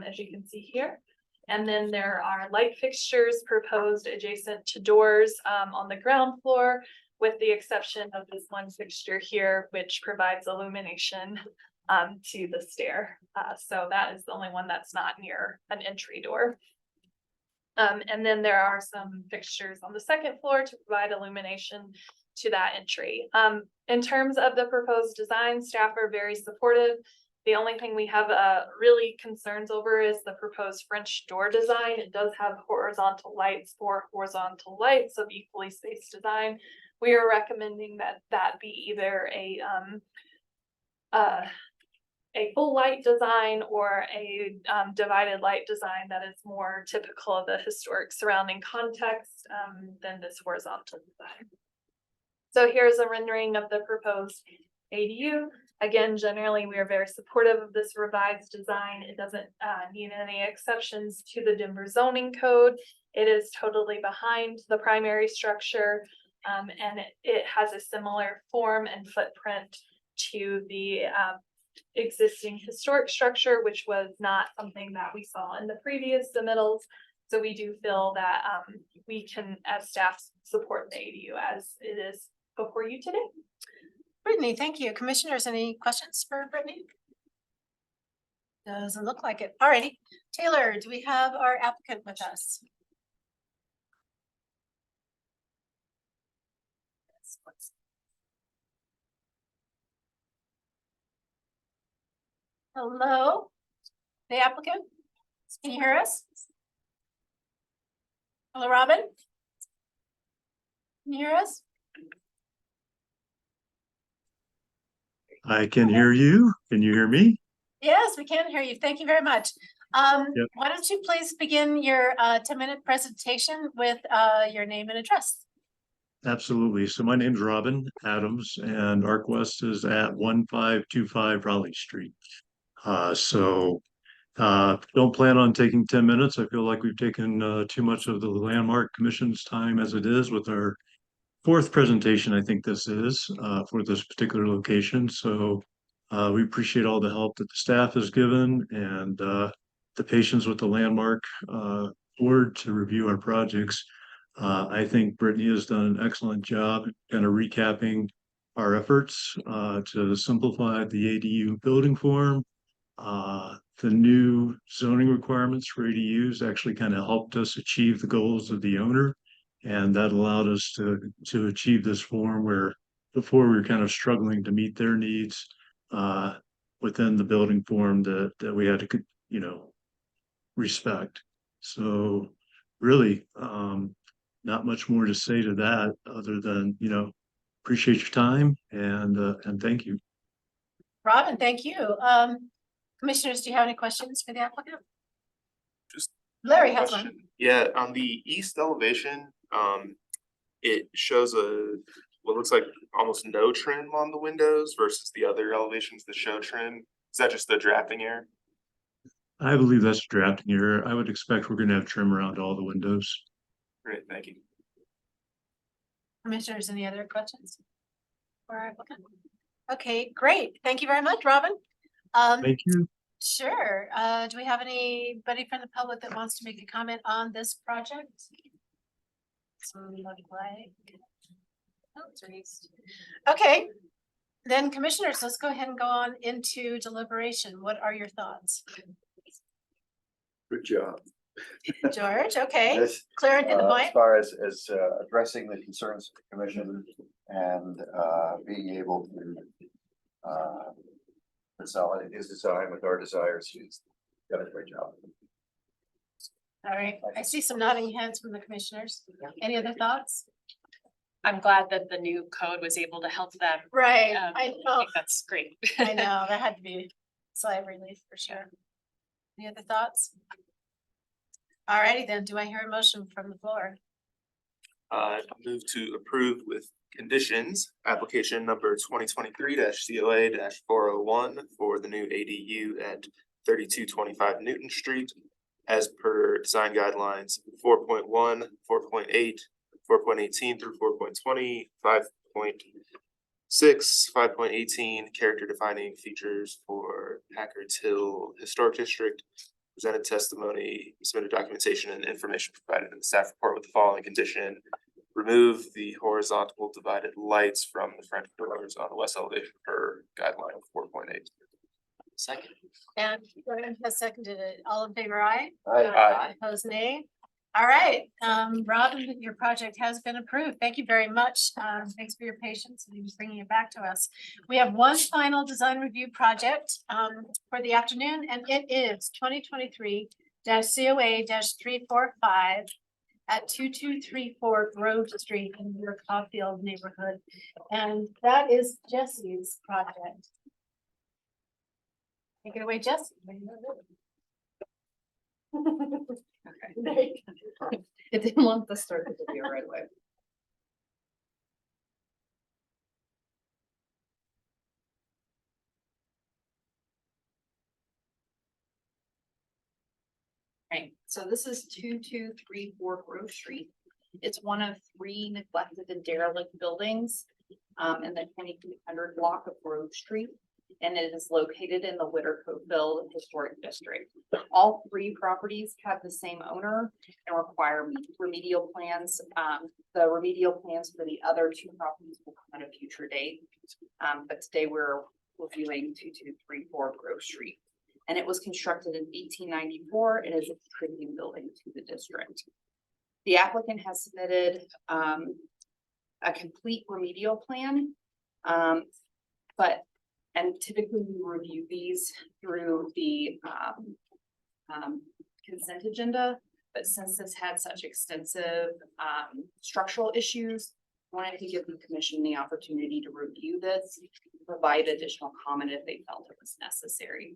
Speaker 7: as you can see here. And then there are light fixtures proposed adjacent to doors on the ground floor, with the exception of this one fixture here, which provides illumination to the stair. So that is the only one that's not near an entry door. And then there are some fixtures on the second floor to provide illumination to that entry. In terms of the proposed design, staff are very supportive. The only thing we have really concerns over is the proposed French door design. It does have horizontal lights, 4 horizontal lights of equally spaced design. We are recommending that that be either a full light design or a divided light design that is more typical of the historic surrounding context than this horizontal design. So here's a rendering of the proposed ADU. Again, generally, we are very supportive of this revised design. It doesn't need any exceptions to the Denver zoning code. It is totally behind the primary structure, and it has a similar form and footprint to the existing historic structure, which was not something that we saw in the previous submittals. So we do feel that we can, as staff, support the ADU as it is before you today.
Speaker 2: Brittany, thank you. Commissioners, any questions for Brittany? Doesn't look like it. Alrighty. Taylor, do we have our applicant with us? Hello, the applicant? Can you hear us? Hello, Robin? Can you hear us?
Speaker 18: I can hear you. Can you hear me?
Speaker 2: Yes, we can hear you. Thank you very much.
Speaker 18: Yep.
Speaker 2: Why don't you please begin your 10-minute presentation with your name and address?
Speaker 18: Absolutely. So my name's Robin Adams and ArcWest is at 1525 Raleigh Street. Don't plan on taking 10 minutes. I feel like we've taken too much of the Landmark Commission's time as it is with our 4th presentation, I think this is, for this particular location. So we appreciate all the help that the staff has given and the patience with the Landmark board to review our projects. I think Brittany has done an excellent job kind of recapping our efforts to simplify the ADU building form. The new zoning requirements for ADUs actually kind of helped us achieve the goals of the owner. And that allowed us to achieve this form where before we were kind of struggling to meet their needs within the building form that we had to, respect. So really, not much more to say to that other than, appreciate your time and thank you.
Speaker 2: Robin, thank you. Commissioners, do you have any questions for the applicant?
Speaker 4: Just
Speaker 2: Larry has one.
Speaker 4: Yeah, on the east elevation, it shows what looks like almost no trim on the windows versus the other elevations that show trim. Is that just the drafting error?
Speaker 18: I believe that's a drafting error. I would expect we're gonna have trim around all the windows.
Speaker 4: Great, thank you.
Speaker 2: Commissioners, any other questions? All right, okay, great. Thank you very much, Robin.
Speaker 18: Thank you.
Speaker 2: Sure. Do we have anybody from the public that wants to make a comment on this project? Somebody like. Oh, it's erased. Okay, then commissioners, let's go ahead and go on into deliberation. What are your thoughts?
Speaker 5: Good job.
Speaker 2: George, okay,
Speaker 5: This,
Speaker 2: clear and to the
Speaker 5: As
Speaker 2: point.
Speaker 5: far as addressing the concerns of the commission and being able to consolidate his design with our desires, he's done a great job.
Speaker 2: All right, I see some nodding heads from the commissioners. Any other thoughts?
Speaker 1: I'm glad that the new code was able to help them.
Speaker 2: Right,
Speaker 1: I
Speaker 2: I know,
Speaker 1: think that's great.
Speaker 2: I know, that had to be a sigh of relief for sure. Any other thoughts? All righty then, do I hear a motion from the floor?
Speaker 4: Move to approve with conditions, application number 2023-COA-401 for the new ADU at 3225 Newton Street as per design guidelines 4.1, 4.8, 4.18 through 4.20, 5.6, 5.18 character defining features for Packard's Hill Historic District. Presented testimony, submitted documentation and information provided in the staff report with the following condition. Remove the horizontal divided lights from the front doors on the west elevation per guideline 4.8.
Speaker 3: Second.
Speaker 2: And Brian has seconded it. All in favor, aye?
Speaker 4: Aye.
Speaker 2: Opposed, nay? All right, Robin, your project has been approved. Thank you very much. Thanks for your patience and bringing it back to us. We have one final design review project for the afternoon, and it is 2023-COA-345 at 2234 Grove Street in your Caulfield neighborhood. And that is Jesse's project. Take it away, Jesse.
Speaker 19: Okay. It didn't want to start the video right away. Right, so this is 2234 Grove Street. It's one of 3 neglected and derelict buildings in the 2200 block of Grove Street. And it is located in the Whitakerville Historic District. All 3 properties have the same owner and require remedial plans. The remedial plans for the other 2 properties will come at a future date. But today we're reviewing 2234 Grove Street. And it was constructed in 1894 and is a contributing building to the district. The applicant has submitted a complete remedial plan. And typically we review these through the consent agenda, but since this had such extensive structural issues, I wanted to give the commission the opportunity to review this, provide additional comment if they felt it was necessary.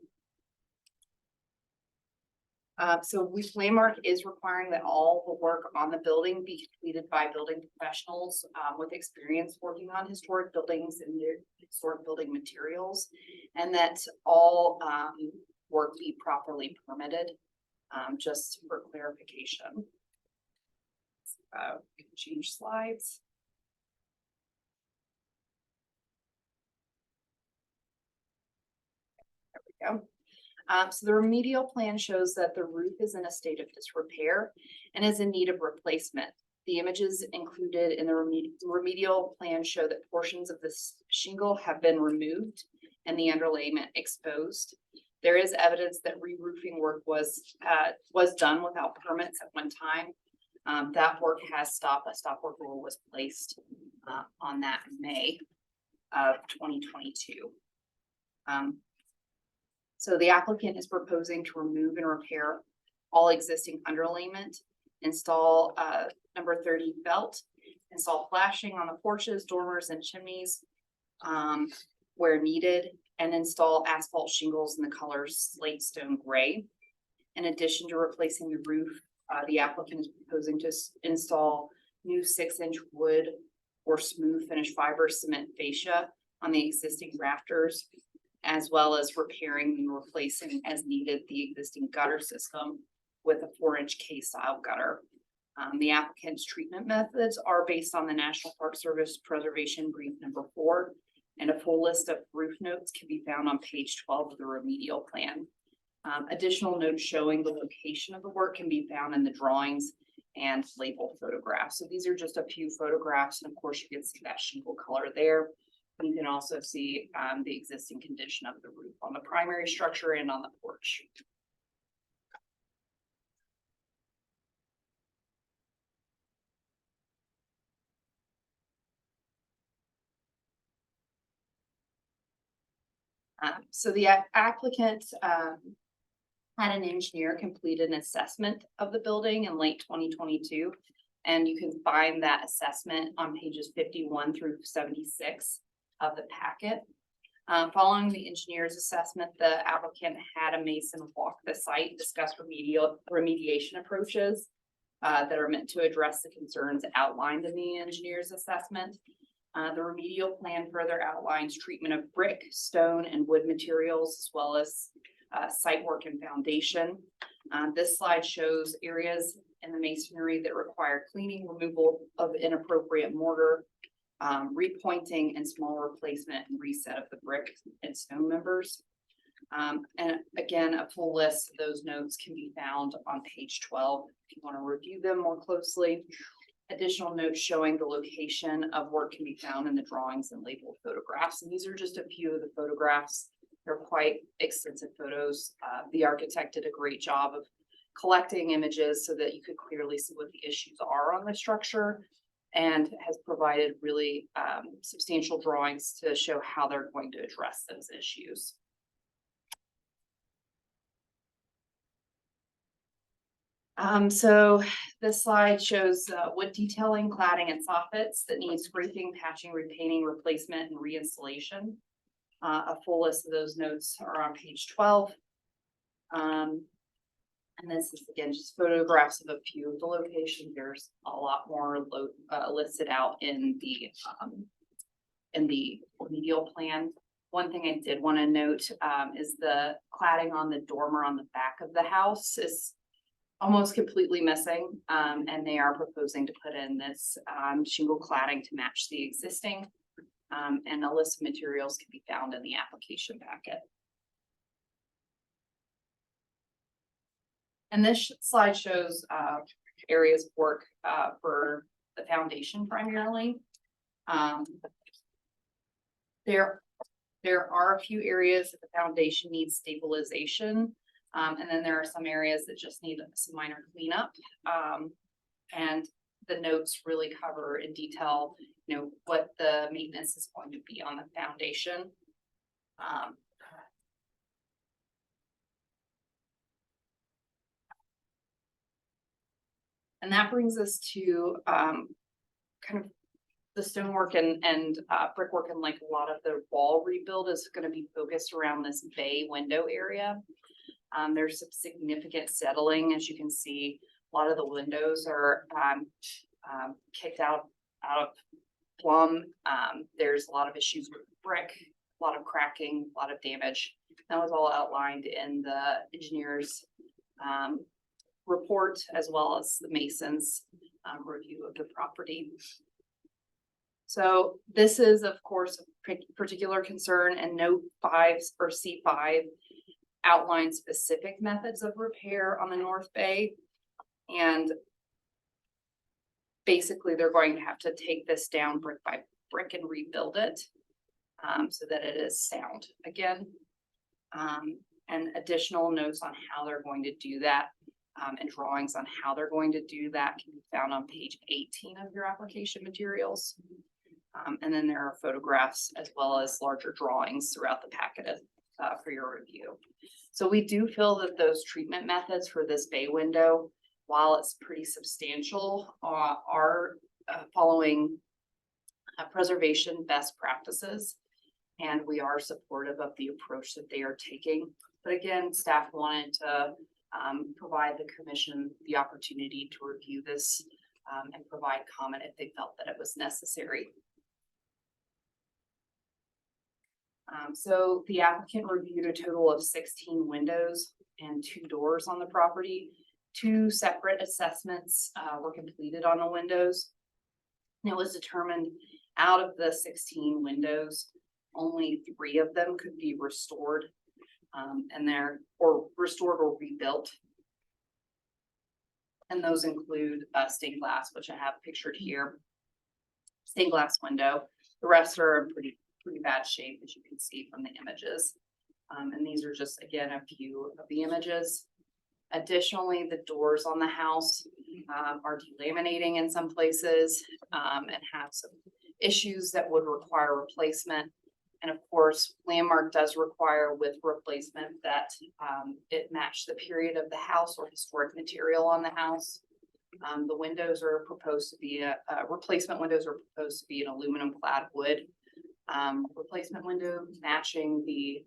Speaker 19: So Landmark is requiring that all the work on the building be completed by building professionals with experience working on historic buildings and historic building materials, and that all work be properly permitted, just for clarification. We can change slides. There we go. So the remedial plan shows that the roof is in a state of disrepair and is in need of replacement. The images included in the remedial plan show that portions of this shingle have been removed and the underlayment exposed. There is evidence that re-roofing work was done without permits at one time. That work has stopped. A stop work rule was placed on that in May of 2022. So the applicant is proposing to remove and repair all existing underlayment, install number 30 belt, install flashing on the porches, dormers, and chimneys where needed, and install asphalt shingles in the colors slate stone gray. In addition to replacing the roof, the applicant is proposing to install new 6-inch wood or smooth finish fiber cement fascia on the existing rafters. as well as repairing and replacing as needed the existing gutter system with a 4-inch K-style gutter. The applicant's treatment methods are based on the National Park Service Preservation Brief number 4, and a full list of roof notes can be found on page 12 of the remedial plan. Additional notes showing the location of the work can be found in the drawings and label photographs. So these are just a few photographs, and of course you can see that shingle color there. You can also see the existing condition of the roof on the primary structure and on the porch. So the applicant had an engineer complete an assessment of the building in late 2022. And you can find that assessment on pages 51 through 76 of the packet. Following the engineer's assessment, the applicant had a mason walk the site, discuss remediation approaches that are meant to address the concerns outlined in the engineer's assessment. The remedial plan further outlines treatment of brick, stone, and wood materials, as well as site work and foundation. This slide shows areas in the masonry that require cleaning, removal of inappropriate mortar, repointing, and small replacement and reset of the brick and stone members. And again, a full list of those notes can be found on page 12 if you want to review them more closely. Additional notes showing the location of work can be found in the drawings and labeled photographs. And these are just a few of the photographs. They're quite extensive photos. The architect did a great job of collecting images so that you could clearly see what the issues are on the structure, and has provided really substantial drawings to show how they're going to address those issues. So this slide shows wood detailing, cladding, and soffits that need scraping, patching, repainting, replacement, and reinstallation. A full list of those notes are on page 12. And this is again just photographs of a few of the locations. There's a lot more listed out in the remedial plan. One thing I did want to note is the cladding on the dormer on the back of the house is almost completely missing, and they are proposing to put in this shingle cladding to match the existing, and a list of materials can be found in the application packet. And this slide shows areas of work for the foundation primarily. There are a few areas that the foundation needs stabilization. And then there are some areas that just need some minor cleanup. And the notes really cover in detail, you know, what the maintenance is going to be on the foundation. And that brings us to kind of the stonework and brickwork, and like a lot of the wall rebuild is going to be focused around this bay window area. There's some significant settling, as you can see. A lot of the windows are kicked out of plumb. There's a lot of issues with brick, a lot of cracking, a lot of damage. That was all outlined in the engineer's report, as well as the mason's review of the property. So this is, of course, a particular concern, and note 5 or C5 outline specific methods of repair on the North Bay. And basically they're going to have to take this down brick by brick and rebuild it so that it is sound again. And additional notes on how they're going to do that and drawings on how they're going to do that can be found on page 18 of your application materials. And then there are photographs as well as larger drawings throughout the packet for your review. So we do feel that those treatment methods for this bay window, while it's pretty substantial, are following preservation best practices, and we are supportive of the approach that they are taking. But again, staff wanted to provide the commission the opportunity to review this and provide comment if they felt that it was necessary. So the applicant reviewed a total of 16 windows and 2 doors on the property. 2 separate assessments were completed on the windows. And it was determined out of the 16 windows, only 3 of them could be restored, or restored or rebuilt. And those include stained glass, which I have pictured here. Stained glass window. The rest are in pretty bad shape, as you can see from the images. And these are just, again, a few of the images. Additionally, the doors on the house are delaminating in some places and have some issues that would require replacement. And of course, Landmark does require with replacement that it match the period of the house or historic material on the house. The windows are proposed to be replacement windows are proposed to be an aluminum clad wood. Replacement window matching the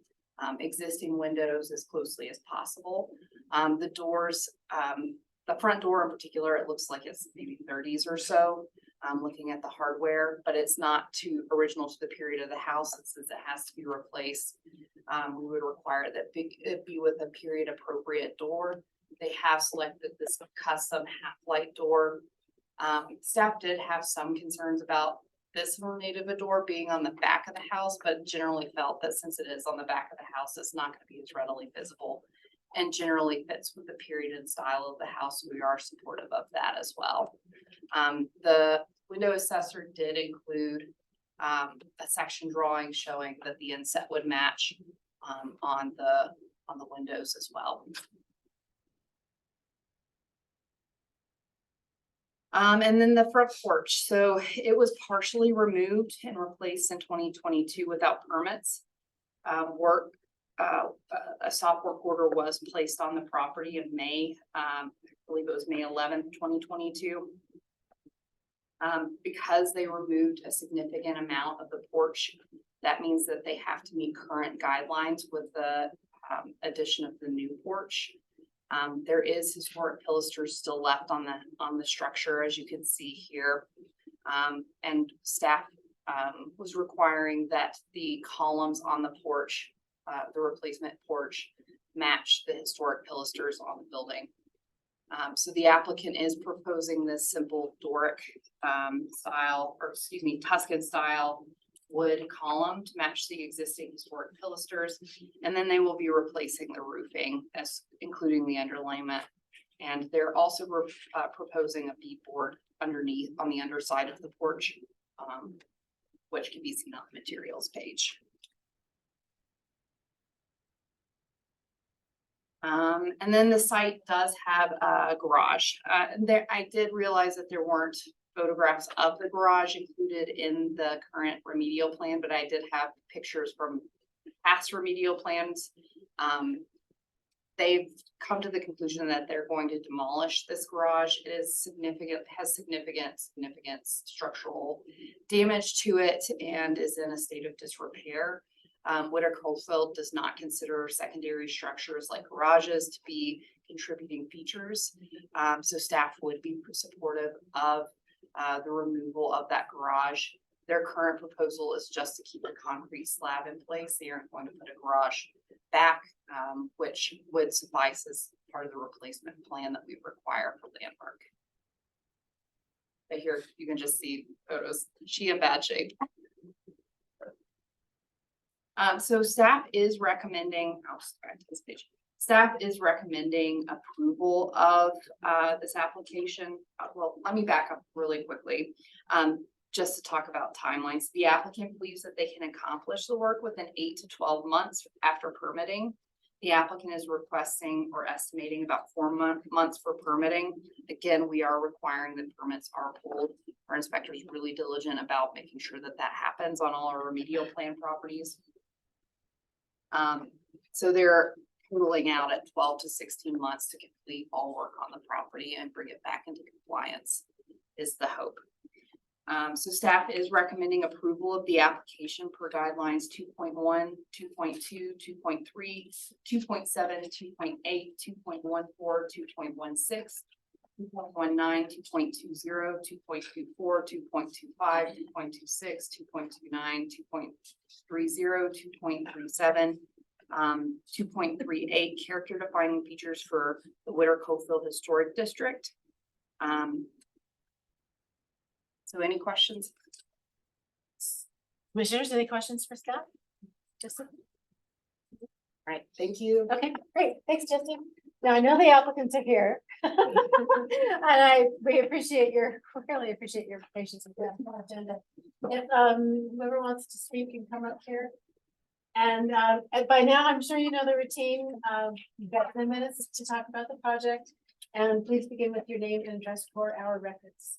Speaker 19: existing windows as closely as possible. The doors, the front door in particular, it looks like it's maybe 30s or so. Looking at the hardware, but it's not too original to the period of the house. Since it has to be replaced, we would require that it be with a period appropriate door. They have selected this custom half-light door. Staff did have some concerns about this ornate of a door being on the back of the house, but generally felt that since it is on the back of the house, it's not going to be as readily visible and generally fits with the period and style of the house. We are supportive of that as well. The window assessor did include a section drawing showing that the inset would match on the windows as well. And then the front porch. So it was partially removed and replaced in 2022 without permits. A stop work order was placed on the property in May. I believe it was May 11th, 2022. Because they removed a significant amount of the porch, that means that they have to meet current guidelines with the addition of the new porch. There is historic pilasters still left on the structure, as you can see here. And staff was requiring that the columns on the porch, the replacement porch, match the historic pilasters on the building. So the applicant is proposing this simple Doric style, or excuse me, Tuscan style wood column to match the existing historic pilasters. And then they will be replacing the roofing, as including the underlayment. And they're also proposing a beadboard underneath on the underside of the porch, which can be seen on the materials page. And then the site does have a garage. I did realize that there weren't photographs of the garage included in the current remedial plan, but I did have pictures from past remedial plans. They've come to the conclusion that they're going to demolish this garage. It is significant, has significant structural damage to it and is in a state of disrepair. Whitaker Coalfield does not consider secondary structures like garages to be contributing features. So staff would be supportive of the removal of that garage. Their current proposal is just to keep a concrete slab in place. They aren't going to put a garage back, which would suffice as part of the replacement plan that we require for Landmark. But here you can just see photos. She in bad shape. So staff is recommending, staff is recommending approval of this application. Well, let me back up really quickly. Just to talk about timelines. The applicant believes that they can accomplish the work within 8 to 12 months after permitting. The applicant is requesting or estimating about 4 months for permitting. Again, we are requiring that permits are pulled. Our inspector is really diligent about making sure that that happens on all our remedial plan properties. So they're totaling out at 12 to 16 months to complete all work on the property and bring it back into compliance is the hope. So staff is recommending approval of the application per guidelines 2.1, 2.2, 2.3, 2.7, 2.8, 2.14, 2.16, 2.19, 2.20, 2.24, 2.25, 2.26, 2.29, 2.30, 2.37. 2.38 character defining features for the Witter Cofield Historic District. So any questions?
Speaker 2: Commissioners, any questions for Scott? Justin?
Speaker 19: Right, thank you.
Speaker 2: Okay, great. Thanks, Justin. Now I know the applicants are here. And we really appreciate your patience with that agenda. If whoever wants to speak can come up here. And by now, I'm sure you know the routine. You've got 10 minutes to talk about the project. And please begin with your name and address for our records.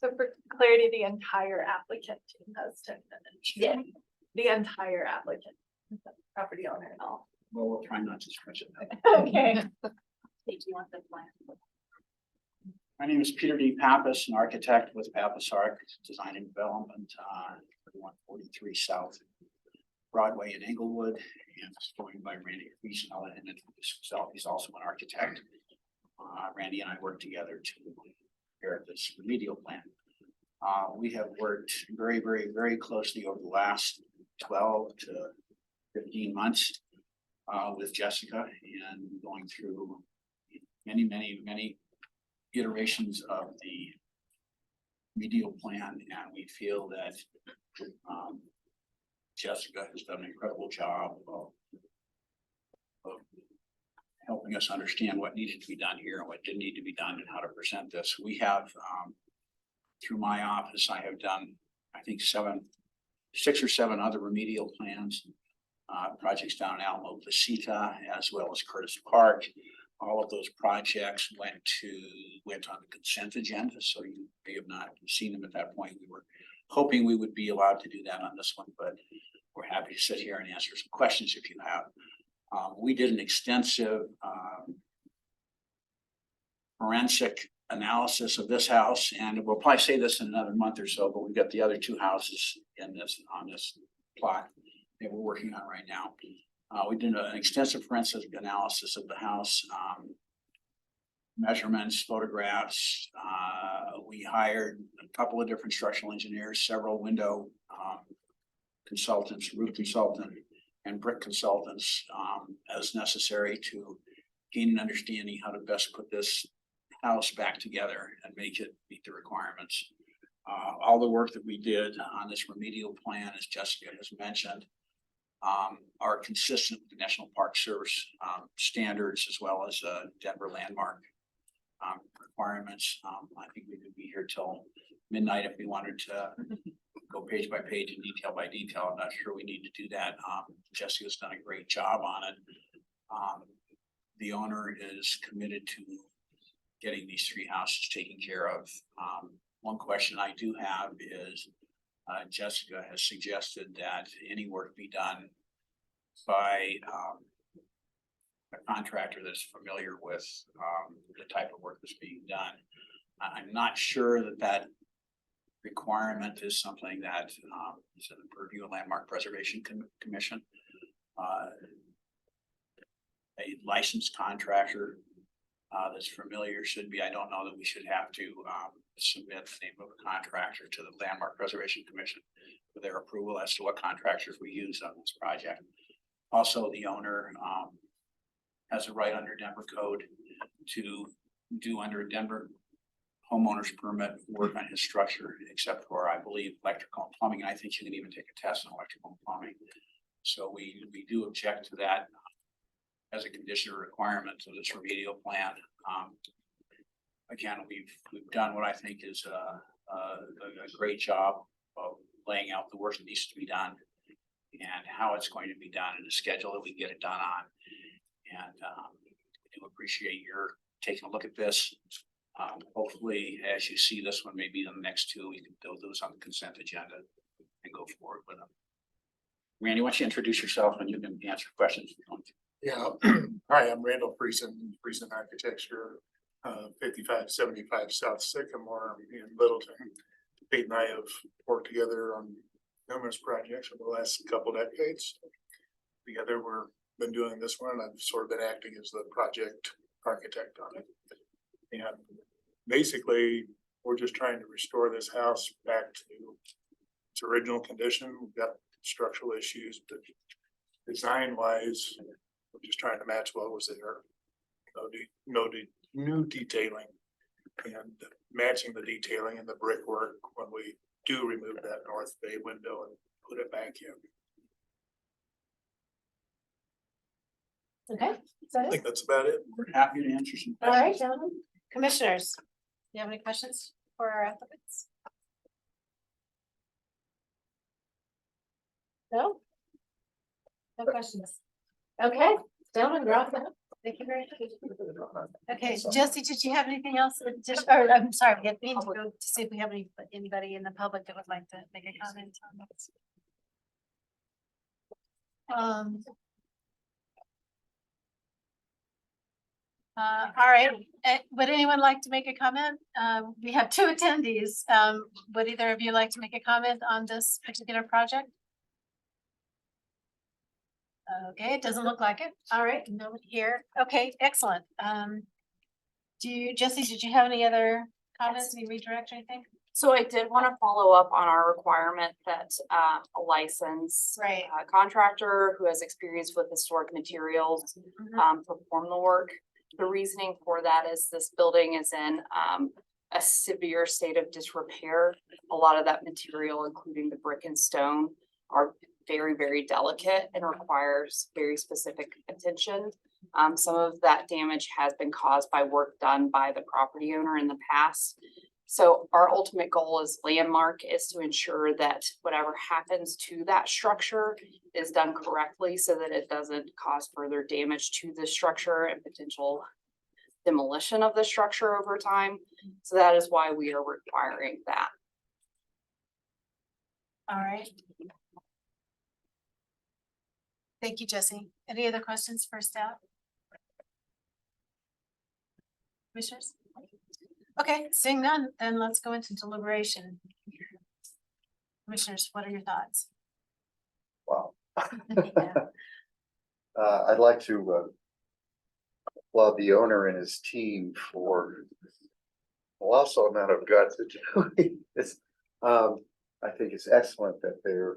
Speaker 14: So for clarity, the entire applicant team has 10 minutes.
Speaker 2: Yeah.
Speaker 14: The entire applicant, property owner and all.
Speaker 16: Well, we'll try not to stretch it.
Speaker 2: Okay.
Speaker 19: Do you want the plan?
Speaker 16: My name is Peter D. Pappas, an architect with Pappas Arch Design and Development, 3143 South Broadway in Englewood, and it's joined by Randy Reese, and I'll let him introduce himself. He's also an architect. Randy and I work together to prepare this remedial plan. We have worked very, very, very closely over the last 12 to 15 months with Jessica and going through many iterations of the remedial plan, and we feel that Jessica has done an incredible job of helping us understand what needed to be done here and what didn't need to be done and how to present this. We have, through my office, I have done, I think 6 or 7 other remedial plans, projects down in Alamo Placita, as well as Curtis Park. All of those projects went on the consent agenda, so you may have not seen them at that point. We were hoping we would be allowed to do that on this one, but we're happy to sit here and answer some questions if you have. We did an extensive forensic analysis of this house, and we'll probably say this in another month or so, but we've got the other 2 houses on this plot that we're working on right now. We did an extensive forensic analysis of the house, measurements, photographs. We hired a couple of different structural engineers, several window consultants, roof consultant, and brick consultants as necessary to gain an understanding how to best put this house back together and make it meet the requirements. All the work that we did on this remedial plan, as Jessica has mentioned, are consistent with the National Park Service standards, as well as Denver landmark requirements. I think we could be here till midnight if we wanted to go page by page and detail by detail. I'm not sure we need to do that. Jessica's done a great job on it. The owner is committed to getting these 3 houses taken care of. One question I do have is Jessica has suggested that any work be done by a contractor that's familiar with the type of work that's being done. I'm not sure that requirement is something that is in the purview of Landmark Preservation Commission. A licensed contractor that's familiar should be. I don't know that we should have to submit the name of a contractor to the Landmark Preservation Commission for their approval as to what contractors we use on this project. Also, the owner has a right under Denver code to do under a Denver homeowner's permit work on his structure, except for, I believe, electrical and plumbing. And I think you can even take a test on electrical and plumbing. So we do object to that as a condition or requirement of this remedial plan. Again, we've done what I think is a great job of laying out the work that needs to be done and how it's going to be done and the schedule that we get it done on. And we do appreciate your taking a look at this. Hopefully, as you see this one, maybe in the next 2, we can build those on the consent agenda and go forward with them. Randy, why don't you introduce yourself and you can answer questions if you want to.
Speaker 20: Yeah, hi, I'm Randall Friesen, Friesen Architecture, 5575 South Sycamore in Littleton. Pete and I have worked together on numerous projects over the last couple decades. Together, we've been doing this one, and I've sort of been acting as the project architect on it. And basically, we're just trying to restore this house back to its original condition. We've got structural issues, but design wise, we're just trying to match what was there. New detailing and matching the detailing and the brickwork when we do remove that north bay window and put it back in.
Speaker 2: Okay, is that
Speaker 20: I
Speaker 2: it?
Speaker 20: think that's about it.
Speaker 16: We're happy to answer some
Speaker 2: All right,
Speaker 16: questions.
Speaker 2: gentlemen, commissioners, do you have any questions for our applicants? No? No questions? Okay, gentlemen, we're off the hook. Thank you very much. Okay, Jesse, did you have anything else? Or I'm sorry, we need to go to see if we have anybody in the public that would like to make a comment on this. All right, would anyone like to make a comment? We have two attendees. Would either of you like to make a comment on this particular project? Okay, it doesn't look like it. All right, nobody here. Okay, excellent. Jesse, did you have any other comments? Any redirect or anything?
Speaker 19: So I did want to follow up on our requirement that a licensed
Speaker 2: Right.
Speaker 19: contractor who has experience with historic materials perform the work. The reasoning for that is this building is in a severe state of disrepair. A lot of that material, including the brick and stone, are very, very delicate and requires very specific attention. Some of that damage has been caused by work done by the property owner in the past. So our ultimate goal as Landmark is to ensure that whatever happens to that structure is done correctly so that it doesn't cause further damage to the structure and potential demolition of the structure over time. So that is why we are requiring that.
Speaker 2: All right. Thank you, Jesse. Any other questions for staff? Commissioners? Okay, seeing none, then let's go into deliberation. Commissioners, what are your thoughts?
Speaker 5: Wow. I'd like to applaud the owner and his team for a colossal amount of guts to do this. I think it's excellent that they're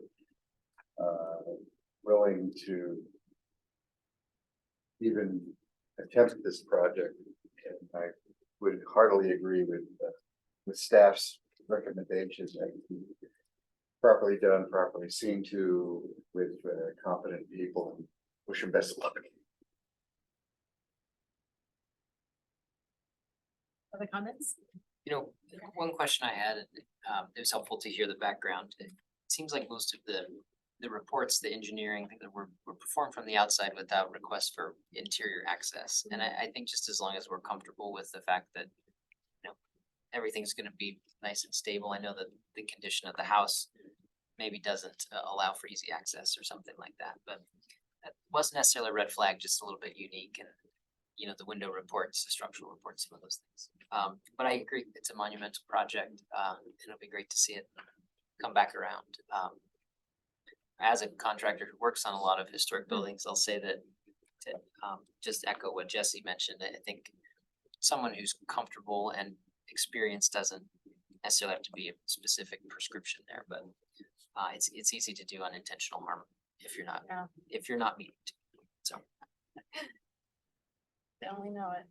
Speaker 5: willing to even attempt this project. And I would heartily agree with staff's recommendations that it be properly done, properly seen to with competent people, and wish them best of luck.
Speaker 2: Other comments?
Speaker 3: You know, one question I had, it was helpful to hear the background. It seems like most of the reports, the engineering that were performed from the outside without request for interior access. And I think just as long as we're comfortable with the fact that, you know, everything's gonna be nice and stable. I know that the condition of the house maybe doesn't allow for easy access or something like that, but that wasn't necessarily a red flag, just a little bit unique. And you know, the window reports, the structural reports, some of those things. But I agree, it's a monumental project. It'll be great to see it come back around. As a contractor who works on a lot of historic buildings, I'll say that to just echo what Jesse mentioned, I think someone who's comfortable and experienced doesn't necessarily have to be a specific prescription there, but it's easy to do unintentional harm if you're not meeting. So.
Speaker 2: Definitely know it.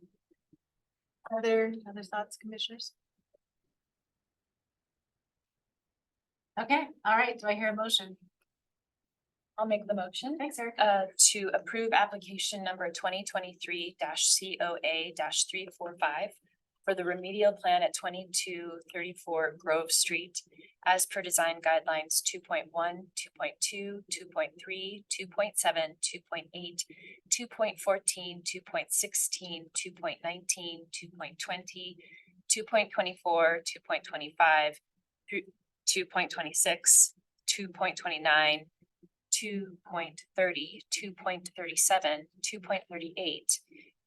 Speaker 2: Other thoughts, commissioners? Okay, all right, do I hear a motion?
Speaker 1: I'll make the motion.
Speaker 2: Thanks, Eric.
Speaker 1: To approve application number 2023 COA 345 for the remedial plan at 2234 Grove Street as per design guidelines 2.1, 2.2, 2.3, 2.7, 2.8, 2.14, 2.16, 2.19, 2.20, 2.24, 2.25 through 2.26, 2.29, 2.30, 2.37, 2.38,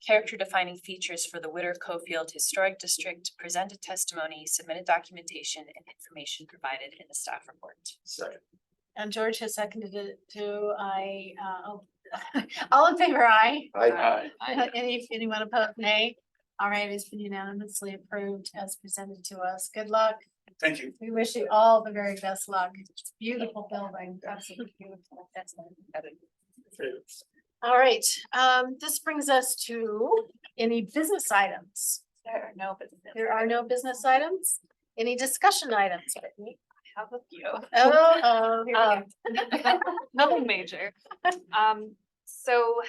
Speaker 1: character defining features for the Whitter Cofield Historic District, presented testimony, submitted documentation, and information provided in the staff report.
Speaker 20: Second.
Speaker 2: And George has seconded it to all in favor, aye.
Speaker 5: Aye.
Speaker 2: Anyone opposed, nay? All right, it's been unanimously approved as presented to us. Good luck.
Speaker 20: Thank you.
Speaker 2: We wish you all the very best luck. It's a beautiful building, absolutely beautiful. That's all right, this brings us to any business items.
Speaker 7: There are no business.
Speaker 2: There are no business items. Any discussion items? Brittany?
Speaker 7: Have a few.
Speaker 2: Oh, here we go.
Speaker 7: Nothing major. So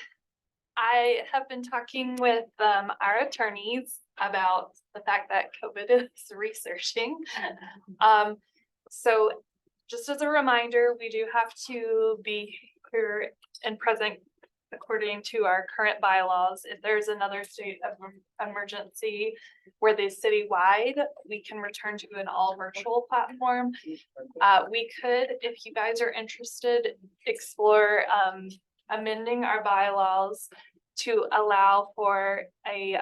Speaker 7: I have been talking with our attorneys about the fact that COVID is resurging. So just as a reminder, we do have to be here and present according to our current bylaws. If there's another state of emergency where the citywide, we can return to an all virtual platform. We could, if you guys are interested, explore amending our bylaws to allow for a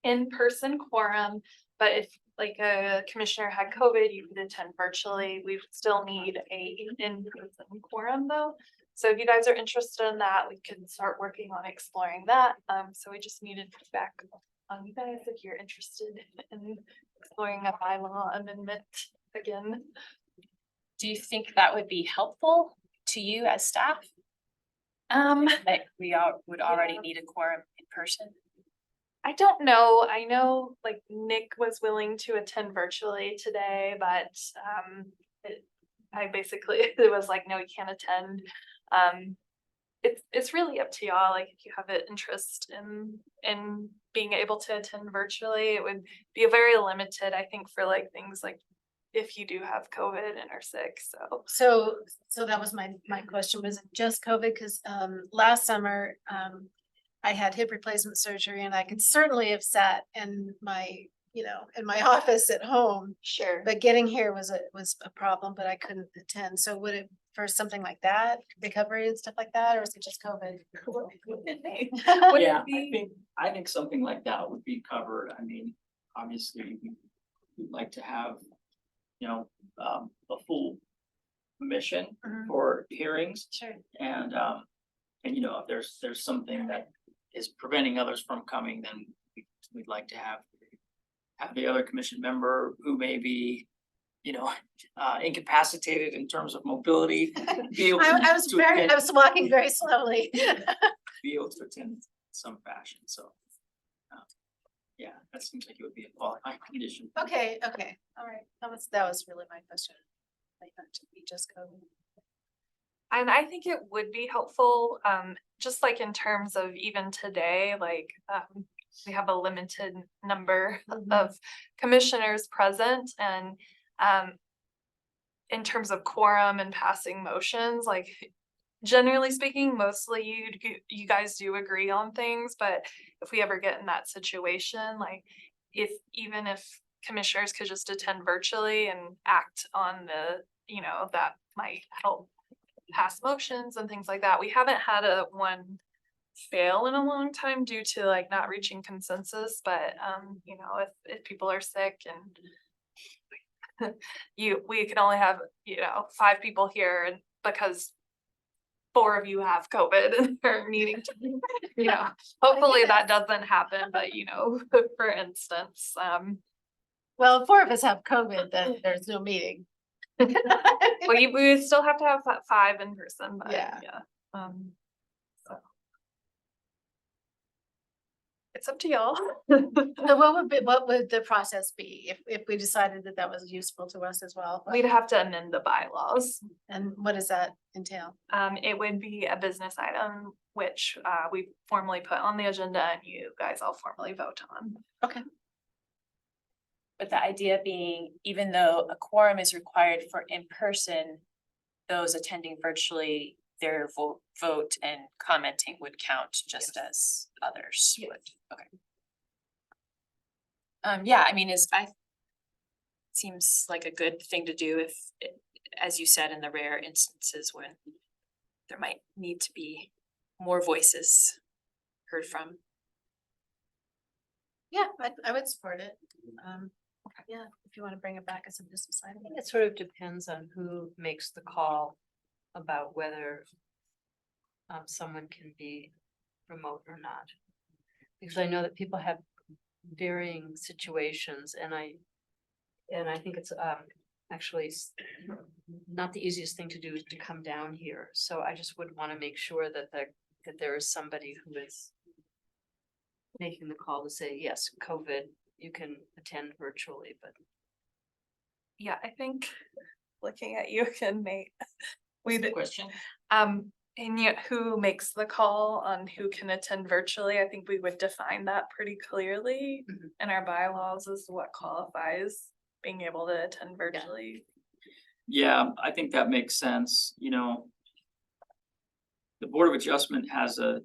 Speaker 7: in-person quorum, but if like a commissioner had COVID, you could attend virtually. We still need a in-person quorum though. So if you guys are interested in that, we can start working on exploring that. So we just needed feedback on you guys if you're interested in exploring a bylaw amendment again.
Speaker 1: Do you think that would be helpful to you as staff? That we all would already need a quorum in person?
Speaker 7: I don't know. I know like Nick was willing to attend virtually today, but I basically, it was like, no, you can't attend. It's really up to y'all. Like if you have an interest in being able to attend virtually, it would be a very limited, I think, for like things like if you do have COVID and are sick,
Speaker 2: So that was my question. Was it just COVID? Cause last summer, I had hip replacement surgery and I could certainly have sat in my, in my office at home.
Speaker 7: Sure.
Speaker 2: But getting here was a problem, but I couldn't attend. So would it, for something like that, recovery and stuff like that, or is it just COVID?
Speaker 16: Yeah, I think something like that would be covered. I mean, obviously, we'd like to have, a full commission for hearings.
Speaker 2: Sure.
Speaker 16: And if there's something that is preventing others from coming, then we'd like to have the other commission member who may be, incapacitated in terms of mobility. Be able
Speaker 2: I was
Speaker 16: to attend-
Speaker 2: I was walking very slowly.
Speaker 16: be able to attend in some fashion, so. Yeah, that seems like it would be a qualifying condition.
Speaker 2: Okay, all right. That was really my question. Like not to be just COVID.
Speaker 7: And I think it would be helpful, just like in terms of even today, like we have a limited number of commissioners present and in terms of quorum and passing motions, like generally speaking, mostly you guys do agree on things, but if we ever get in that situation, like even if commissioners could just attend virtually and act on the, that might help pass motions and things like that. We haven't had one fail in a long time due to like not reaching consensus, but if people are sick and we can only have 5 people here and because 4 of you have COVID and are needing to hopefully that doesn't happen, but for instance
Speaker 2: Well, 4 of us have COVID, then there's no meeting.
Speaker 7: well, we still have to have 5 in person, but
Speaker 2: Yeah.
Speaker 7: so it's up to y'all.
Speaker 2: So what would the process be if we decided that was useful to us as well?
Speaker 7: We'd have to amend the bylaws.
Speaker 2: And what does that entail?
Speaker 7: It would be a business item, which we formally put on the agenda and you guys all formally vote on.
Speaker 2: Okay.
Speaker 1: But the idea being, even though a quorum is required for in-person, those attending virtually, their vote and commenting would count just as others would. Okay. Yeah, I mean, seems like a good thing to do if, as you said, in the rare instances when there might need to be more voices heard from.
Speaker 2: Yeah, I would support it. Yeah, if you want to bring it back as a business item.
Speaker 6: It sort of depends on who makes the call about whether someone can be remote or not. Because I know that people have varying situations and I think it's actually not the easiest thing to do is to come down here. So I just would want to make sure that there is somebody who is making the call to say, yes, COVID, you can attend virtually, but
Speaker 7: Yeah, I think, looking at you again, Nate. We,
Speaker 3: Question?
Speaker 7: and yet who makes the call on who can attend virtually? I think we would define that pretty clearly in our bylaws as to what qualifies being able to attend virtually.
Speaker 21: Yeah, I think that makes sense, you know. The Board of Adjustment has a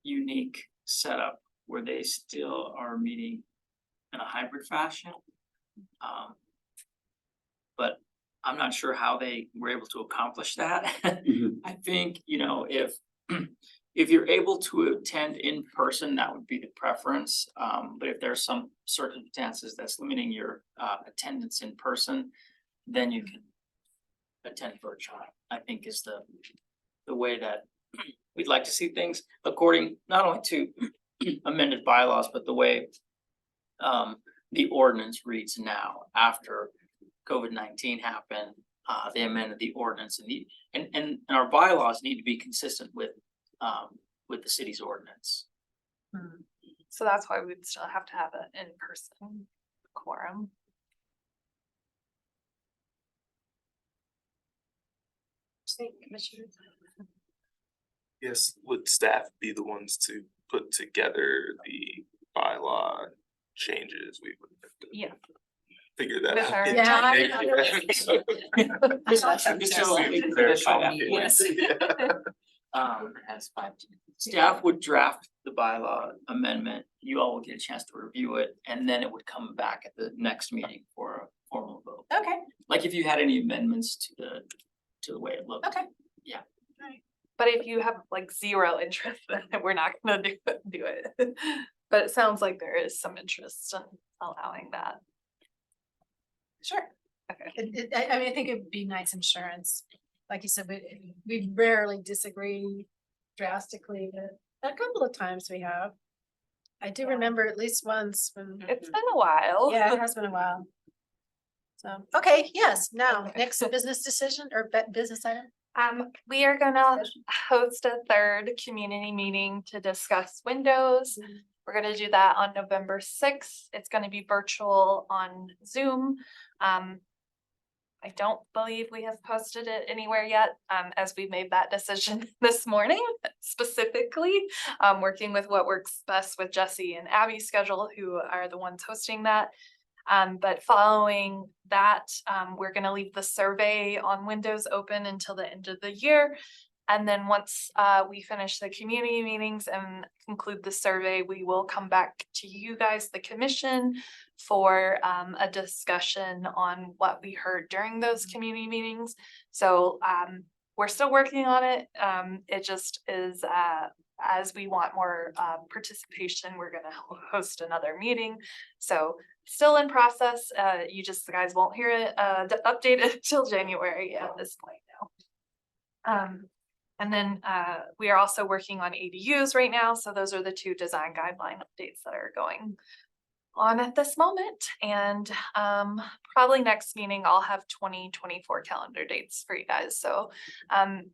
Speaker 21: unique setup where they still are meeting in a hybrid fashion. But I'm not sure how they were able to accomplish that. I think, you know, if you're able to attend in person, that would be the preference. But if there's some circumstances that's limiting your attendance in person, then you can attend virtually, I think is the way that we'd like to see things according not only to amended bylaws, but the way the ordinance reads now after COVID-19 happened. They amended the ordinance and our bylaws need to be consistent with the city's ordinance.
Speaker 7: So that's why we'd still have to have an in-person quorum.
Speaker 4: Yes, would staff be the ones to put together the bylaw changes? We would have to
Speaker 7: Yeah.
Speaker 4: figure that
Speaker 7: With
Speaker 4: out.
Speaker 7: our-
Speaker 4: in
Speaker 7: Yeah, I
Speaker 4: advance.
Speaker 21: Staff would draft the bylaw amendment, you all will get a chance to review it, and then it would come back at the next meeting for a formal vote.
Speaker 2: Okay,
Speaker 21: Like if you had any amendments to the way it looked.
Speaker 2: okay.
Speaker 21: Yeah.
Speaker 7: But if you have like zero interest, then we're not gonna do it. But it sounds like there is some interest in allowing that.
Speaker 2: Sure.
Speaker 7: Okay.
Speaker 2: I mean, I think it'd be nice insurance. Like you said, we rarely disagree drastically, but a couple of times we have. I do remember at least once when.
Speaker 7: It's been a while.
Speaker 2: Yeah, it has been a while. So, okay, yes, now, next business decision or business item?
Speaker 7: We are gonna host a third community meeting to discuss windows. We're gonna do that on November 6th. It's gonna be virtual on Zoom. I don't believe we have posted it anywhere yet, as we made that decision this morning specifically. Working with what works best with Jesse and Abby's schedule, who are the ones hosting that. But following that, we're gonna leave the survey on Windows open until the end of the year. And then once we finish the community meetings and conclude the survey, we will come back to you guys, the commission, for a discussion on what we heard during those community meetings. So we're still working on it. It just is as we want more participation, we're gonna host another meeting. So still in process. You guys won't hear it updated till January at this point now. And then we are also working on ADUs right now. So those are the two design guideline updates that are going on at this moment. And probably next meeting, I'll have 2024 calendar dates for you guys. So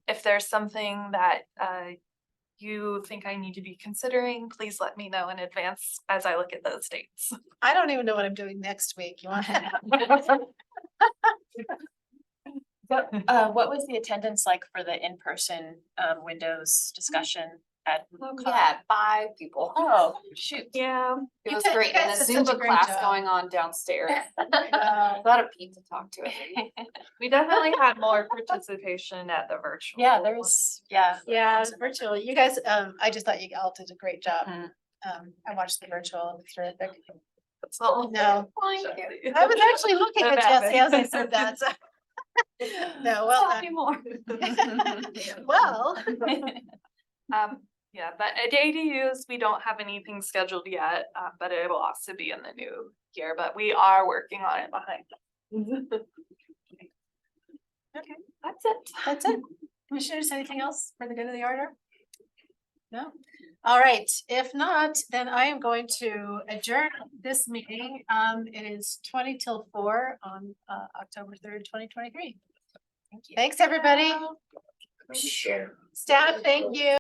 Speaker 7: if there's something that you think I need to be considering, please let me know in advance as I look at those dates.
Speaker 2: I don't even know what I'm doing next week. You want?
Speaker 1: What was the attendance like for the in-person Windows discussion at?
Speaker 19: We had 5 people.
Speaker 1: Oh, shoot.
Speaker 7: Yeah.
Speaker 19: It was
Speaker 2: You
Speaker 19: great.
Speaker 2: guys
Speaker 19: And
Speaker 2: did
Speaker 19: the
Speaker 2: such a
Speaker 19: Zumba
Speaker 2: great
Speaker 19: class
Speaker 2: job.
Speaker 19: going on downstairs.
Speaker 2: Uh,
Speaker 19: A lot of Pete to talk to it.
Speaker 7: We definitely had more participation at the virtual.
Speaker 1: Yeah, there's, yeah.
Speaker 2: Yeah, it was virtual. You guys, I just thought you all did a great job.
Speaker 1: Mhm.
Speaker 2: I watched the virtual, it was terrific.
Speaker 7: So,
Speaker 2: No,
Speaker 7: thank you.
Speaker 2: I was actually looking at Jesse as I said that, so. No, well,
Speaker 19: Tell me more.
Speaker 2: well.
Speaker 7: Yeah, but at ADUs, we don't have anything scheduled yet, but it will also be in the new year, but we are working on it behind.
Speaker 2: Okay,
Speaker 7: That's it.
Speaker 2: that's it. Commissioners, anything else for the good of the order? No? All right, if not, then I am going to adjourn this meeting. It is 4 on October 3rd, 2023. Thank you. Thanks, everybody. Staff, thank you.